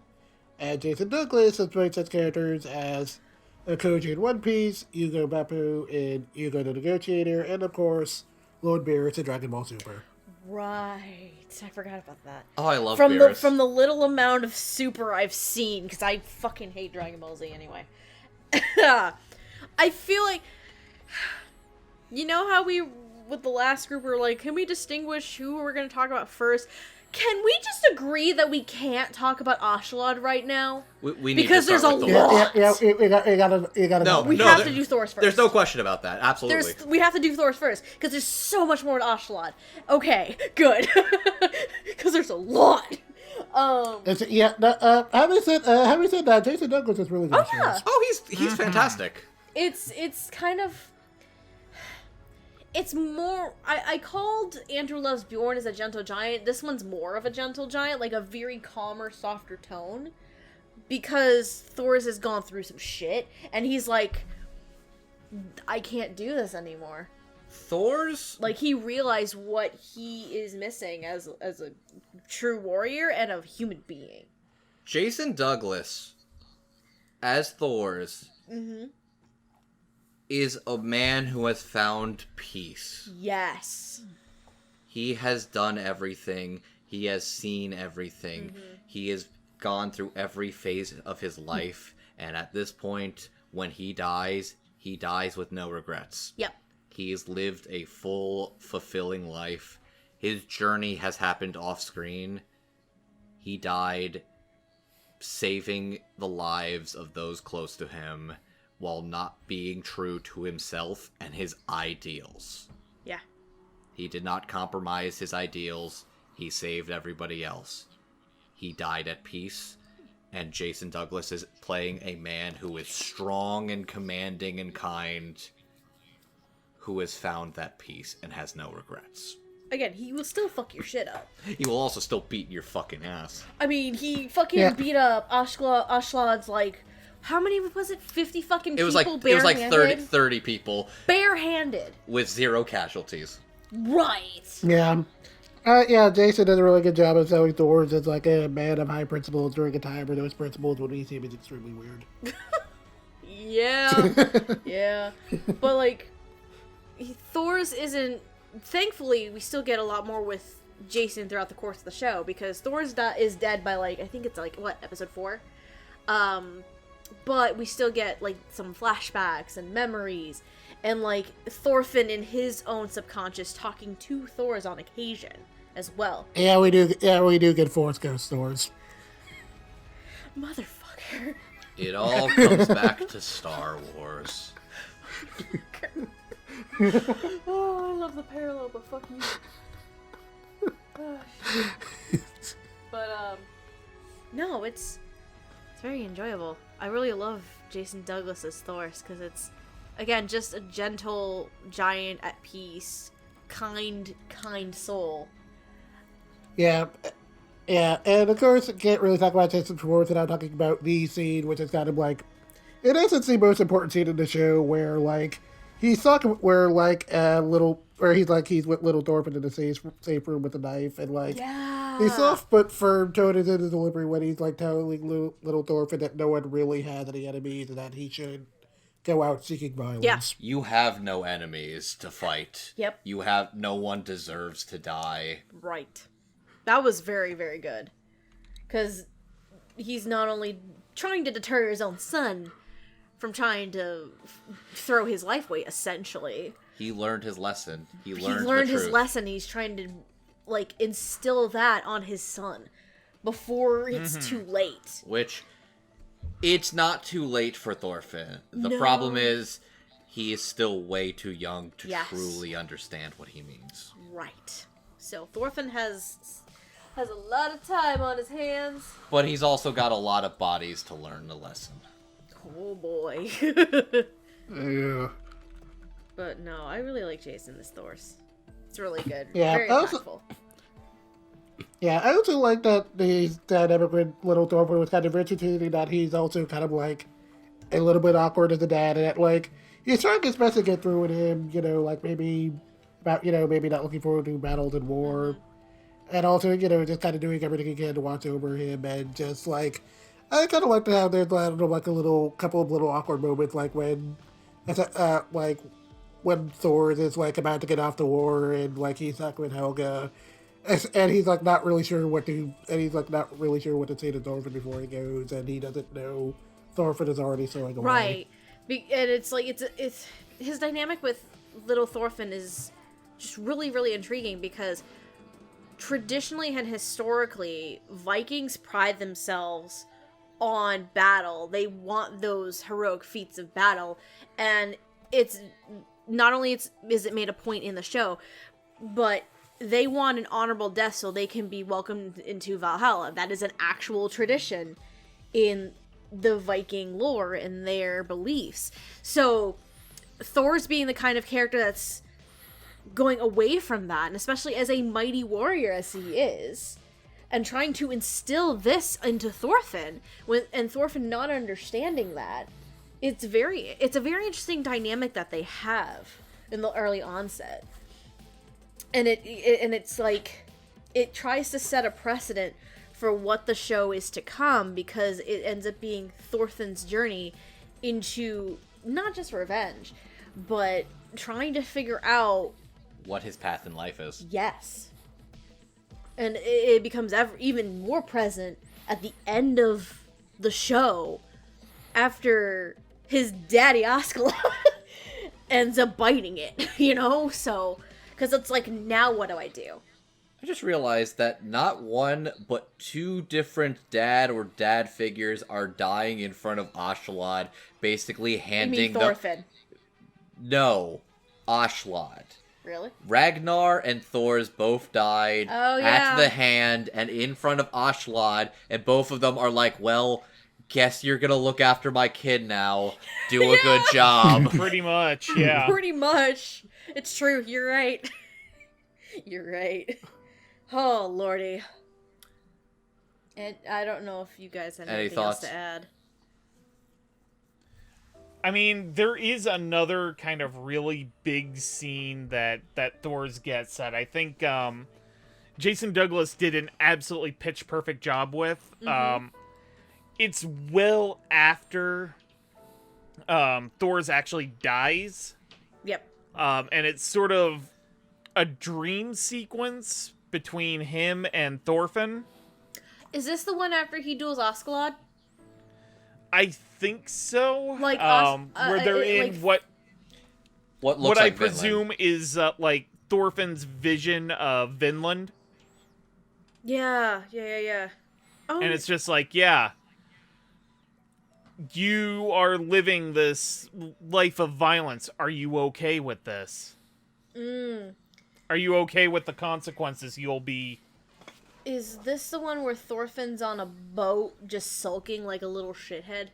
And Jason Douglas is with his characters as Koji in One Piece, Yugo Beppu in Yugo the Negotiator, and of course, Lord Beerus in Dragon Ball Super. Right. I forgot about that. Oh, I love From Beerus. the little amount of Super I've seen, because I fucking hate Dragon Ball Z anyway. I feel like, you know how we, with the last group, were like, can we distinguish who we're going to talk about first? Can we just agree that we can't talk about Askeladd right now? We need Because to start there's with a Thor. lot. You gotta No, know We that. have there- to do Thor's first. There's no question about that. Absolutely. We have to do Thor's first, because there's so much more to Askeladd. Okay, good. Because there's a lot. Having said that, Jason Douglas is really good. Oh, yeah. Oh, he's fantastic. It's kind of... It's more... I called Andrew Loves Bjorn as a gentle giant. This one's more of a gentle giant, like a very calmer, softer tone. Because Thor's has gone through some shit, and he's like, I can't do this anymore. Thor's Like, he realized what he is missing as a true warrior and a human being. Jason Douglas as Thor's is a man who has found peace. Yes. He has done everything. He has seen everything. He has gone through every phase of his life. And at this point, when he dies with no regrets. Yep. He's lived a full, fulfilling life. His journey has happened off-screen. He died saving the lives of those close to him while not being true to himself and his ideals. Yeah. He did not compromise his ideals. He saved everybody else. He died at peace. And Jason Douglas is playing a man who is strong and commanding and kind, who has found that peace and has no regrets. Again, he will still fuck your shit up. He will also still beat your fucking ass. I mean, he fucking beat up Askeladd's, like, how many was it? 50 fucking people barehanded? It was like 30 people. Barehanded. With 0 casualties. Right. Yeah. Jason does a really good job of selling Thor as like a man of high principles during a time where those principles would be seen as extremely weird. Yeah. Yeah. But, like, Thor's isn't... Thankfully, we still get a lot more with Jason throughout the course of the show, because Thor's is dead by, like, I think it's, like, what, episode 4? But we still get, like, some flashbacks and memories, and, like, Thorfinn in his own subconscious talking to Thor's on occasion as well. Yeah, we do get Force Ghost Thors. Motherfucker. It all comes back to Star Wars. Oh, I love the parallel, but fuck you. But, no, it's very enjoyable. I really love Jason Douglas's Thors, because it's, again, just a gentle, giant, at peace, kind soul. Yeah, and of course, can't really talk about Jason Thors without talking about the scene, which is kind of like, in essence, the most important scene in the show, where, like, he's talking, where, like, he's with little Thorfinn in the safe room with a knife, and, like, he's soft but firm tone is in his delivery when he's, like, telling little Thorfinn that no one really has any enemies and that he should go out seeking violence. Yeah. You have no enemies to fight. Yep. No one deserves to die. Right. That was very, very good. Because he's not only trying to deter his own son from trying to throw his life away, essentially. He learned his lesson. He He's learned learned the his truth. lesson. He's trying to, like, instill that on his son before it's too late. Which, it's not too late for Thorfinn. The No. problem is, he is still way too young to Yes. truly understand what he means. Right. So Thorfinn has a lot of time on his hands. But he's also got a lot of bodies to learn the lesson. Oh boy. Yeah. But no, I really like Jason as Thors. It's really good. Yeah, Very also- impactful. Yeah, I also like that the dynamic with little Thorfinn was kind of interesting, that he's also kind of, like, a little bit awkward as a dad, and that, like, he's trying his best to get through with him, like, maybe not looking forward to battles and war, and also, just kind of doing everything he can to watch over him, and just, like, I kind of like to have there's, like, a couple of little awkward moments, like, when Thor is, like, about to get off the war, and, like, he's talking with Helga, and he's, like, not really sure what to say to Thorfinn before he goes, and he doesn't know Thorfinn is already sewing away. Right. And it's like, it's his dynamic with little Thorfinn is just really, really intriguing, because traditionally and historically, Vikings pride themselves on battle. They want those heroic feats of battle, and it's not only is it made a point in the show, but they want an honorable death so they can be welcomed into Valhalla. That is an actual tradition in the Viking lore and their beliefs. So Thor's being the kind of character that's going away from that, and especially as a mighty warrior as he is, and trying to instill this into Thorfinn, and Thorfinn not understanding that, it's a very interesting dynamic that they have in the early onset. And it's like, it tries to set a precedent for what the show is to come, because it ends up being Thorfinn's journey into not just revenge, but trying to figure out What his path in life is. yes. And it becomes even more present at the end of the show, after his daddy Askeladd ends up biting it, So, because it's like, now what do I do? I just realized that not one, but two different dad figures are dying in front of Askeladd, basically You handing mean Thorfinn? No, Askeladd. Really? Ragnar and Thor's both died Oh, at yeah. the hand and in front of Askeladd, and both of them are like, well, guess you're gonna look after my kid now. Do a good job. Pretty much, yeah. Pretty much. It's true. You're right. You're right. Oh, lordy. And I don't know if you guys have Any anything else thoughts? to add. I mean, there is another kind of really big scene that Thor's gets that I think Jason Douglas did an absolutely pitch perfect job with. It's well after Thor's actually dies. Yep. And it's sort of a dream sequence between him and Thorfinn. Is this the one after he duels Askeladd? I think so. Like, where they're in like- What looks what like I presume is like Thorfinn's vision of Vinland. Yeah. Oh, And it's just like, yeah, you are living this life of violence. Are you okay with this? Are you okay with the consequences you'll be? Is this the one where Thorfinn's on a boat just sulking like a little shithead?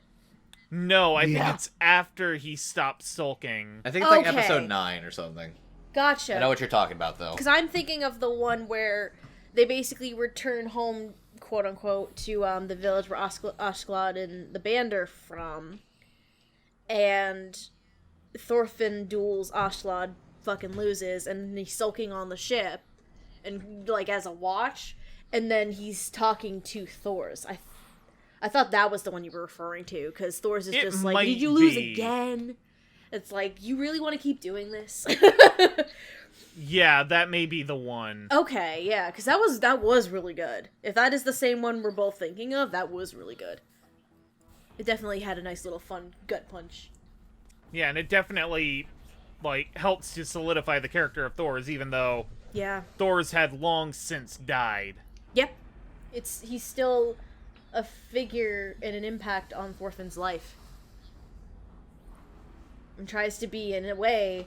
No, I think Yeah. it's after he stopped sulking. I think it's like Okay. episode 9 or something. Gotcha. I know what you're talking about, though. Because I'm thinking of the one where they basically return home, quote unquote, to the village where Askeladd and the band are from, and Thorfinn duels Askeladd, fucking loses, and he's sulking on the ship, and like as a watch, and then he's talking to Thor's. I thought that was the one you were referring to, because Thor's is It just like, might did you lose be. again? It's like, you really want to keep doing this? Yeah, that may be the one. Okay, yeah, because that was really good. If that is the same one we're both thinking of, that was really good. It definitely had a nice little fun gut punch. Yeah, and it definitely like helps to solidify the character of Thor's, even though Yeah. Thor's had long since died. Yep. He's still a figure and an impact on Thorfinn's life. And tries to be, in a way,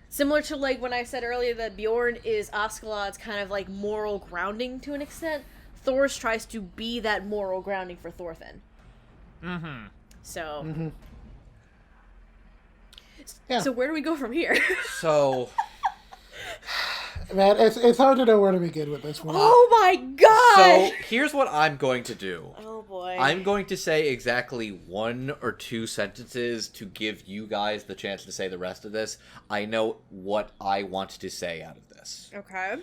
similar to like when I said earlier that Bjorn is Askeladd's kind of like moral grounding to an extent. Thor's tries to be that moral grounding for Thorfinn. Mm-hmm. So, Yeah. so where do we go from here? So, Man, it's hard to know where to begin with this one. Oh my god! here's what I'm going to do. Oh boy. I'm going to say exactly 1 or 2 sentences to give you guys the chance to say the rest of this. I know what I want to say out of this. Okay.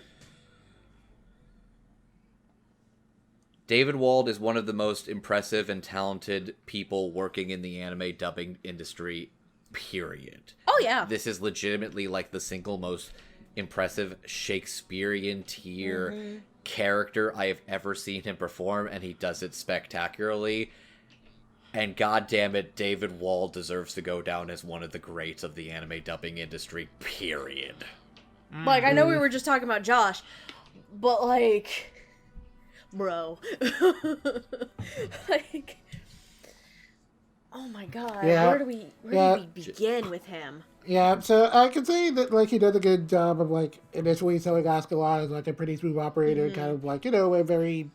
David Wald is one of the most impressive and talented people working in the anime dubbing industry, period. Oh yeah. This is legitimately like the single most impressive Shakespearean tier character I have ever seen him perform, and he does it spectacularly. And goddamn it, David Wald deserves to go down as one of the greats of the anime dubbing industry, period. Like, I know we were just talking about Josh, but like, bro. Like, oh my god, Yeah. where do we begin with him? Yeah, so I can say that like he does a good job of like initially selling Askeladd as like a pretty smooth operator, kind of like, a very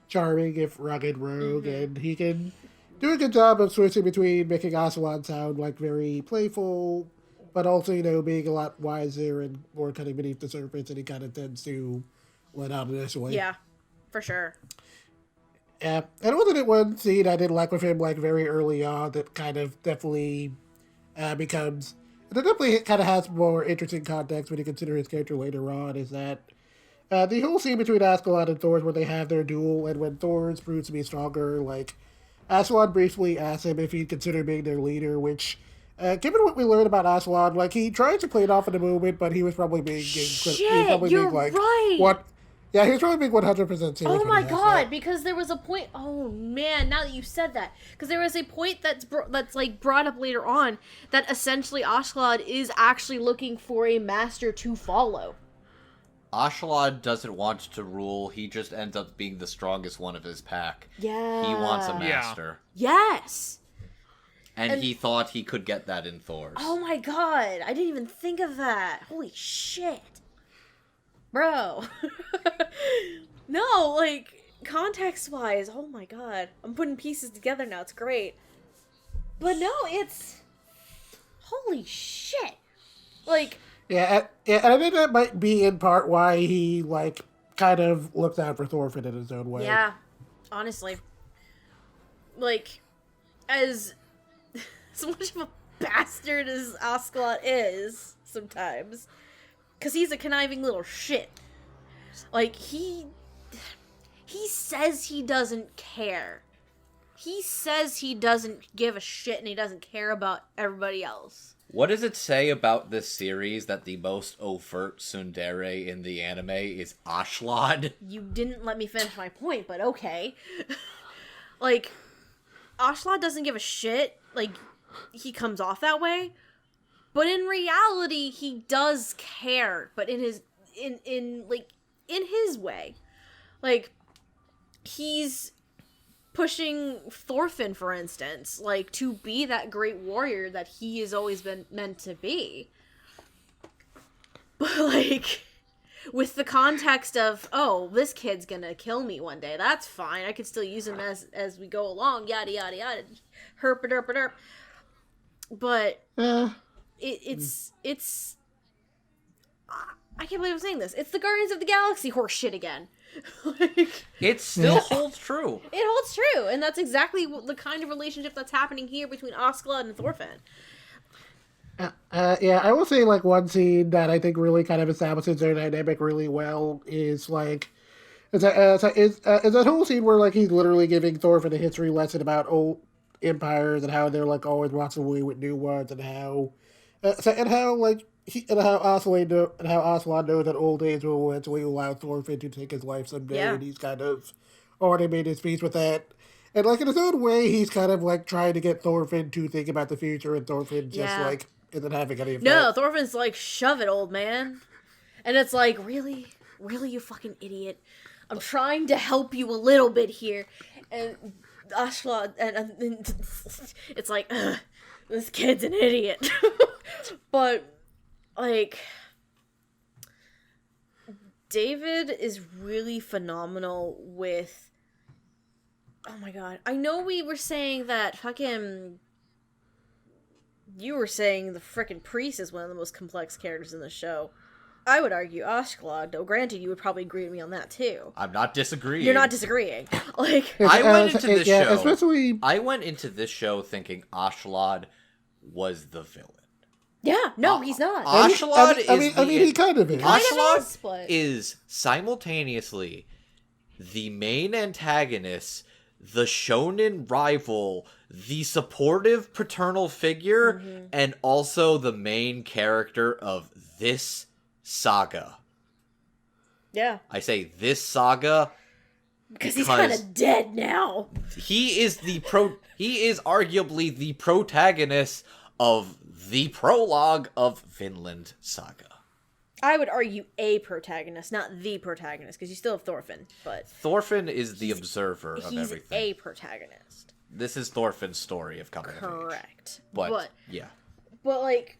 charming if rugged rogue, and he can do a good job of switching between making Askeladd sound like very playful, but also, being a lot wiser and more cutting beneath the surface than he kind of tends to let out initially. Yeah, for sure. Yeah, and wasn't it one scene I did like with him like very early on that kind of definitely becomes... It definitely kind of has more interesting context when you consider his character later on, is that the whole scene between Askeladd and Thor where they have their duel, and when Thor's proves to be stronger, like, Askeladd briefly asks him if he'd consider being their leader, which, given what we learned about Askeladd, like, he tried to play it off in the moment, but he was probably being... Shit, you're right! Yeah, he's probably being 100% serious. Oh when my he says god! that. Because there was a point. Oh man! Now that you said that, because there was a point that's like brought up later on that essentially Askeladd is actually looking for a master to follow. Askeladd doesn't want to rule. He just ends up being the strongest one of his pack. Yeah. He wants a Yeah. master. Yes. And he thought he could get that in Thor's. Oh my god! I didn't even think of that. Holy shit, bro. No, like context-wise. Oh my god, I'm putting pieces together now. It's great. But no, it's holy shit. Like. Yeah, and I think that might be in part why he, like, kind of looks out for Thorfinn in his own way. Yeah, honestly. Like, as much of a bastard as Askeladd is, sometimes, because he's a conniving little shit. Like, he says he doesn't care. He says he doesn't give a shit and he doesn't care about everybody else. What does it say about this series that the most overt tsundere in the anime is Askeladd? You didn't let me finish my point, but okay. Like, Askeladd doesn't give a shit. Like, he comes off that way. But in reality, he does care. But in his way. Like, he's pushing Thorfinn, for instance, like, to be that great warrior that he has always been meant to be. But, like, with the context of, oh, this kid's gonna kill me one day, that's fine, I can still use him as we go along, yada yada yada, herp-a-derp-a-derp. But, it's I can't believe I'm saying this. It's the Guardians of the Galaxy horse shit again. Like, It still holds true. it holds true, and that's exactly the kind of relationship that's happening here between Askeladd and Thorfinn. Yeah, I will say, like, one scene that I think really kind of establishes their dynamic really well is, like, is that whole scene where, like, he's literally giving Thorfinn a history lesson about old empires and how they're, like, always walking away with new ones, and how Askeladd knows that old age will eventually allow Thorfinn to take his life someday, Yeah. and he's kind of already made his peace with that. And, like, in his own way, he's kind of, like, trying to get Thorfinn to think about the future, and Thorfinn just, Yeah. like, isn't having any of No, that. Thorfinn's like, shove it, old man. And it's like, really? Really, you fucking idiot? I'm trying to help you a little bit here. And Askeladd, and it's like, ugh, this kid's an idiot. But, like, David is really phenomenal with, oh my god, I know we were saying that fucking, you were saying the frickin' priest is one of the most complex characters in the show. I would argue Askeladd, though granted you would probably agree with me on that too. I'm not disagreeing. You're not disagreeing. Like, I went into this show. Especially, I went into this show thinking Askeladd was the villain. yeah, no, he's not. Askeladd I mean, he kind of is. Kind of Askeladd is, but- is simultaneously the main antagonist, the shonen rival, the supportive paternal figure, and also the main character of this saga. Yeah, I say this saga because he's kind because of dead now. he is arguably the protagonist of the prologue of Vinland Saga. I would argue a protagonist, not the protagonist, because you still have Thorfinn, but Thorfinn is the observer of he's everything. a protagonist. This is Thorfinn's story of coming of age. Correct. But yeah. But, like,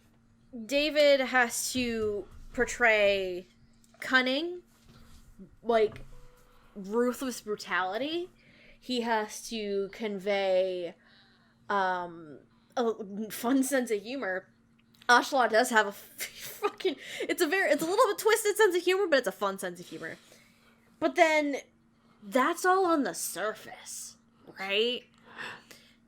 David has to portray cunning, like, ruthless brutality. He has to convey a fun sense of humor. Askeladd does have a fucking... It's a little bit twisted sense of humor, but it's a fun sense of humor. But then, that's all on the surface, right?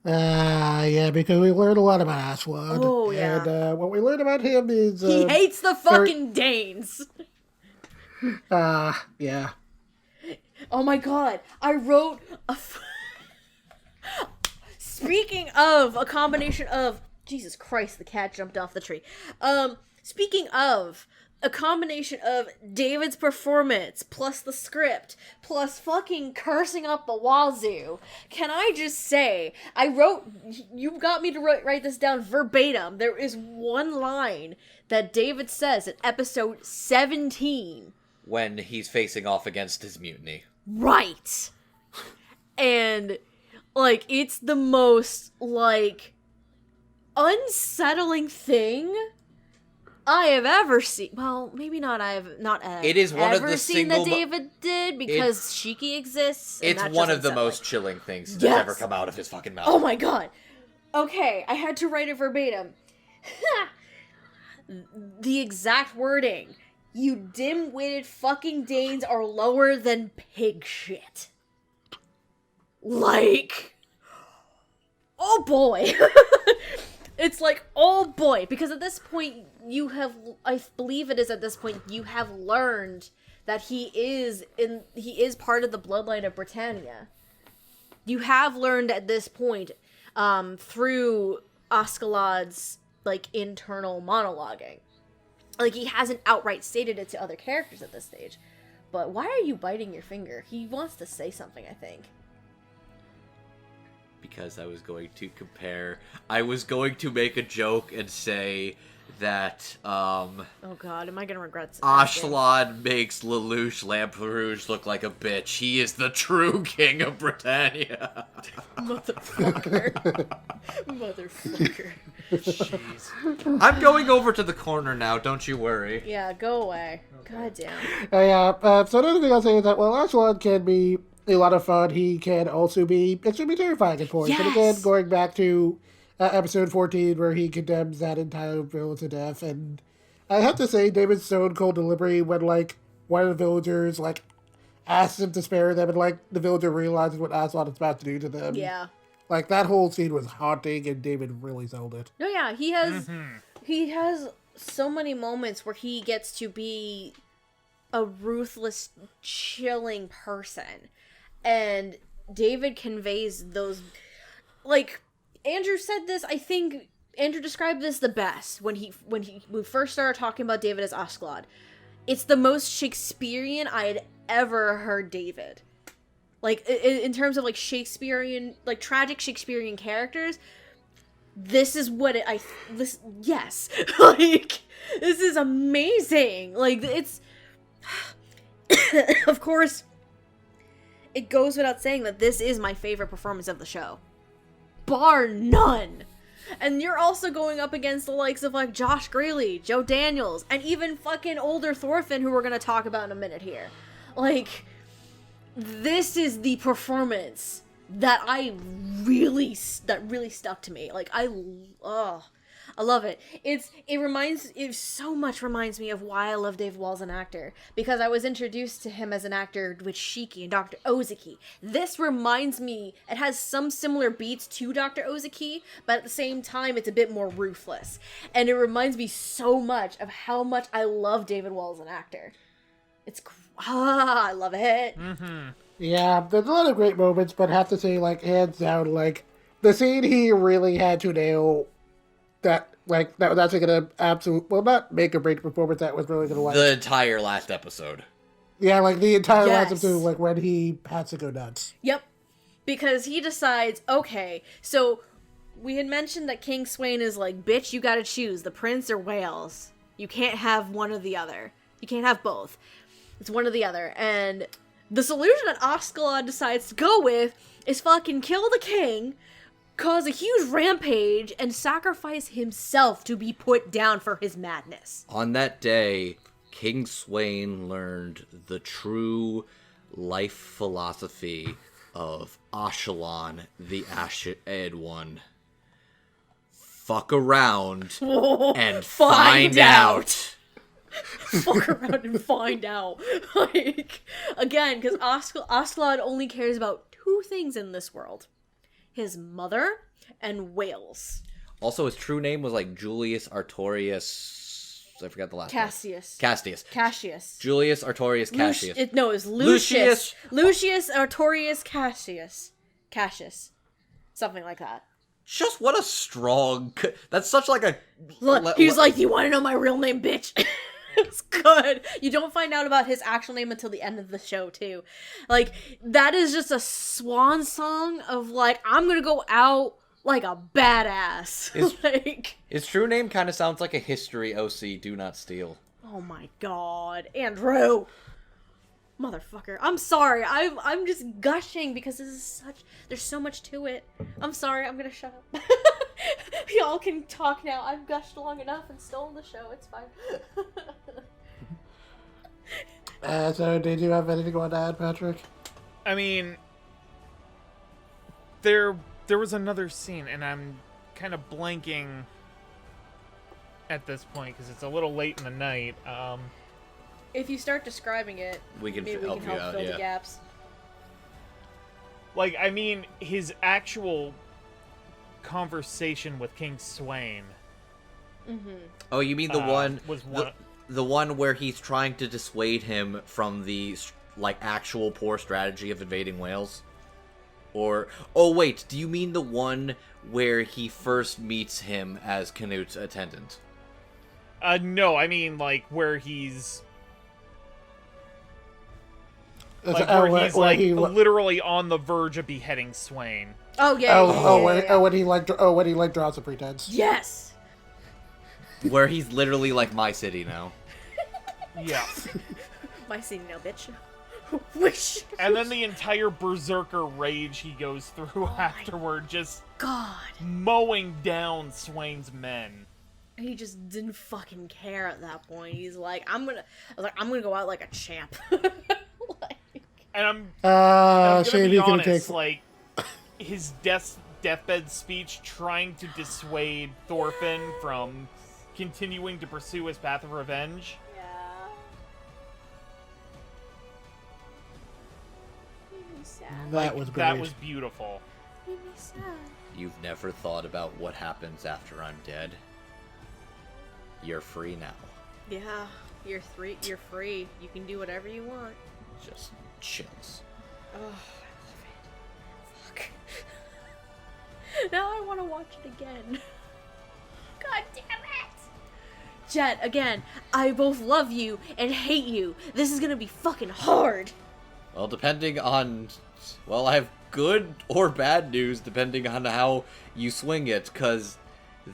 Yeah, because we learned a lot about Askeladd. Oh, yeah. And what we learned about him is... He hates the fucking Danes! Yeah. Oh my god, I wrote a... Speaking of a combination of... Jesus Christ, the cat jumped off the tree. Speaking of a combination of David's performance plus the script plus fucking cursing up the wazoo. Can I just say, you got me to write this down verbatim. There is one line that David says in episode 17. When he's facing off against his mutiny. Right. And, like, it's the most, like, unsettling thing I have ever seen. Well, maybe not. It is one of the seen that David did because Shiki exists. It's one of the most chilling things that's ever come out of his fucking mouth. Oh my god. Okay, I had to write it verbatim. The exact wording. You dim-witted fucking Danes are lower than pig shit. Like, oh boy. It's like, oh boy, because at this point I believe it is at this point, you have learned that he is part of the bloodline of Britannia. You have learned at this point, through Askeladd's, like, internal monologuing. Like, he hasn't outright stated it to other characters at this stage. But why are you biting your finger? He wants to say something, I think. Because I was going to make a joke and say that, oh god, am I gonna regret this? Askeladd makes Lelouch Lamperouge look like a bitch. He is the true king of Britannia. Motherfucker. Motherfucker. Jeez. I'm going over to the corner now, don't you worry. Yeah, go away. Okay. God damn. So another thing I'll say is that, while Askeladd can be a lot of fun, he can also be extremely terrifying at points. Yes! And again, going back to episode 14, where he condemns that entire village to death, and I have to say, David's stone cold delivery when, like, one of the villagers, like, asks him to spare them, and, like, the villager realizes what Askeladd is about to do to them. Yeah. Like, that whole scene was haunting, and David really sold it. No, yeah, he has so many moments where he gets to be a ruthless, chilling person. And David conveys those, like, Andrew said this, I think Andrew described this the best when we first started talking about David as Askeladd. It's the most Shakespearean I had ever heard David. Like, in terms of, like, Shakespearean, like, tragic Shakespearean characters, this is what yes. Like, this is amazing. Like, it's, of course, it goes without saying that this is my favorite performance of the show. Bar none. And you're also going up against the likes of, like, Josh Greeley, Joe Daniels, and even fucking older Thorfinn, who we're gonna talk about in a minute here. Like, this is the performance that really stuck to me. Like, I love it. It so much reminds me of why I love Dave Wall as an actor. Because I was introduced to him as an actor with Shiki and Dr. Ozeki. This reminds me, it has some similar beats to Dr. Ozeki, but at the same time, it's a bit more ruthless. And it reminds me so much of how much I love David Wall as an actor. I love it. Mm-hmm. Yeah, there's a lot of great moments, but I have to say, like, hands down, like, the scene he really had to nail, that was actually gonna not make or break the performance, that was really gonna, like, The entire last episode. Yeah, like, the entire last Yes. episode, like, when he has to go nuts. Yep. Because he decides, okay, so we had mentioned that King Swain is like, bitch, you gotta choose, the prince or Wales. You can't have one or the other. You can't have both. It's one or the other. And the solution that Askeladd decides to go with is fucking kill the king, cause a huge rampage, and sacrifice himself to be put down for his madness. On that day, King Swain learned the true life philosophy of Ashelon, the Ashed One. Fuck around and find out. Fuck around and find out. Like, again, because Askeladd only cares about two things in this world. His mother and Wales. Also, his true name was, like, Julius Artorius... I forgot the last Cassius. Cassius. Julius Artorius Cassius. It was Lucius. Lucius Artorius Cassius. Something like that. Just what a strong... That's such, like, a... Look, he's like, you want to know my real name, bitch? It's good. You don't find out about his actual name until the end of the show, too. Like, that is just a swan song of, like, I'm gonna go out like a badass. Like, His true name kind of sounds like a history OC, Do Not Steal. oh my god. Andrew! Motherfucker. I'm sorry. I'm just gushing because this is there's so much to it. I'm sorry. I'm gonna shut up. Y'all can talk now. I've gushed long enough and stolen the show. It's fine. So, did you have anything you want to add, Patrick? I mean, there was another scene, and I'm kind of blanking at this point because it's a little late in the night. If you start describing it, We can maybe we help can you help out, fill yeah. the gaps. Like, I mean, his actual conversation with King Swain. Oh, you mean the one was one. the one where he's trying to dissuade him from the like actual poor strategy of invading Wales? Or oh wait, do you mean the one where he first meets him as Canute's attendant? No, I mean like where he's like Oh, where he's where like he- literally on the verge of beheading Swain. Oh yeah. When he like draws a pretense. Yes. Where he's literally like my city now. Yeah. My scene now, bitch. Wish. And then the entire berserker rage he goes through afterward, just God. mowing down Swain's men. He just didn't fucking care at that point. He's like, I'm gonna go out like a champ. Like, And I'm gonna Shane, be you can honest, take. like his deathbed speech trying to dissuade Thorfinn from continuing to pursue his path of revenge. yeah. Made me sad. That was great. That was beautiful. Made me sad. You've never thought about what happens after I'm dead? You're free now. Yeah. You're free. You can do whatever you want. Just chills. Oh, I love it. Fuck. Now I want to watch it again. God damn it! Jet, again, I both love you and hate you. This is gonna be fucking hard. Well, depending on... Well, I have good or bad news depending on how you swing it, because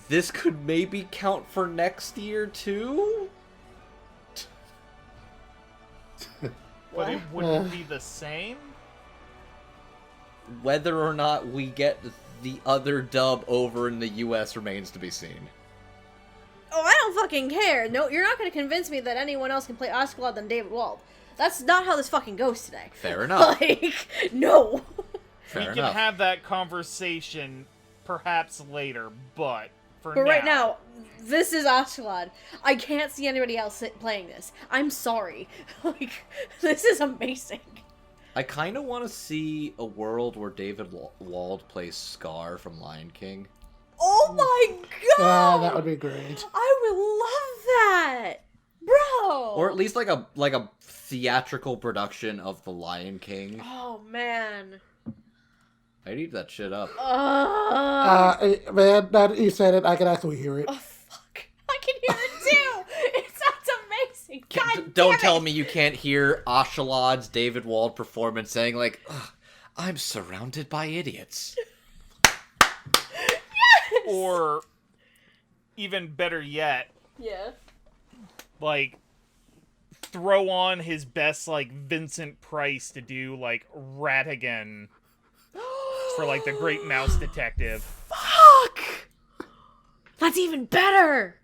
this could maybe count for next year, too? But it wouldn't be the same? Whether or not we get the other dub over in the US remains to be seen. Oh, I don't fucking care. No, you're not gonna convince me that anyone else can play Askeladd than David Wald. That's not how this fucking goes today. Fair enough. Like, no. Fair We can enough. have that conversation perhaps later, but for But now... right now, this is Askeladd. I can't see anybody else playing this. I'm sorry. Like, this is amazing. I kind of want to see a world where David Wald plays Scar from Lion King. Oh my god! That would be great. I would love that, bro. Or at least like a theatrical production of The Lion King. Oh man. I'd eat that shit up. Man, now that you said it, I can actually hear it. Oh fuck! I can hear it too. It sounds amazing. God Don't damn tell it. me you can't hear Askeladd's David Wald performance saying like, "Ugh, I'm surrounded by idiots." Or, even better yet, Yeah. like, throw on his best, like, Vincent Price to do, like, Ratigan for, like, the Great Mouse Detective. Fuck! That's even better.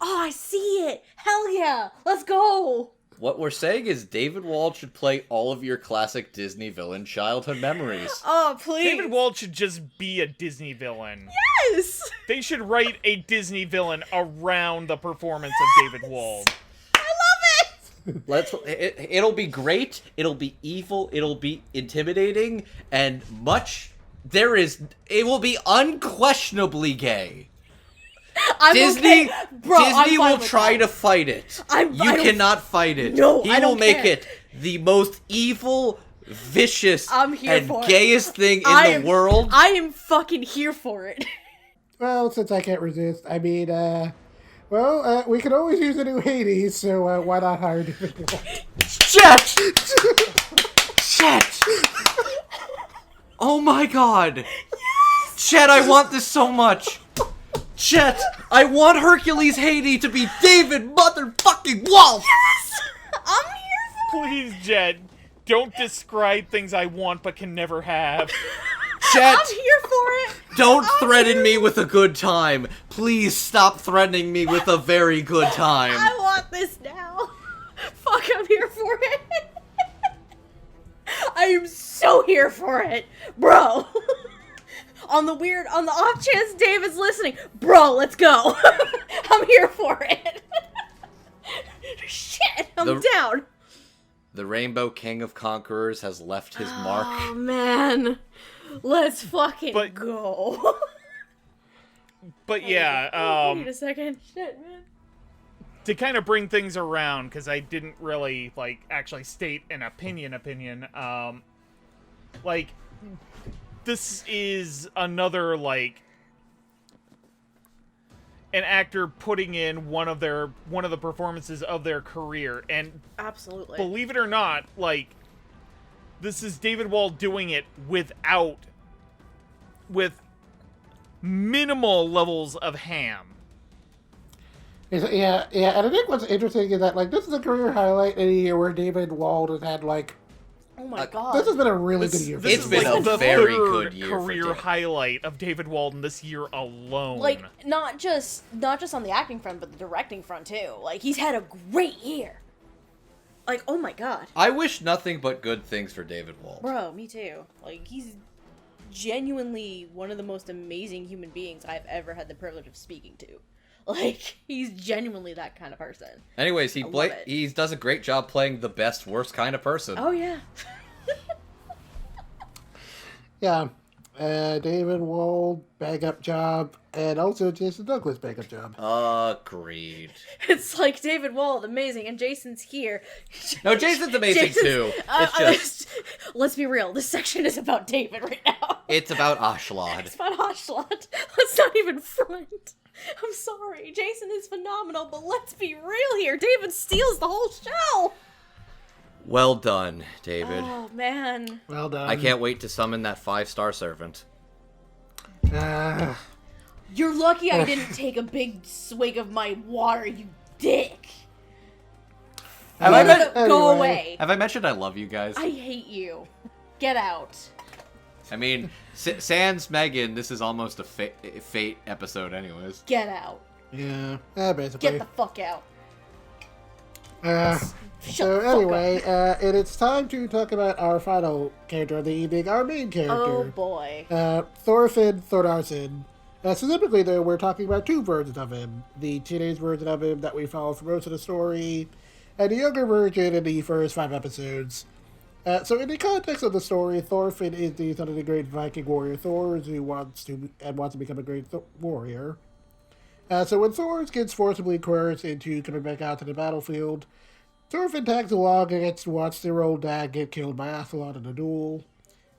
Oh, I see it. Hell yeah! Let's go. What we're saying is David Wald should play all of your classic Disney villain childhood memories. Oh please. David Wald should just be a Disney villain. Yes. They should write a Disney villain around the performance of David Wald. I love it. It'll be great, it'll be evil, it'll be intimidating, and it will be unquestionably gay. I'm Disney, okay. Bro, I'm Disney fine will with try that. to fight it. I You don't- cannot fight it. No, he I will don't make care. it the most evil, vicious, I'm here and for it. gayest thing in the world. I am fucking here for it. Well, since I can't resist, I mean, Well, we can always use a new Hades, so why not hire David Walt? Shit! Shit! Oh my god! Yes! Chet, I want this so much! Chet, I want Hercules Hades to be David motherfucking Walt! Yes! I'm here for Please, Jed, don't describe things I want but can never have. Chet, I'm here for it! don't threaten me with a good time. Please stop threatening me with a very good time. I want this now. Fuck, I'm here for it. I am so here for it. Bro. On the off chance David's listening. Bro, let's go. I'm here for it. Shit, I'm down. The Rainbow King of Conquerors has left his mark. Oh, man. Let's fucking go. But yeah, Wait a second. Shit, man. to kind of bring things around, because I didn't really, like, actually state an opinion, like, this is another, like, an actor putting in one of the performances of their career, and Absolutely. believe it or not, like, this is David Wall doing it with minimal levels of ham. Yeah, and I think what's interesting is that, like, this is a career highlight in a year where David Wald has had, like, Oh my god. this has been a really good year for It's him. been like a the very third good year for career David. highlight of David Walden this year alone. Like, not just on the acting front, but the directing front too. Like, he's had a great year. Like, oh my god. I wish nothing but good things for David Walt. Bro, me too. Like, he's genuinely one of the most amazing human beings I've ever had the privilege of speaking to. Like, he's genuinely that kind of person. Anyways, I love it. he does a great job playing the best, worst kind of person. Oh, yeah. Yeah, David Wald, bang-up job, and also Jason Douglas, bang-up job. Agreed. It's like David Wald, amazing, and Jason's here. No, Jason's amazing too. It's just, let's be real, this section is about David right now. it's about Askeladd. It's about Askeladd. Let's not even front. I'm sorry. Jason is phenomenal, but let's be real here. David steals the whole show. Well done, David. Oh, man. Well done. I can't wait to summon that 5-star servant. You're lucky I didn't take a big swig of my water, you dick. Have I met- Go Anyway. away. Have I mentioned I love you guys? I hate you. Get out. I mean, sans Megan, this is almost a fate episode anyways. Get out. Yeah, basically. Get the fuck out. Shut So the fuck anyway, up. and it's time to talk about our final character of the evening, our main character. Oh boy. Thorfinn Thordarson. Specifically, though, we're talking about two versions of him. The teenage version of him that we follow for most of the story, and the younger version in the first 5 episodes. So in the context of the story, Thorfinn is the son of the great Viking warrior Thor, who wants to become a great warrior. So when Thor gets forcibly coerced into coming back out to the battlefield, Thorfinn tags along and gets to watch their old dad get killed by Askeladd in a duel.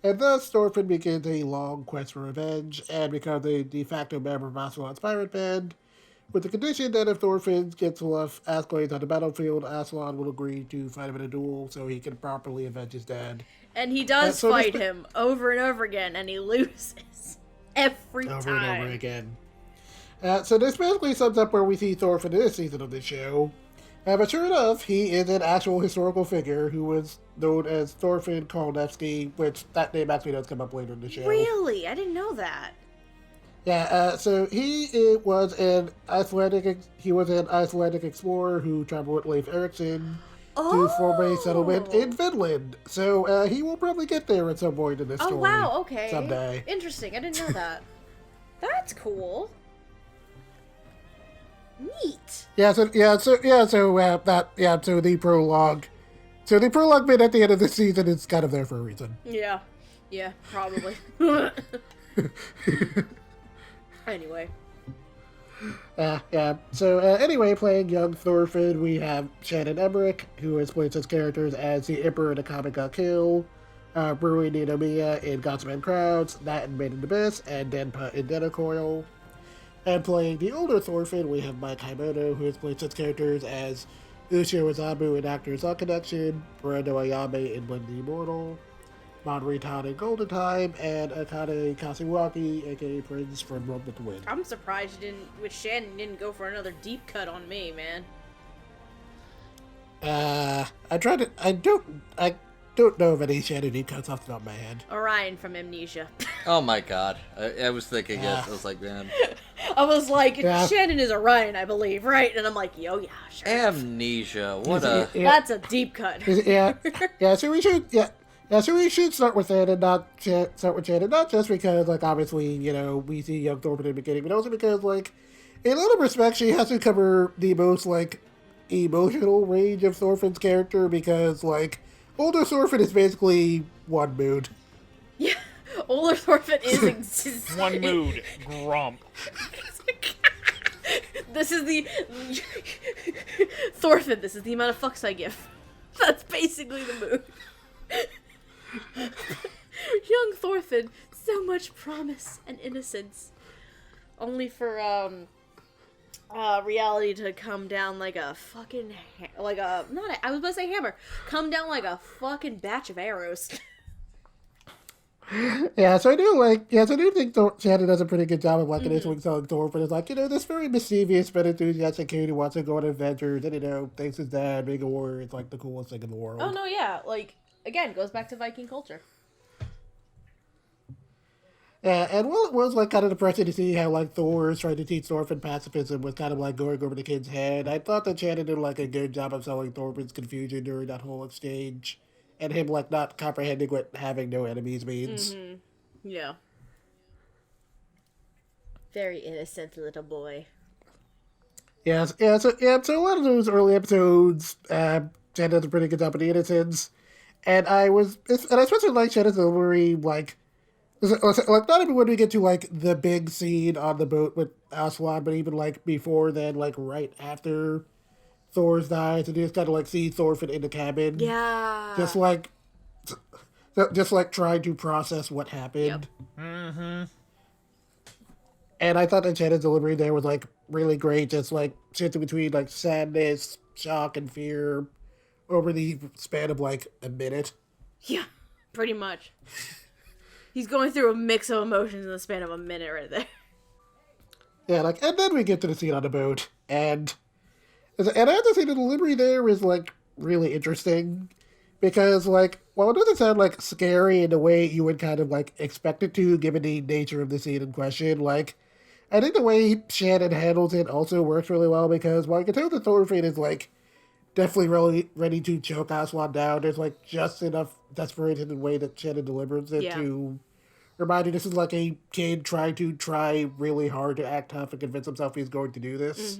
And thus, Thorfinn begins a long quest for revenge and becomes a de facto member of Askeladd's pirate band, with the condition that if Thorfinn gets enough Askeladd on the battlefield, Askeladd will agree to fight him in a duel so he can properly avenge his dad. And he does so fight this- him over and over again, and he loses. Every Over time. and over again. So this basically sums up where we see Thorfinn in this season of the show. But sure enough, he is an actual historical figure who was known as Thorfinn Kolnevsky, which that name actually does come up later in the show. Really? I didn't know that. Yeah, so he was an Icelandic explorer who traveled with Leif Erikson to form a settlement in Finland. So he will probably get there at some point in this story. Oh, wow, okay. Someday. Interesting, I didn't know that. That's cool. Neat. So the prologue. So the prologue bit at the end of the season is kind of there for a reason. Yeah, probably. Anyway. So anyway, playing young Thorfinn, we have Shannon Emmerich, who has played such characters as the Emperor in the comic Got Kill, Brui Ninomiya in Gods and Crowds, Nat in Made in Abyss, and Denpa in Denocoil. And playing the older Thorfinn, we have Mike Himono, who has played such characters as Ushio Izamu in Actors on Connection, Brando Ayame in When the Immortal, Monritan in Golden Time, and Akane Kashiwagi, aka Prince from Run with the Wind. I'm surprised you didn't, with Shannon, didn't go for another deep cut on me, man. I don't know of any Shannon deep cuts off the top of my head. Orion from Amnesia. Oh my god. I was thinking it. I was like, man. I was like, Yeah. Shannon is Orion, I believe, right? And I'm like, yo, yeah, sure. Amnesia. What a... That's a deep cut. Yeah, so we should start with that and not start with Shannon, not just because, like, obviously, you know, we see young Thorfinn in the beginning, but also because, like, in a lot of respects, she has to cover the most, like, emotional range of Thorfinn's character, because, like, older Thorfinn is basically one mood. Yeah, older Thorfinn is One mood, grump. This is the Thorfinn. This is the amount of fucks I give. That's basically the mood. Young Thorfinn, so much promise and innocence, only for reality to come down like a fucking I was about to say hammer, come down like a fucking batch of arrows. So I do think Shannon does a pretty good job of, like, initially selling Thorfinn as, like, you know, this very mischievous but enthusiastic kid who wants to go on adventures and, you know, thinks his dad being a warrior is, like, the coolest thing in the world. Oh no, yeah, like, again, goes back to Viking culture. Yeah, and while it was, like, kind of depressing to see how, like, Thor is trying to teach Thorfinn pacifism was kind of, like, going over the kid's head, I thought that Shannon did, like, a good job of selling Thorfinn's confusion during that whole exchange, and him, like, not comprehending what having no enemies means. Yeah. Very innocent little boy. So a lot of those early episodes, Shannon does a pretty good job of the innocence, and I especially like Shannon's delivery, like not even when we get to, like, the big scene on the boat with Askeladd, but even, like, before then, like, right after Thor's dies, and you just kind of, like, see Thorfinn in the cabin. Yeah. Just trying to process what happened. Mm-hmm. And I thought that Shannon's delivery there was, like, really great, just, like, shifting between, like, sadness, shock, and fear over the span of, like, a minute. Yeah, pretty much. He's going through a mix of emotions in the span of a minute right there. Yeah, like, and then we get to the scene on the boat, and I have to say the delivery there is, like, really interesting, because, like, while it doesn't sound, like, scary in the way you would kind of, like, expect it to, given the nature of the scene in question, like, I think the way Shannon handles it also works really well, because while you can tell that Thorfinn is, like, definitely really ready to choke Askeladd down, there's, like, just enough desperation in the way that Shannon delivers it to remind you this is, like, a kid trying to really hard to act tough and convince himself he's going to do this.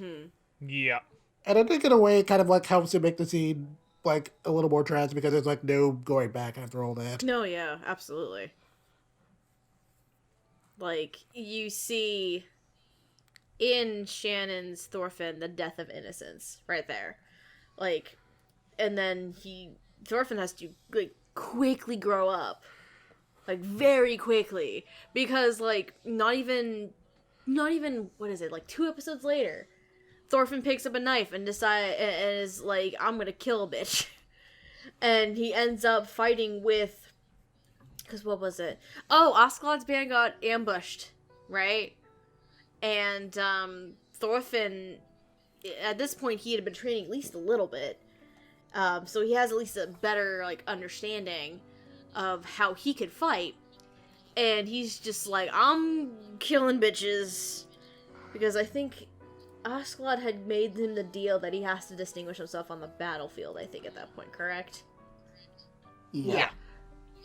Yeah. And I think in a way it kind of, like, helps to make the scene, like, a little more tragic because there's, like, no going back after all that. No, yeah, absolutely. Like, you see in Shannon's Thorfinn the death of innocence right there. Like, and then Thorfinn has to, like, quickly grow up. Like, very quickly. Because, like, not even, what is it, like, 2 episodes later, Thorfinn picks up a knife and is like, I'm gonna kill a bitch. And he ends up fighting with, because what was it? Oh, Askeladd's band got ambushed, right? And Thorfinn, at this point, he had been training at least a little bit. So he has at least a better, like, understanding of how he could fight. And he's just like, I'm killing bitches. Because I think Askeladd had made him the deal that he has to distinguish himself on the battlefield, I think, at that point, correct? Yeah.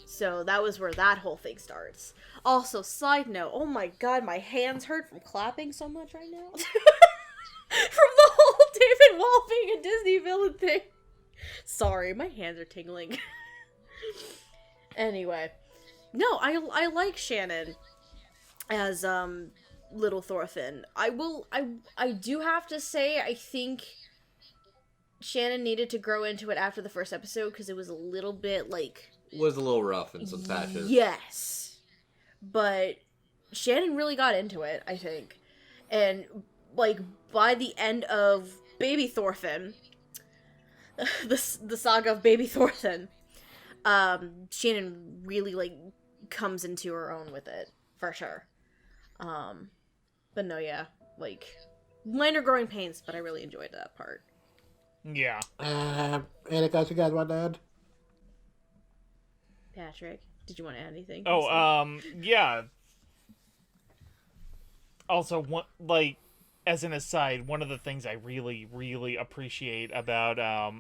So that was where that whole thing starts. Also, side note, oh my god, my hands hurt from clapping so much right now. From the whole David Wall being a Disney villain thing. Sorry, my hands are tingling. Anyway. No, I like Shannon as, little Thorfinn. I do have to say, I think Shannon needed to grow into it after the first episode, because it was a little bit, like... Was a little rough in some patches. Yes. But Shannon really got into it, I think. And, like, by the end of Baby Thorfinn, the saga of Baby Thorfinn, Shannon really, like, comes into her own with it, for sure. But no, yeah, like, minor growing pains, but I really enjoyed that part. Yeah. Anything else you guys want to add? Patrick, did you want to add anything? Yeah. Also, like, as an aside, one of the things I really, really appreciate about,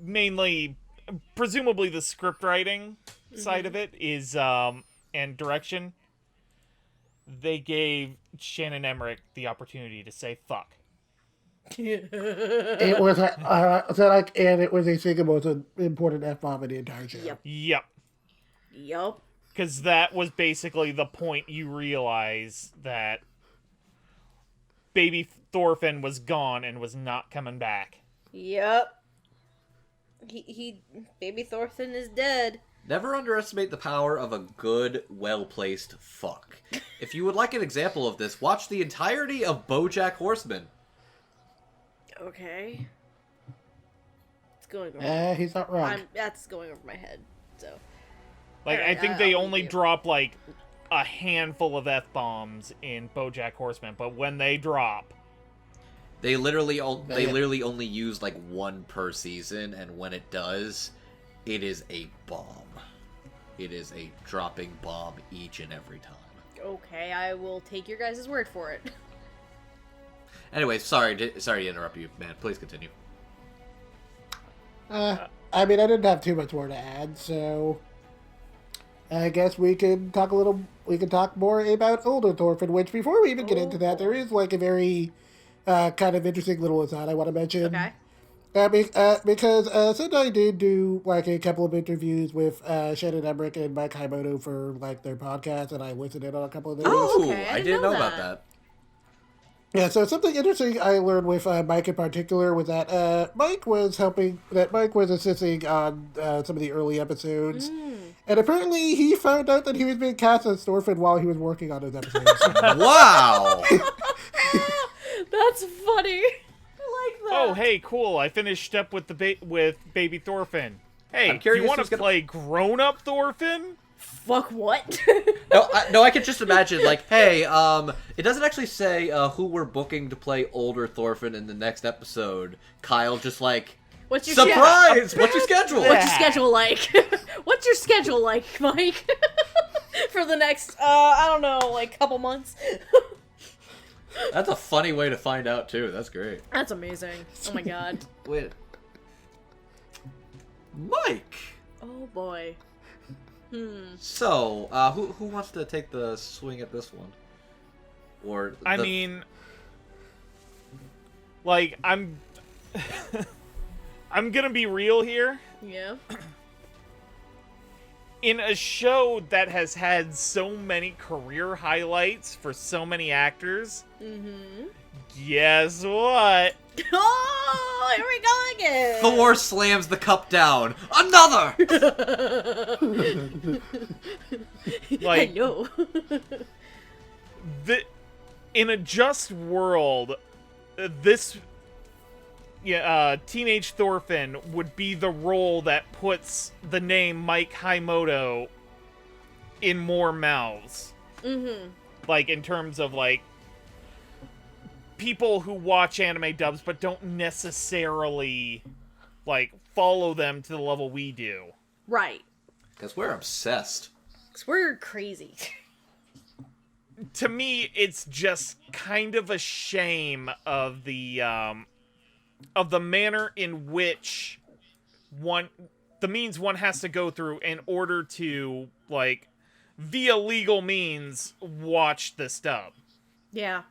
mainly, presumably the script writing side of it is, and direction, they gave Shannon Emmerich the opportunity to say fuck. It was and it was the single most important F-bomb in the entire show. Yep. Yep. Because that was basically the point you realize that Baby Thorfinn was gone and was not coming back. Yep. Baby Thorfinn is dead. Never underestimate the power of a good, well-placed fuck. If you would like an example of this, watch the entirety of BoJack Horseman. Okay. It's going over. He's not wrong. That's going over my head, so. Like, Alright, I think they I'll only leave you. drop, like, a handful of F-bombs in BoJack Horseman, but when they drop... They literally only use, like, one per season, and when it does, it is a bomb. It is a dropping bomb each and every time. Okay, I will take your guys' word for it. Anyway, sorry to interrupt you, man. Please continue. I mean, I didn't have too much more to add, so I guess we can talk more about older Thorfinn. Which, before we even get into that, there is like a very kind of interesting little aside I want to mention. Okay. Because Sentai did do like a couple of interviews with Shannon Emmerich and Mike Himoto for like their podcast, and I listened in on a couple of those. Oh, okay, I didn't know about that. Yeah, so something interesting I learned with Mike in particular was that Mike was assisting on some of the early episodes. And apparently he found out that he was being cast as Thorfinn while he was working on those episodes. Wow! That's funny. I like that. Oh, hey, cool, I finished up with with Baby Thorfinn. Hey, I'm do curious you want who's to gonna- play grown-up Thorfinn? Fuck what? No, I could just imagine, like, hey, it doesn't actually say who we're booking to play older Thorfinn in the next episode. Kyle just like, What's your surprise! What's your schedule? What's your schedule like? What's your schedule like, Mike? For the next, I don't know, like, couple months. That's a funny way to find out, too. That's great. That's amazing. Oh my god. Wait. Mike! Oh boy. So, who wants to take the swing at this one? Or I mean, like, I'm gonna be real here. Yeah. In a show that has had so many career highlights for so many actors, guess what? Oh, here we go again. Thor slams the cup down. Another! Like, I know. in a just world, this teenage Thorfinn would be the role that puts the name Mike Himoto in more mouths. Like, in terms of, like, people who watch anime dubs but don't necessarily, like, follow them to the level we do. Right. Because we're obsessed. 'Cause we're crazy. To me, it's just kind of a shame of the manner in which the means one has to go through in order to, like, via legal means, watch this dub. Yeah.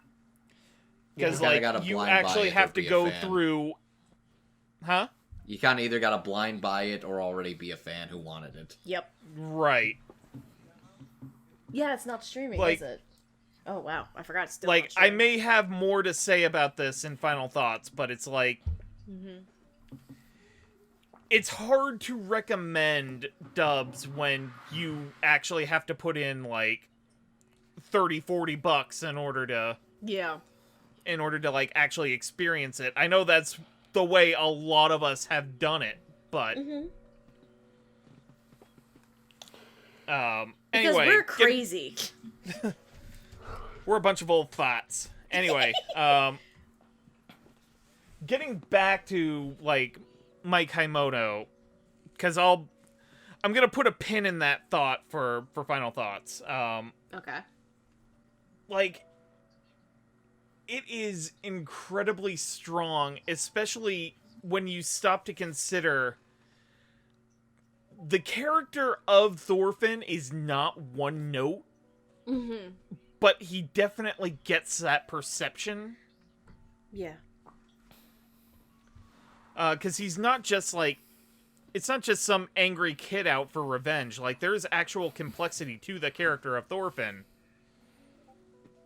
Because, You kinda like, gotta you blind buy actually it have or to be a go fan. through... Huh? You kind of either gotta blind buy it or already be a fan who wanted it. Yep. Right. Yeah, it's not streaming, Like- is it? Oh, wow. I forgot it's still Like, not I streaming. may have more to say about this in final thoughts, but it's like... It's hard to recommend dubs when you actually have to put in, like, $30-40 Yeah. in order to like actually experience it. I know that's the way a lot of us have done it, but Because anyway, we're crazy. we're a bunch of old thoughts. Anyway, getting back to like Mike Haimoto, because I'm gonna put a pin in that thought for final thoughts. Okay. Like, it is incredibly strong, especially when you stop to consider the character of Thorfinn is not one note, but he definitely gets that perception. Yeah. Because he's not just like, it's not just some angry kid out for revenge. Like, there's actual complexity to the character of Thorfinn.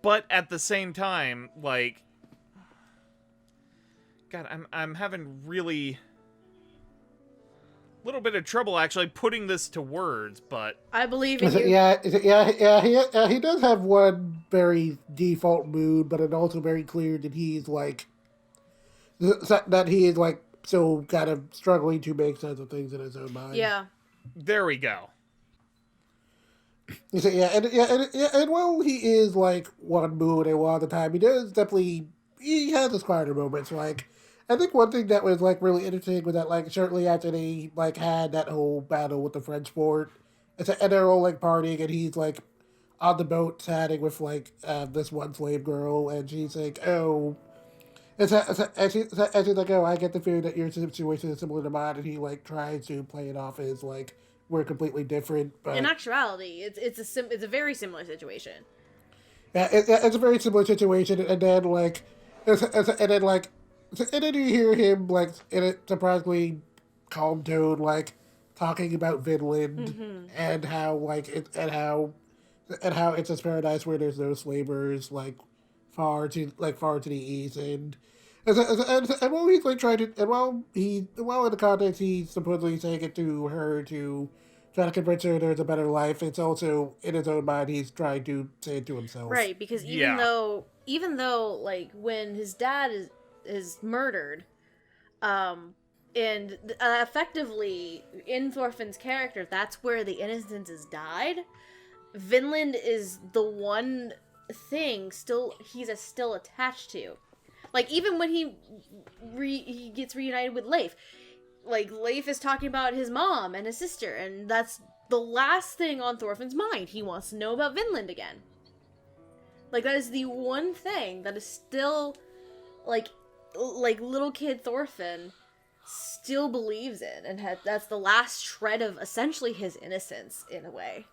But at the same time, like, God, I'm having really little bit of trouble actually putting this to words, but I believe in you. He does have one very default mood, but it's also very clear that he's like that he is like so kind of struggling to make sense of things in his own mind. Yeah. there we go. And while he is like one mood and one of the time, he has his quieter moments. Like, I think one thing that was like really interesting was that like shortly after they like had that whole battle with the French fort, and they're all like partying, and he's like on the boat chatting with like this one slave girl, and she's like, oh. And she's like, oh, I get the feeling that your situation is similar to mine, and he like tries to play it off as like we're completely different. But In actuality, it's a very similar situation. it's a very similar situation, and then like, and then you hear him like in a surprisingly calm tone, like talking about Vinland and how like and how it's this paradise where there's no slavers, like far to the east, and while he's like trying to, and while in the context he's supposedly saying it to her to try to convince her there's a better life, it's also in his own mind he's trying to say it to himself. Right, because even though like when his dad is murdered, and effectively in Thorfinn's character, that's where the innocence is died. Vinland is the one thing he's still attached to. Like, even when he gets reunited with Leif, like, Leif is talking about his mom and his sister, and that's the last thing on Thorfinn's mind. He wants to know about Vinland again. Like, that is the one thing that is still, like little kid Thorfinn still believes in, and that's the last shred of essentially his innocence, in a way.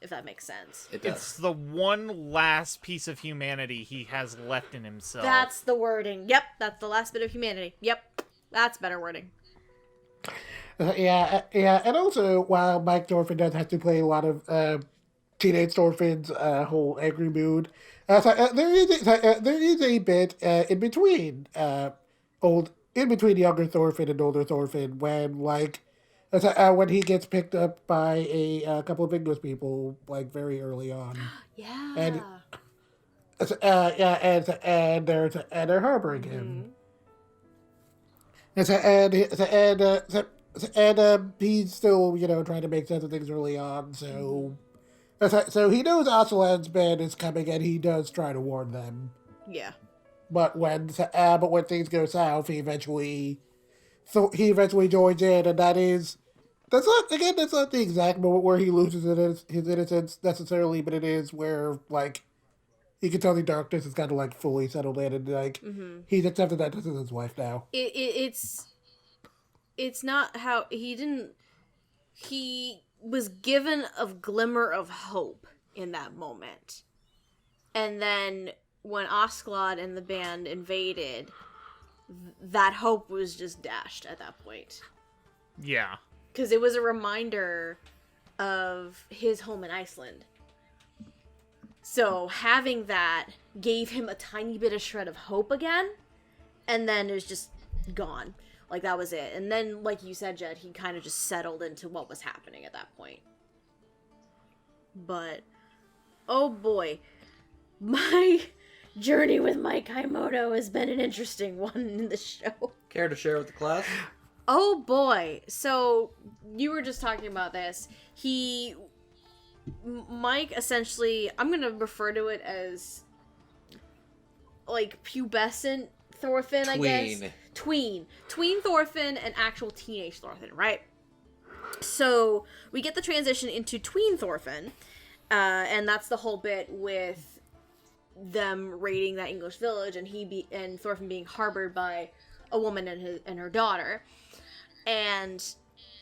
If that makes sense. It does. It's the one last piece of humanity he has left in himself. That's the wording. Yep, that's the last bit of humanity. Yep, that's better wording. And also, while Mike Thorfinn does have to play a lot of teenage Thorfinn's whole angry mood, there is a bit in between younger Thorfinn and older Thorfinn when like. When he gets picked up by a couple of English people, like very early on, Yeah. and they're harboring him, and he's still trying to make sense of things early on. So he knows Askeladd's band is coming, and he does try to warn them. Yeah. But when things go south, he eventually joins in, and that's not the exact moment where he loses his innocence necessarily, but it is where like you can tell the darkness is kind of like fully settled in, and like he's accepted that this is his wife now. It's not how he was given a glimmer of hope in that moment, and then when Askeladd and the band invaded, that hope was just dashed at that point. Yeah. Because it was a reminder of his home in Iceland. So having that gave him a tiny bit of shred of hope again, and then it was just gone. Like, that was it. And then, like you said, Jed, he kind of just settled into what was happening at that point. But, oh boy. my journey with Mike Kaimoto has been an interesting one in the show. Care to share with the class? Oh boy. So, you were just talking about this. Mike essentially, I'm gonna refer to it as, like, pubescent Thorfinn, I guess. Tween Thorfinn and actual teenage Thorfinn, right? So, we get the transition into tween Thorfinn, and that's the whole bit with them raiding that English village and Thorfinn being harbored by a woman and her daughter. And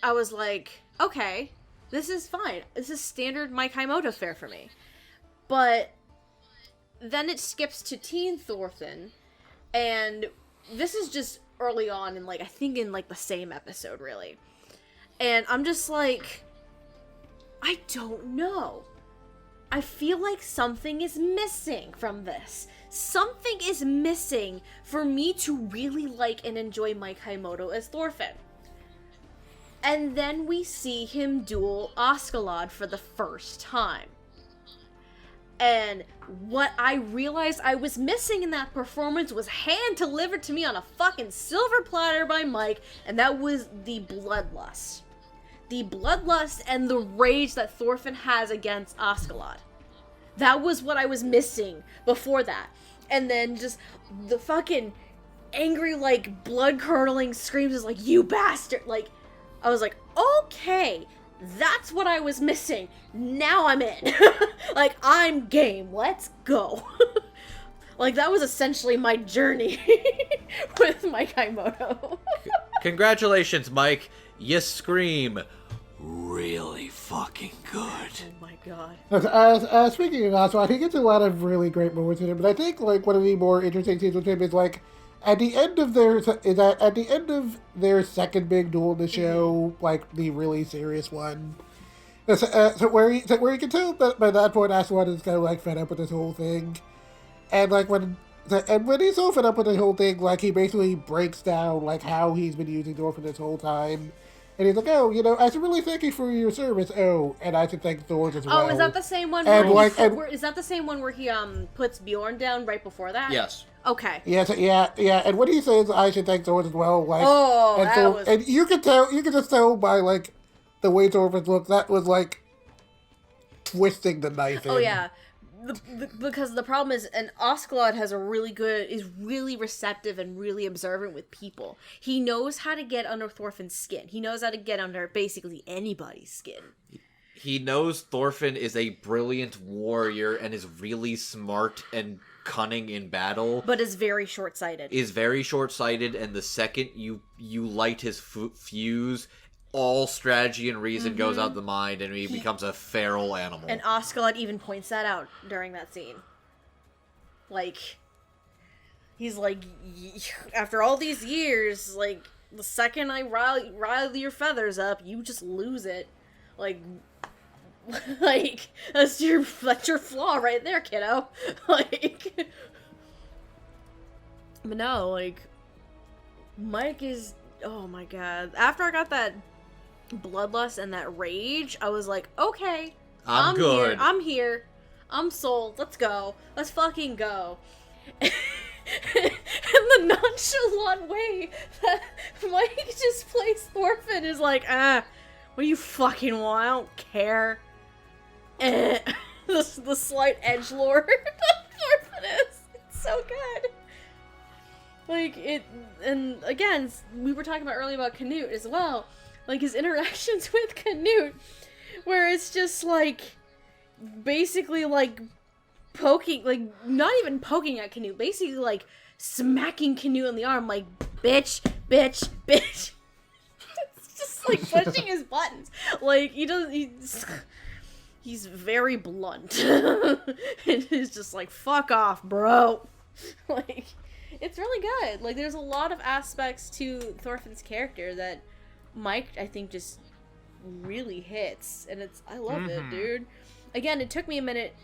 I was like, okay, this is fine. This is standard Mike Kaimoto fare for me. But then it skips to teen Thorfinn, and this is just early on in, like, I think in, like, the same episode, really. And I'm just like, I don't know. I feel like something is missing from this. Something is missing for me to really like and enjoy Mike Kaimoto as Thorfinn. And then we see him duel Askeladd for the first time. And what I realized I was missing in that performance was hand delivered to me on a fucking silver platter by Mike, and that was the bloodlust. The bloodlust and the rage that Thorfinn has against Askeladd. That was what I was missing before that. And then just the fucking angry, like, blood-curdling screams is like, you bastard! Like, I was like, okay, that's what I was missing. Now I'm in. Like, I'm game. Let's go. Like, that was essentially my journey with Mike Kaimoto. Congratulations, Mike. You scream really fucking good. Oh my god. Speaking of Oswald, he gets a lot of really great moments in it, but I think, like, one of the more interesting scenes with him is, like, at the end of their second big duel in the show, like the really serious one, so where you can tell that by that point Askeladd is kind of like fed up with this whole thing, and like when he's so fed up with the whole thing, like he basically breaks down like how he's been using Thor for this whole time. And he's like, oh, you know, I should really thank you for your service. Oh, and I should thank Thor as well. Oh, is that the same one? Is that the same one where he puts Bjorn down right before that? Yes. Okay. Yes, yeah. And when he says I should thank Thor as well, like, and you can just tell by like the way Thor looked, that was like twisting the knife in. Oh yeah. Because the problem is, and Askeladd is really receptive and really observant with people. He knows how to get under Thorfinn's skin. He knows how to get under basically anybody's skin. He knows Thorfinn is a brilliant warrior and is really smart and cunning in battle. But is very short-sighted. And the second you light his fuse, all strategy and reason goes out the mind, and he becomes a feral animal. And Askeladd even points that out during that scene. Like, he's like, after all these years, like, the second I rile your feathers up, you just lose it. Like, that's your flaw right there, kiddo. Like, but no, like, Mike is, oh my god. After I got that bloodlust and that rage, I was like, okay, I'm good. I'm here. I'm sold. Let's go. Let's fucking go. And the nonchalant way that Mike just plays Thorfinn is like, what do you fucking want? I don't care. The slight edgelord Thorfinn is. It's so good. Like, and again, we were talking about earlier about Canute as well. Like, his interactions with Canute, where it's just, like, basically, like, poking, like, not even poking at Canute, basically, like, smacking Canute on the arm, like, bitch, bitch, bitch. It's just, like, pushing his buttons. Like, he's very blunt. And he's just like, fuck off, bro. Like, it's really good. Like, there's a lot of aspects to Thorfinn's character that Mike, I think, just really hits, and I love it, dude. Again, it took me a minute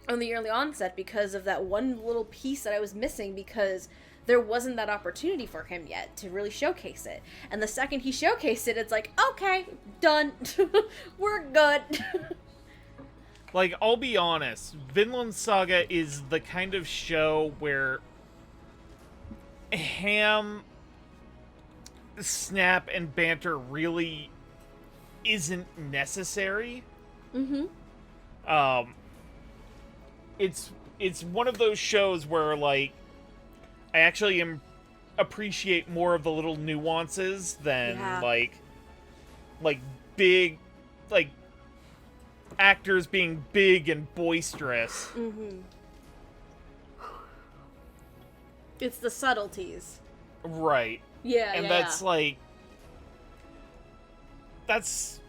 on the early onset because of that one little piece that I was missing, because there wasn't that opportunity for him yet to really showcase it. And the second he showcased it, it's like, okay, done. We're good. Like, I'll be honest, Vinland Saga is the kind of show where ham, snap, and banter really isn't necessary. It's one of those shows where, like, I actually appreciate more of the little nuances than like big, like, actors being big and boisterous. It's the subtleties. Right. Yeah, and that's like, that's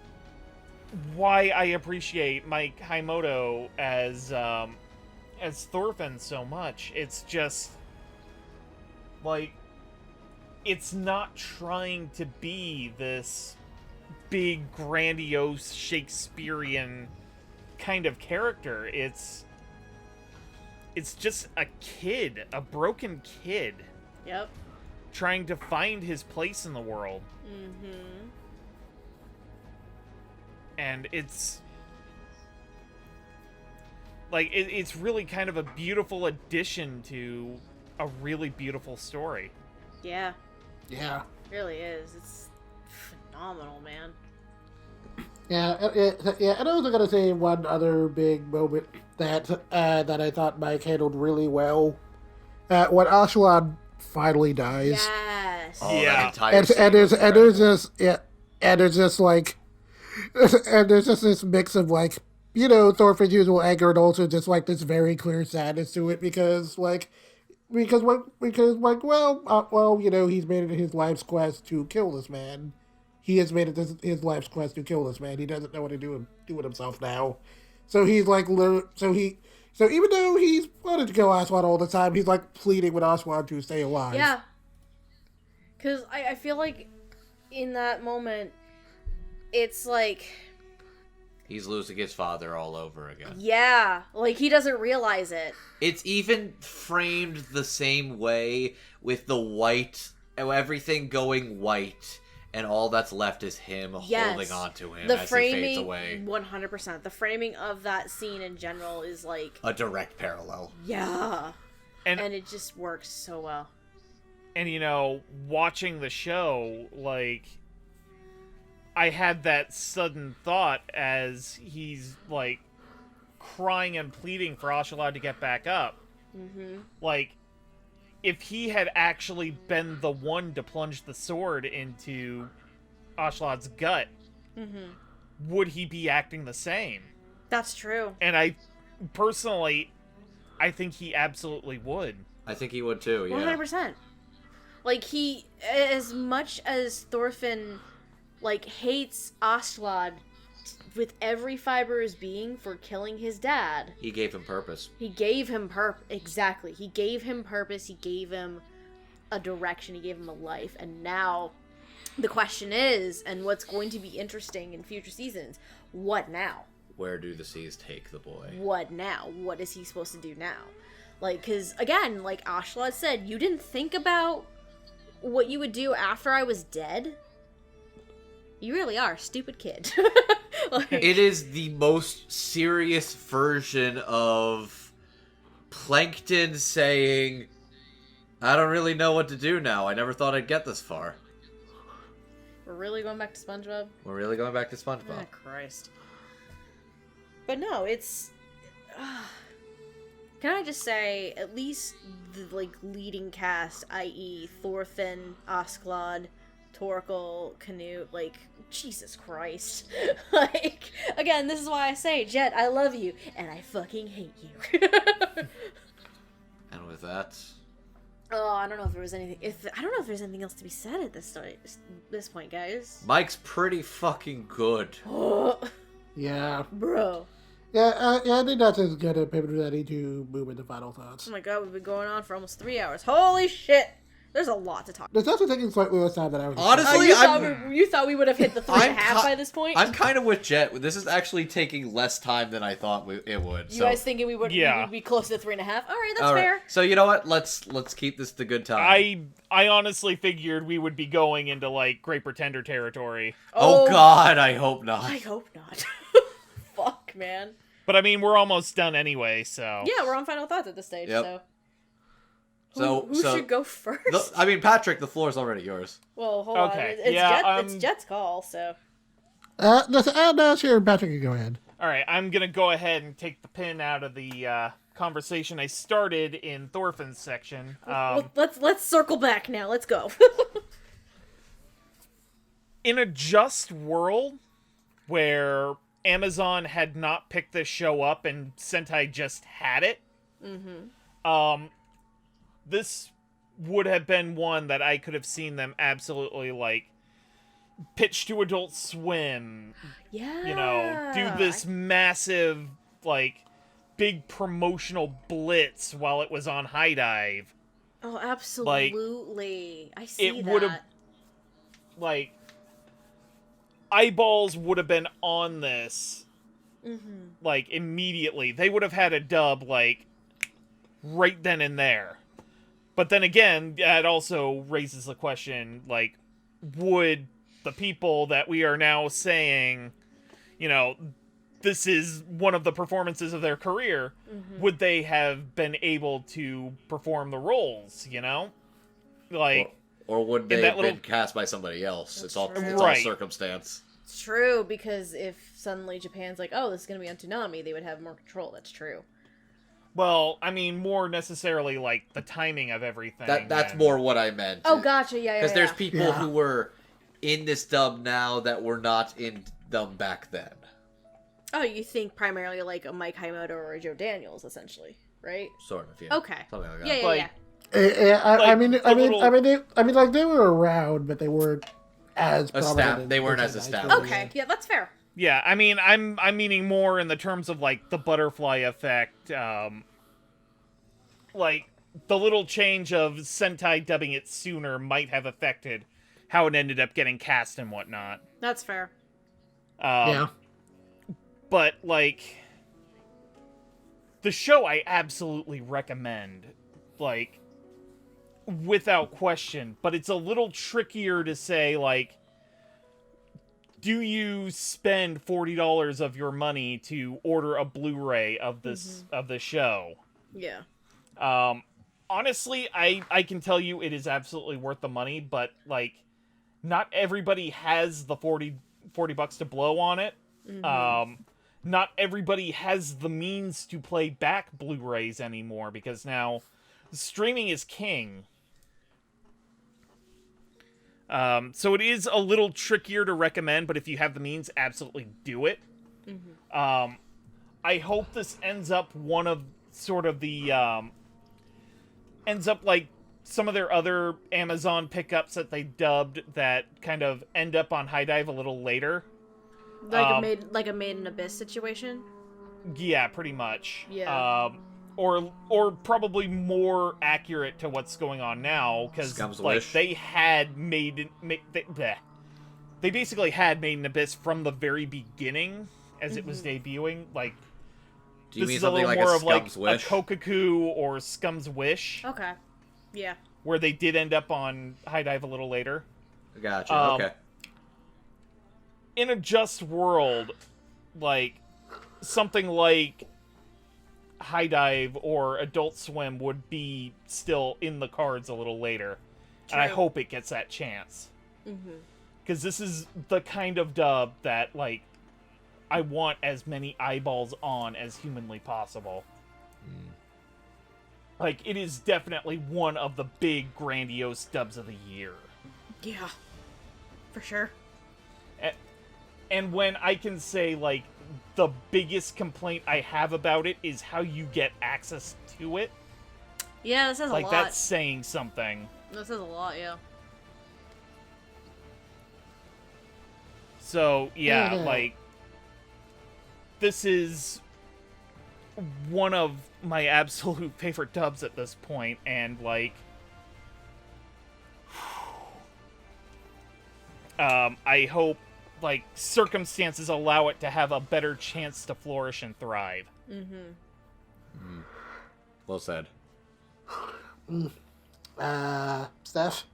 why I appreciate Mike Himoto as Thorfinn so much. It's just like, it's not trying to be this big, grandiose, Shakespearean kind of character. It's just a kid, a broken kid. Yep. Trying to find his place in the world. And it's like, it's really kind of a beautiful addition to a really beautiful story. Yeah. Yeah. It really is. It's phenomenal, man. Yeah, and I was gonna say one other big moment that I thought Mike handled really well. When Askeladd finally dies. Yes. Oh, Yeah. that entire And scene there's was and there's just and there's just like and there's just this mix of, like, you know, Thorfinn's usual anger and also just like this very clear sadness to it because well, you know, he's made it his life's quest to kill this man. He has made it his life's quest to kill this man. He doesn't know what to do with himself now. So he's like, so even though he's wanted to kill Askeladd all the time, he's like pleading with Askeladd to stay alive. Yeah. Because I feel like in that moment, it's like, He's losing his father all over again. yeah, like he doesn't realize it. It's even framed the same way with the white, everything going white, and all that's left is him holding on to him The as framing, he fades away. 100%. The framing of that scene in general is like, A direct parallel. yeah. And And it just works so well. And, you know, watching the show, like, I had that sudden thought as he's, like, crying and pleading for Askeladd to get back up. Like, if he had actually been the one to plunge the sword into Askeladd's gut, would he be acting the same? That's true. And I, personally, I think he absolutely would. I think he would too, yeah. 100%. Like, he, as much as Thorfinn, like, hates Askeladd with every fiber of his being for killing his dad, He gave him purpose. he gave him exactly. He gave him purpose, he gave him a direction, he gave him a life, and now the question is, and what's going to be interesting in future seasons, what now? Where do the seas take the boy? What now? What is he supposed to do now? Like, because, again, like Askeladd said, you didn't think about what you would do after I was dead? You really are a stupid kid. Like, It is the most serious version of Plankton saying, I don't really know what to do now. I never thought I'd get this far. we're really going back to SpongeBob? We're really going back to Oh, SpongeBob. Christ. But no, it's... can I just say, at least the, like, leading cast, i.e. Thorfinn, Askeladd, Torkel, Canute, like, Jesus Christ. Like, again, this is why I say, Jet, I love you, and I fucking hate you. And with that, Oh, I don't know if there was anything. I don't know if there's anything else to be said at this point, guys. Mike's pretty fucking good. Oh, Yeah. bro. Yeah, I think that's as good a pivot as any to move into final thoughts. Oh my god, we've been going on for almost 3 hours. Holy shit! There's a lot to talk. There's also taking slightly less time than I was Honestly, You thought we would have hit the 3.5 by this point? I'm kind of with Jet. This is actually taking less time than I thought it would. You So. guys thinking we would be close to 3.5? Alright, that's All right. fair. So you know what? Let's keep this the good time. I honestly figured we would be going into, like, Great Pretender territory. Oh God, I hope not. I hope not. Fuck, man. But I mean, we're almost done anyway, so. Yeah, we're on final thoughts at this stage, Yep. so. Who should go first? Patrick, the floor is already yours. Well, hold Okay, on. It's, yeah, it's Jet's call, so. No, sure, Patrick, you go ahead. All right, I'm gonna go ahead and take the pin out of the conversation I started in Thorfinn's section. Let's circle back now. Let's go. In a just world where Amazon had not picked this show up and Sentai just had it, this would have been one that I could have seen them absolutely like pitch to Adult Swim. Yeah. Do this massive like big promotional blitz while it was on High Dive. Oh, absolutely. I see It that. would have like eyeballs would have been on this like immediately. They would have had a dub like right then and there. But then again, that also raises the question, like, would the people that we are now saying, this is one of the performances of their career, would they have been able to perform the roles, Like, or would they that have been cast by somebody else? It's all Right. circumstance. It's true, because if suddenly Japan's like, oh, this is going to be on Toonami, they would have more control. That's true. well, I mean, more necessarily, like, the timing of everything. That's than- more what I meant. Oh, gotcha. Yeah, Because there's yeah. people who were in this dub now that were not in dub back then. Oh, you think primarily like a Mike Himoto or a Joe Daniels, essentially, right? Sort of, yeah. Okay. Something like that. Yeah, yeah, Like, yeah. They were around, but they weren't as prominent. They weren't as established. Okay, yeah, that's fair. Yeah, I mean, I'm meaning more in the terms of, like, the butterfly effect, like, the little change of Sentai dubbing it sooner might have affected how it ended up getting cast and whatnot. That's fair. But, like, the show I absolutely recommend, like, without question, but it's a little trickier to say, like, do you spend $40 of your money to order a Blu-ray of this of the show? Yeah. Honestly, I can tell you it is absolutely worth the money, but like not everybody has the 40 bucks to blow on it. Not everybody has the means to play back Blu-rays anymore because now streaming is king. So it is a little trickier to recommend, but if you have the means, absolutely do it. I hope this ends up one of sort of the, ends up like some of their other Amazon pickups that they dubbed that kind of end up on High Dive a little later. Like a Made in Abyss situation? Yeah, pretty much. Yeah. Or probably more accurate to what's going on now, because like they had they basically had Made in Abyss from the very beginning as it was debuting. Like, Do you this mean is a something little like more a of like Scum's Wish? a Kokaku or Scum's Wish, Okay. Yeah. where they did end up on High Dive a little later. Gotcha. Okay. In a just world, like something like High Dive or Adult Swim would be still in the cards a little later. And I True. hope it gets that chance. Because this is the kind of dub that, like, I want as many eyeballs on as humanly possible. Like, it is definitely one of the big, grandiose dubs of the year. Yeah. For sure. And when I can say, like, the biggest complaint I have about it is how you get access to it. Yeah, this says a Like, lot. that's saying something. This says a lot, yeah. So, yeah, Yeah. like, this is one of my absolute favorite dubs at this point, and, like, I hope, like, circumstances allow it to have a better chance to flourish and thrive. Well said. Steph?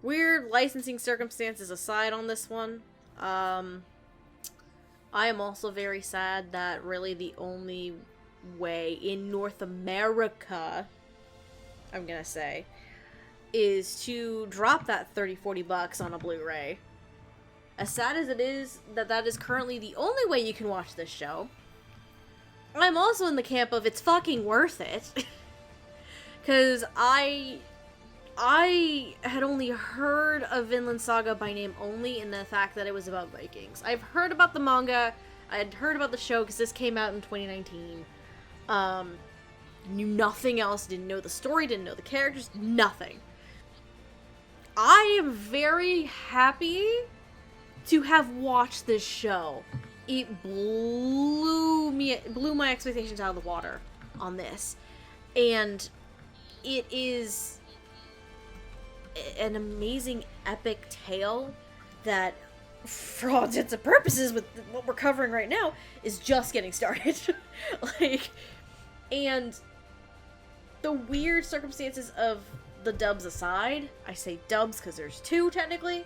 weird licensing circumstances aside on this one, I am also very sad that really the only way in North America, I'm gonna say, is to drop that $30-40 on a Blu-ray. As sad as it is that is currently the only way you can watch this show, I'm also in the camp of it's fucking worth it. Because I had only heard of Vinland Saga by name only, in the fact that it was about Vikings. I've heard about the manga, I had heard about the show because this came out in 2019. Knew nothing else, didn't know the story, didn't know the characters, nothing. I am very happy to have watched this show. It blew my expectations out of the water on this. And it is an amazing epic tale that, for all intents and purposes with what we're covering right now, is just getting started. And the weird circumstances of the dubs aside, I say dubs because there's two technically,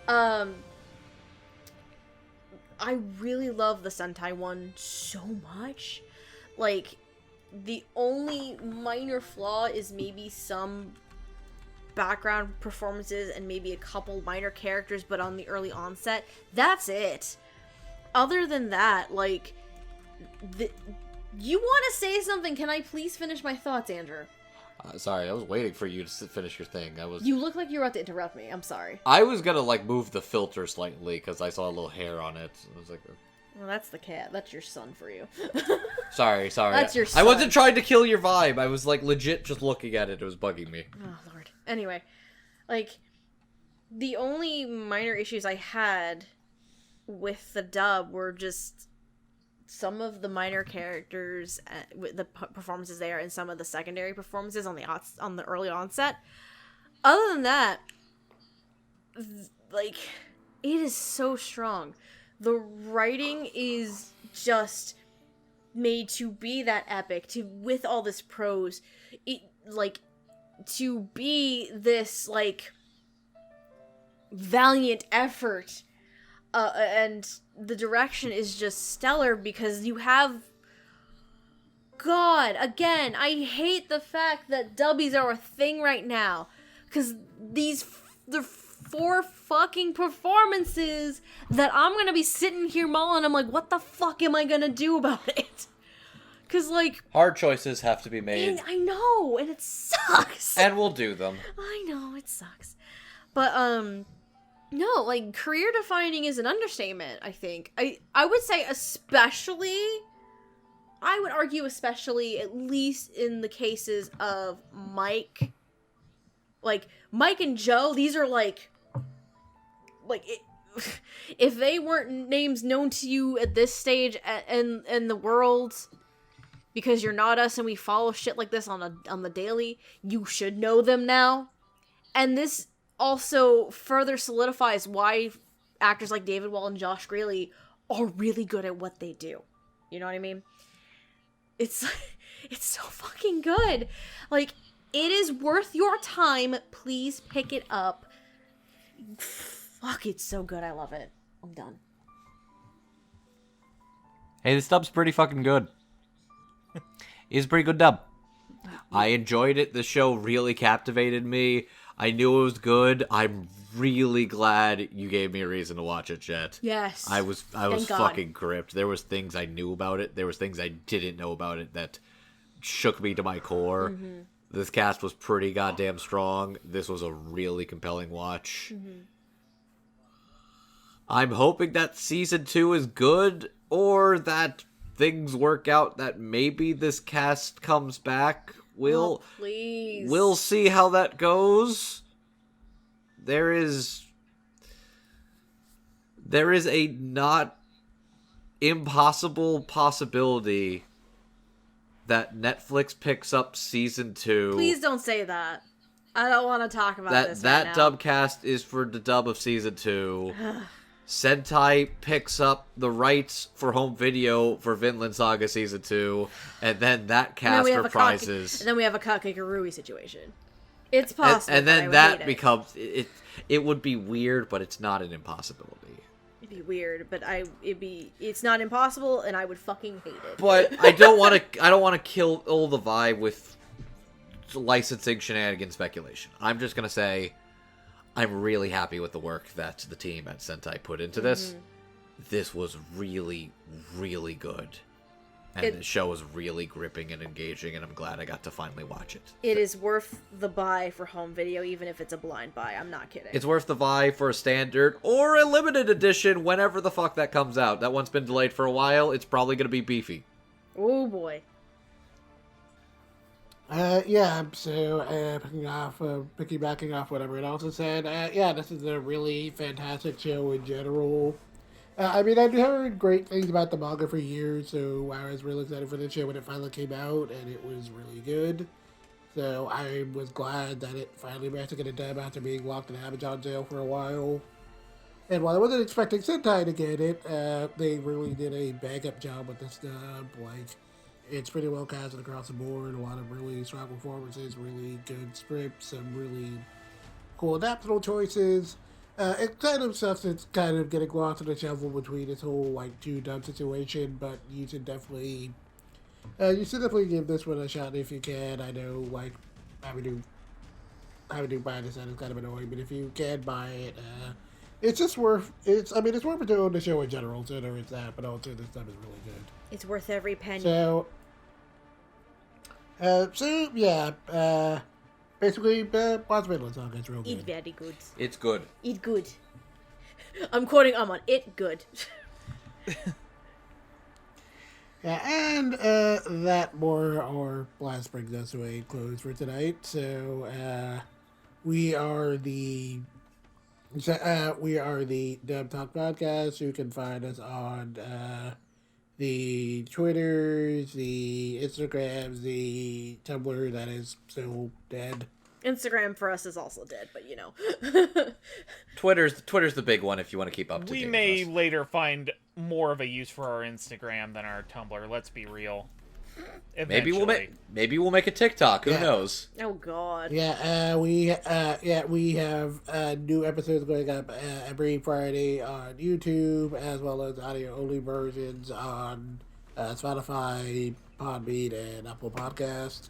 I really love the Sentai one so much. Like, the only minor flaw is maybe some background performances and maybe a couple minor characters, but on the early onset, that's it. Other than that, like, you want to say something? Can I please finish my thoughts, Andrew? Sorry, I was waiting for you to finish your thing. You look like you were about to interrupt me. I'm sorry. I was gonna, like, move the filter slightly because I saw a little hair on it. I was like... Well, that's the cat. That's your son for you. Sorry. That's your son. I wasn't trying to kill your vibe. I was, like, legit just looking at it. It was bugging me. Oh, Lord. Anyway, like, the only minor issues I had with the dub were just some of the minor characters, with the performances there, and some of the secondary performances on the early onset. Other than that, like, it is so strong. The writing is just made to be that epic, with all this prose, to be this, like, valiant effort, and the direction is just stellar because you have... God, again, I hate the fact that dubbies are a thing right now, because the 4 fucking performances that I'm gonna be sitting here mulling, I'm like, what the fuck am I gonna do about it? Because, like... Hard choices have to be made. I know, and it sucks. And we'll do them. I know, it sucks. But, no, like, career-defining is an understatement, I think. I would say especially... I would argue especially, at least in the cases of Mike. Like, Mike and Joe, these are, like... if they weren't names known to you at this stage in the world, because you're not us and we follow shit like this on the daily, you should know them now. And this also further solidifies why actors like David Wall and Josh Greeley are really good at what they do. You know what I mean? It's so fucking good. Like, it is worth your time. Please pick it up. Fuck, it's so good. I love it. I'm done. Hey, this dub's pretty fucking good. It's a pretty good dub. I enjoyed it. The show really captivated me. I knew it was good. I'm really glad you gave me a reason to watch it, Jet. Yes. I was Thank God. fucking gripped. There was things I knew about it. There was things I didn't know about it that shook me to my core. Mm-hmm. This cast was pretty goddamn strong. This was a really compelling watch. Mm-hmm. I'm hoping that season 2 is good, or that things work out that maybe this cast comes back. Please. We'll see how that goes. There is a not impossible possibility that Netflix picks up season 2. Please don't say that. I don't want to talk about this That right now. dub cast is for the dub of season 2. Sentai picks up the rights for home video for Vinland Saga season 2, and then that cast reprises. And then we have a Kakegurui situation. It's possible. And but I then would that hate it. becomes it would be weird, but it's not an impossibility. It'd be weird, but it's not impossible, and I would fucking hate it. But I don't want to kill all the vibe with licensing shenanigans speculation. I'm just gonna say I'm really happy with the work that the team at Sentai put into this. This was really, really good. And the show was really gripping and engaging, and I'm glad I got to finally watch it. It is worth the buy for home video, even if it's a blind buy. I'm not kidding. It's worth the buy for a standard or a limited edition whenever the fuck that comes out. That one's been delayed for a while. It's probably going to be beefy. Oh, boy. So piggybacking off what everyone else has said, this is a really fantastic show in general. I've heard great things about the manga for years, so I was really excited for the show when it finally came out, and it was really good. So I was glad that it finally managed to get a dub after being locked in Amazon jail for a while. And while I wasn't expecting Sentai to get it, they really did a bang-up job with this dub. It's pretty well casted across the board, a lot of really strong performances, really good scripts, some really cool adaptable choices. It kind of sucks it's kind of getting lost in the shuffle between this whole, two dub situation, but you should definitely give this one a shot if you can. I know, having to buy this is kind of annoying, but if you can buy it, it's just worth, it's worth doing the show in general, so there is that, but also this stuff is really good. It's worth every penny. Basically, watch Vinland Saga. It's real good. Eat very good. It's good. Eat good. I'm quoting Amon. It good. And that more or less brings us to a close for tonight. So we are the Dub Talk Podcast. You can find us on the Twitters, the Instagrams, the Tumblr that is still dead. Instagram for us is also dead, but Twitter's the big one if you want to keep up to date. We may later find more of a use for our Instagram than our Tumblr. Let's be real. Eventually. Maybe we'll make a TikTok. Who knows? Oh God. We have new episodes going up every Friday on YouTube, as well as audio only versions on Spotify, Podbean, and Apple Podcast.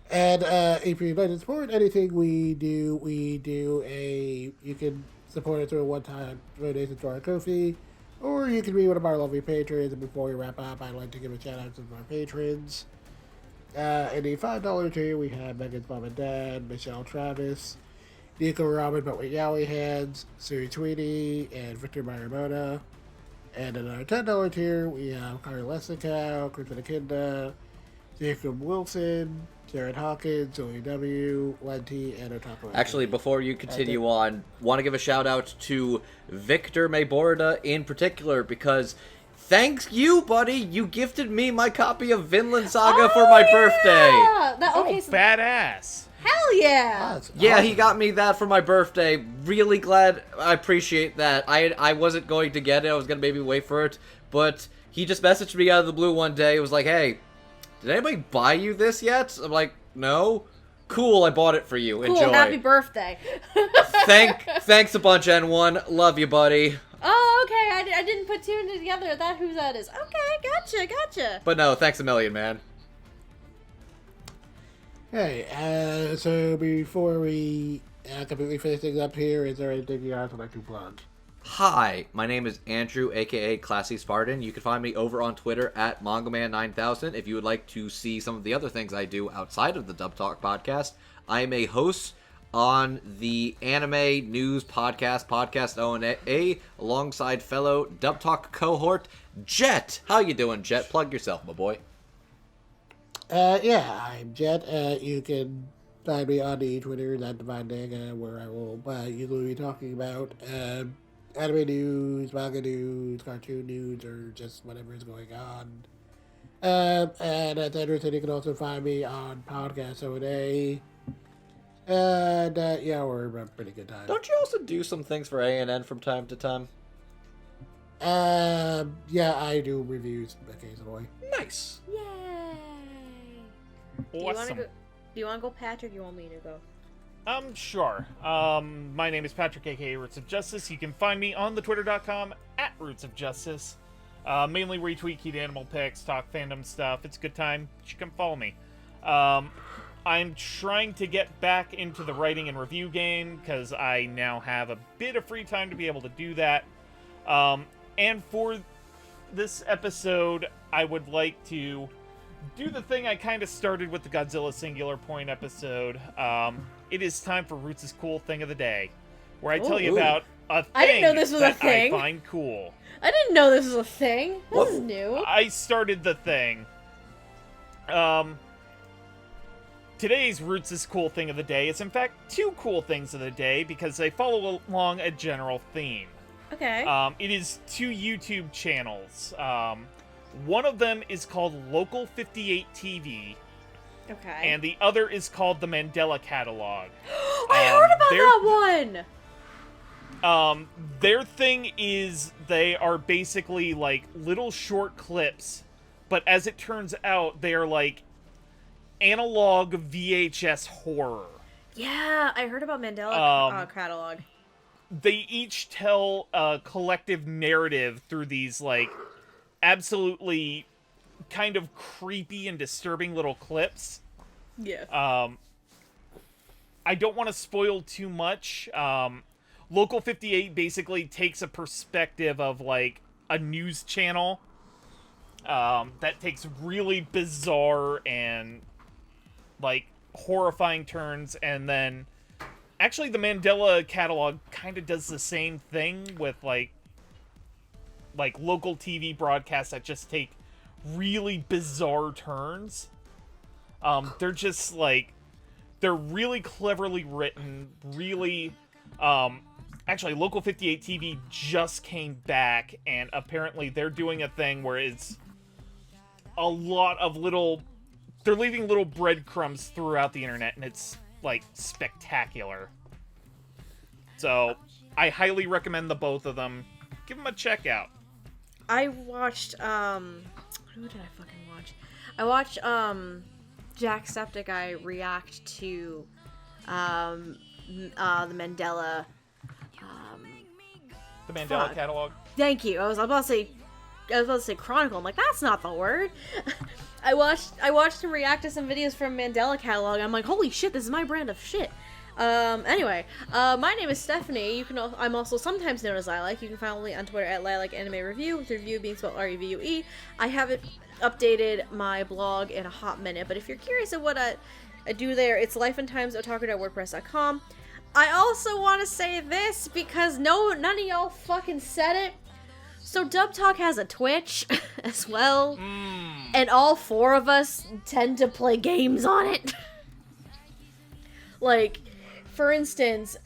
And if you'd like to support anything we do, you can support it through a one-time donation to our Ko-fi, or you can be one of our lovely patrons. And before we wrap up, I'd like to give a shout-out to our patrons. In the $5 tier, we have Megan's mom and dad, Michelle Travis, Nico Robin, but with Yowie Hands, Suri Tweedy, and Victor Marimona. And in our $10 tier, we have Carly Lessikow, Chris Akinda, Jacob Wilson, Jared Hawkins, Zoe W, Lenti, and Otaku. Actually, before you continue on, want to give a shout out to Victor Mayborda in particular, because thanks you, buddy. You gifted me my copy of Vinland Saga for my birthday. Badass. Hell yeah. Yeah, he got me that for my birthday. Really glad. I appreciate that. I wasn't going to get it. I was going to maybe wait for it. But he just messaged me out of the blue one day. It was like, hey, did anybody buy you this yet? I'm like, no. Cool, I bought it for you. Cool, Enjoy. happy birthday. Thanks a bunch, N1. Love you, buddy. Oh, okay. I didn't put two and two together. Who that is. Okay, gotcha. But no, thanks a million, man. Hey, so before we completely finish things up here, is there anything you guys would like to plug? Hi, my name is Andrew, aka Classy Spartan. You can find me over on Twitter at MangaMan9000. If you would like to see some of the other things I do outside of the Dub Talk podcast, I am a host on the Anime News Podcast O&A, alongside fellow Dub Talk cohort, Jet. How you doing, Jet? Plug yourself, my boy. I'm Jet. You can find me on the Twitter, at Divine Danga, where I will usually be talking about anime news, manga news, cartoon news, or just whatever is going on. And at Anderson, you can also find me on Podcast O&A. And we're a pretty good time. Don't you also do some things for ANN from time to time? I do reviews occasionally. Nice. Yay. Awesome. Do you want to go, Patrick? You want me to go? Sure. My name is Patrick, aka Roots of Justice. You can find me on the twitter.com at Roots of Justice. Mainly retweet cute animal pics, talk fandom stuff. It's a good time. You should come follow me. I'm trying to get back into the writing and review game because I now have a bit of free time to be able to do that. And for this episode, I would like to do the thing I kind of started with the Godzilla Singular Point episode. It is time for Roots' Cool Thing of the Day, where I tell you about a thing I didn't know this was a that thing. I find cool. I didn't know this was a thing. This is new. I started the thing. Today's Roots' Cool Thing of the Day is in fact 2 cool things of the day because they follow along a general theme. Okay. It is 2 YouTube channels. One of them is called Local 58 TV, Okay. and the other is called the Mandela Catalog. I heard about that one! Their thing is they are basically like little short clips, but as it turns out, they are like analog VHS horror. Yeah, I heard about Mandela catalog. They each tell a collective narrative through these like absolutely kind of creepy and disturbing little clips. Yeah. I don't want to spoil too much. Local 58 basically takes a perspective of like a news channel that takes really bizarre and like horrifying turns, and then actually the Mandela catalog kind of does the same thing with like local TV broadcasts that just take really bizarre turns. They're just like, they're really cleverly written, really, actually Local 58 TV just came back, and apparently they're doing a thing where it's a lot of little, they're leaving little breadcrumbs throughout the internet, and it's like spectacular. So I highly recommend the both of them. Give them a check out. I watched, who did I fucking watch? I watched, Jacksepticeye react to, the Mandela, The Mandela Fuck. Catalog. Thank you. I was about to say Chronicle. I'm like, that's not the word. I watched him react to some videos from Mandela Catalog. I'm like, holy shit, this is my brand of shit. Anyway, my name is Stephanie. I'm also sometimes known as Lilac. You can follow me on Twitter at Lilac Anime Review, with review being spelled R-E-V-U-E. I haven't updated my blog in a hot minute, but if you're curious of what I do there, it's lifeandtimesotaku.wordpress.com. I also want to say this because none of y'all fucking said it. So Dub Talk has a Twitch as well, and all 4 of us tend to play games on it. Like, for instance,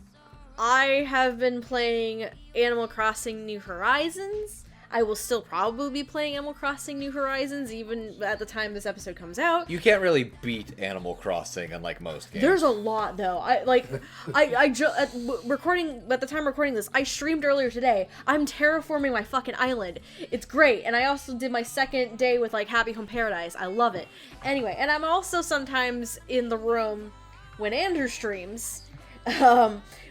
I have been playing Animal Crossing New Horizons. I will still probably be playing Animal Crossing New Horizons even at the time this episode comes out. You can't really beat Animal Crossing unlike most games. There's a lot though. At the time recording this, I streamed earlier today. I'm terraforming my fucking island. It's great. And I also did my second day with like Happy Home Paradise. I love it. Anyway, and I'm also sometimes in the room when Andrew streams.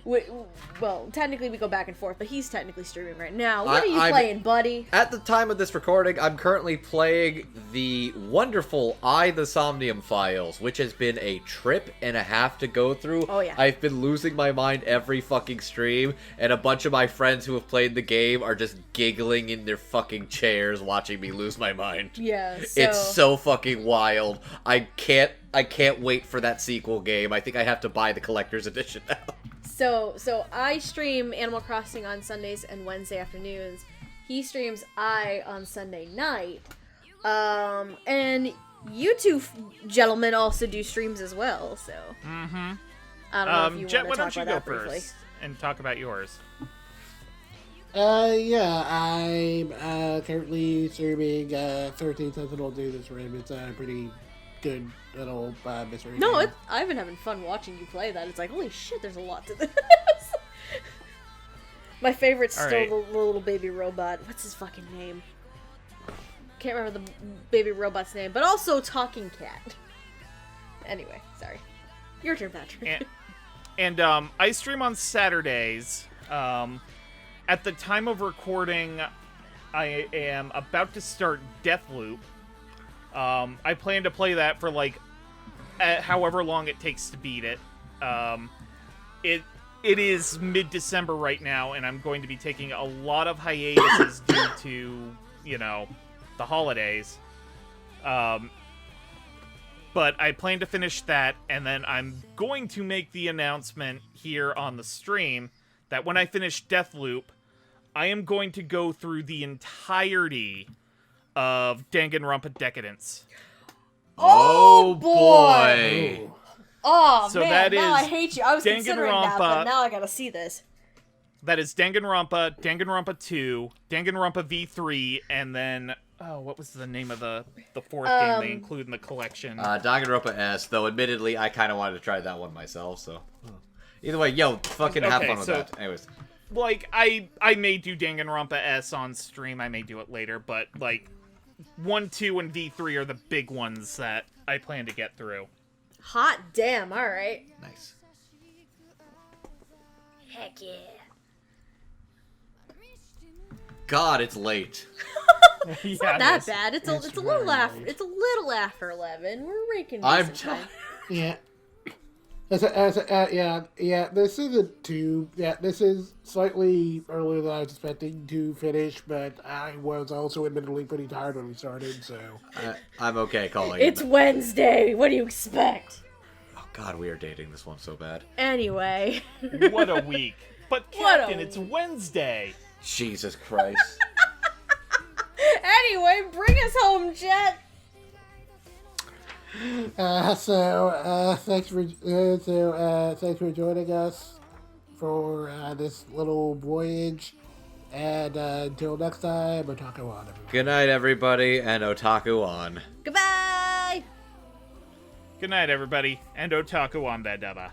Well, technically we go back and forth, but he's technically streaming right now. What are you playing, buddy? At the time of this recording, I'm currently playing the wonderful The Somnium Files, which has been a trip and a half to go through. Oh, yeah. I've been losing my mind every fucking stream, and a bunch of my friends who have played the game are just giggling in their fucking chairs watching me lose my mind. Yeah, It's so fucking wild. I can't wait for that sequel game. I think I have to buy the collector's edition now. So I stream Animal Crossing on Sundays and Wednesday afternoons. He streams on Sunday night. And you two gentlemen also do streams as well, so. Mm-hmm. I don't know if you Jet, want to why talk don't you about go that briefly. first and talk about yours? Yeah, I'm currently streaming 13 Sentinel Do This Room. It's a pretty good little mystery No, game. I've been having fun watching you play that. It's like, holy shit, there's a lot to this. My favorite's All still right. the little baby robot. What's his fucking name? Can't remember the baby robot's name, but also Talking Cat. Anyway, sorry. Your turn, Patrick. And I stream on Saturdays. At the time of recording, I am about to start Deathloop. I plan to play that for like however long it takes to beat it. It is mid-December right now, and I'm going to be taking a lot of hiatuses due to, you know, the holidays. But I plan to finish that, and then I'm going to make the announcement here on the stream that when I finish Deathloop, I am going to go through the entirety of Danganronpa Decadence. Oh boy! Oh, So man, that now is I hate you. I was considering that, but Danganronpa- now I gotta see this. That is Danganronpa, Danganronpa 2, Danganronpa V3, and then... Oh, what was the name of the fourth game they include in the collection? Danganronpa S, though admittedly I kind of wanted to try that one myself, so... Either way, yo, fucking have fun with that. Anyways. Like, I may do Danganronpa S on stream, I may do it later, but, like, 1, 2, and V3 are the big ones that I plan to get through. Hot damn, alright. Nice. Heck yeah. God, it's late. It's not that bad. It's a little after. It's a little after 11. We're making decent time. Yeah. Yeah. This isn't too. Yeah, this is slightly earlier than I was expecting to finish, but I was also admittedly pretty tired when we started, so. I'm okay calling It's it. Wednesday. What do you expect? Oh god, we are dating this one so bad. Anyway. What a week. But Captain, it's Wednesday. Jesus Christ. Anyway, bring us home, Jet. Thanks for joining us for this little voyage, and until next time, Otaku on, everyone. Good night, everybody, and Otaku on. Goodbye. Good night, everybody, and Otaku on that daba.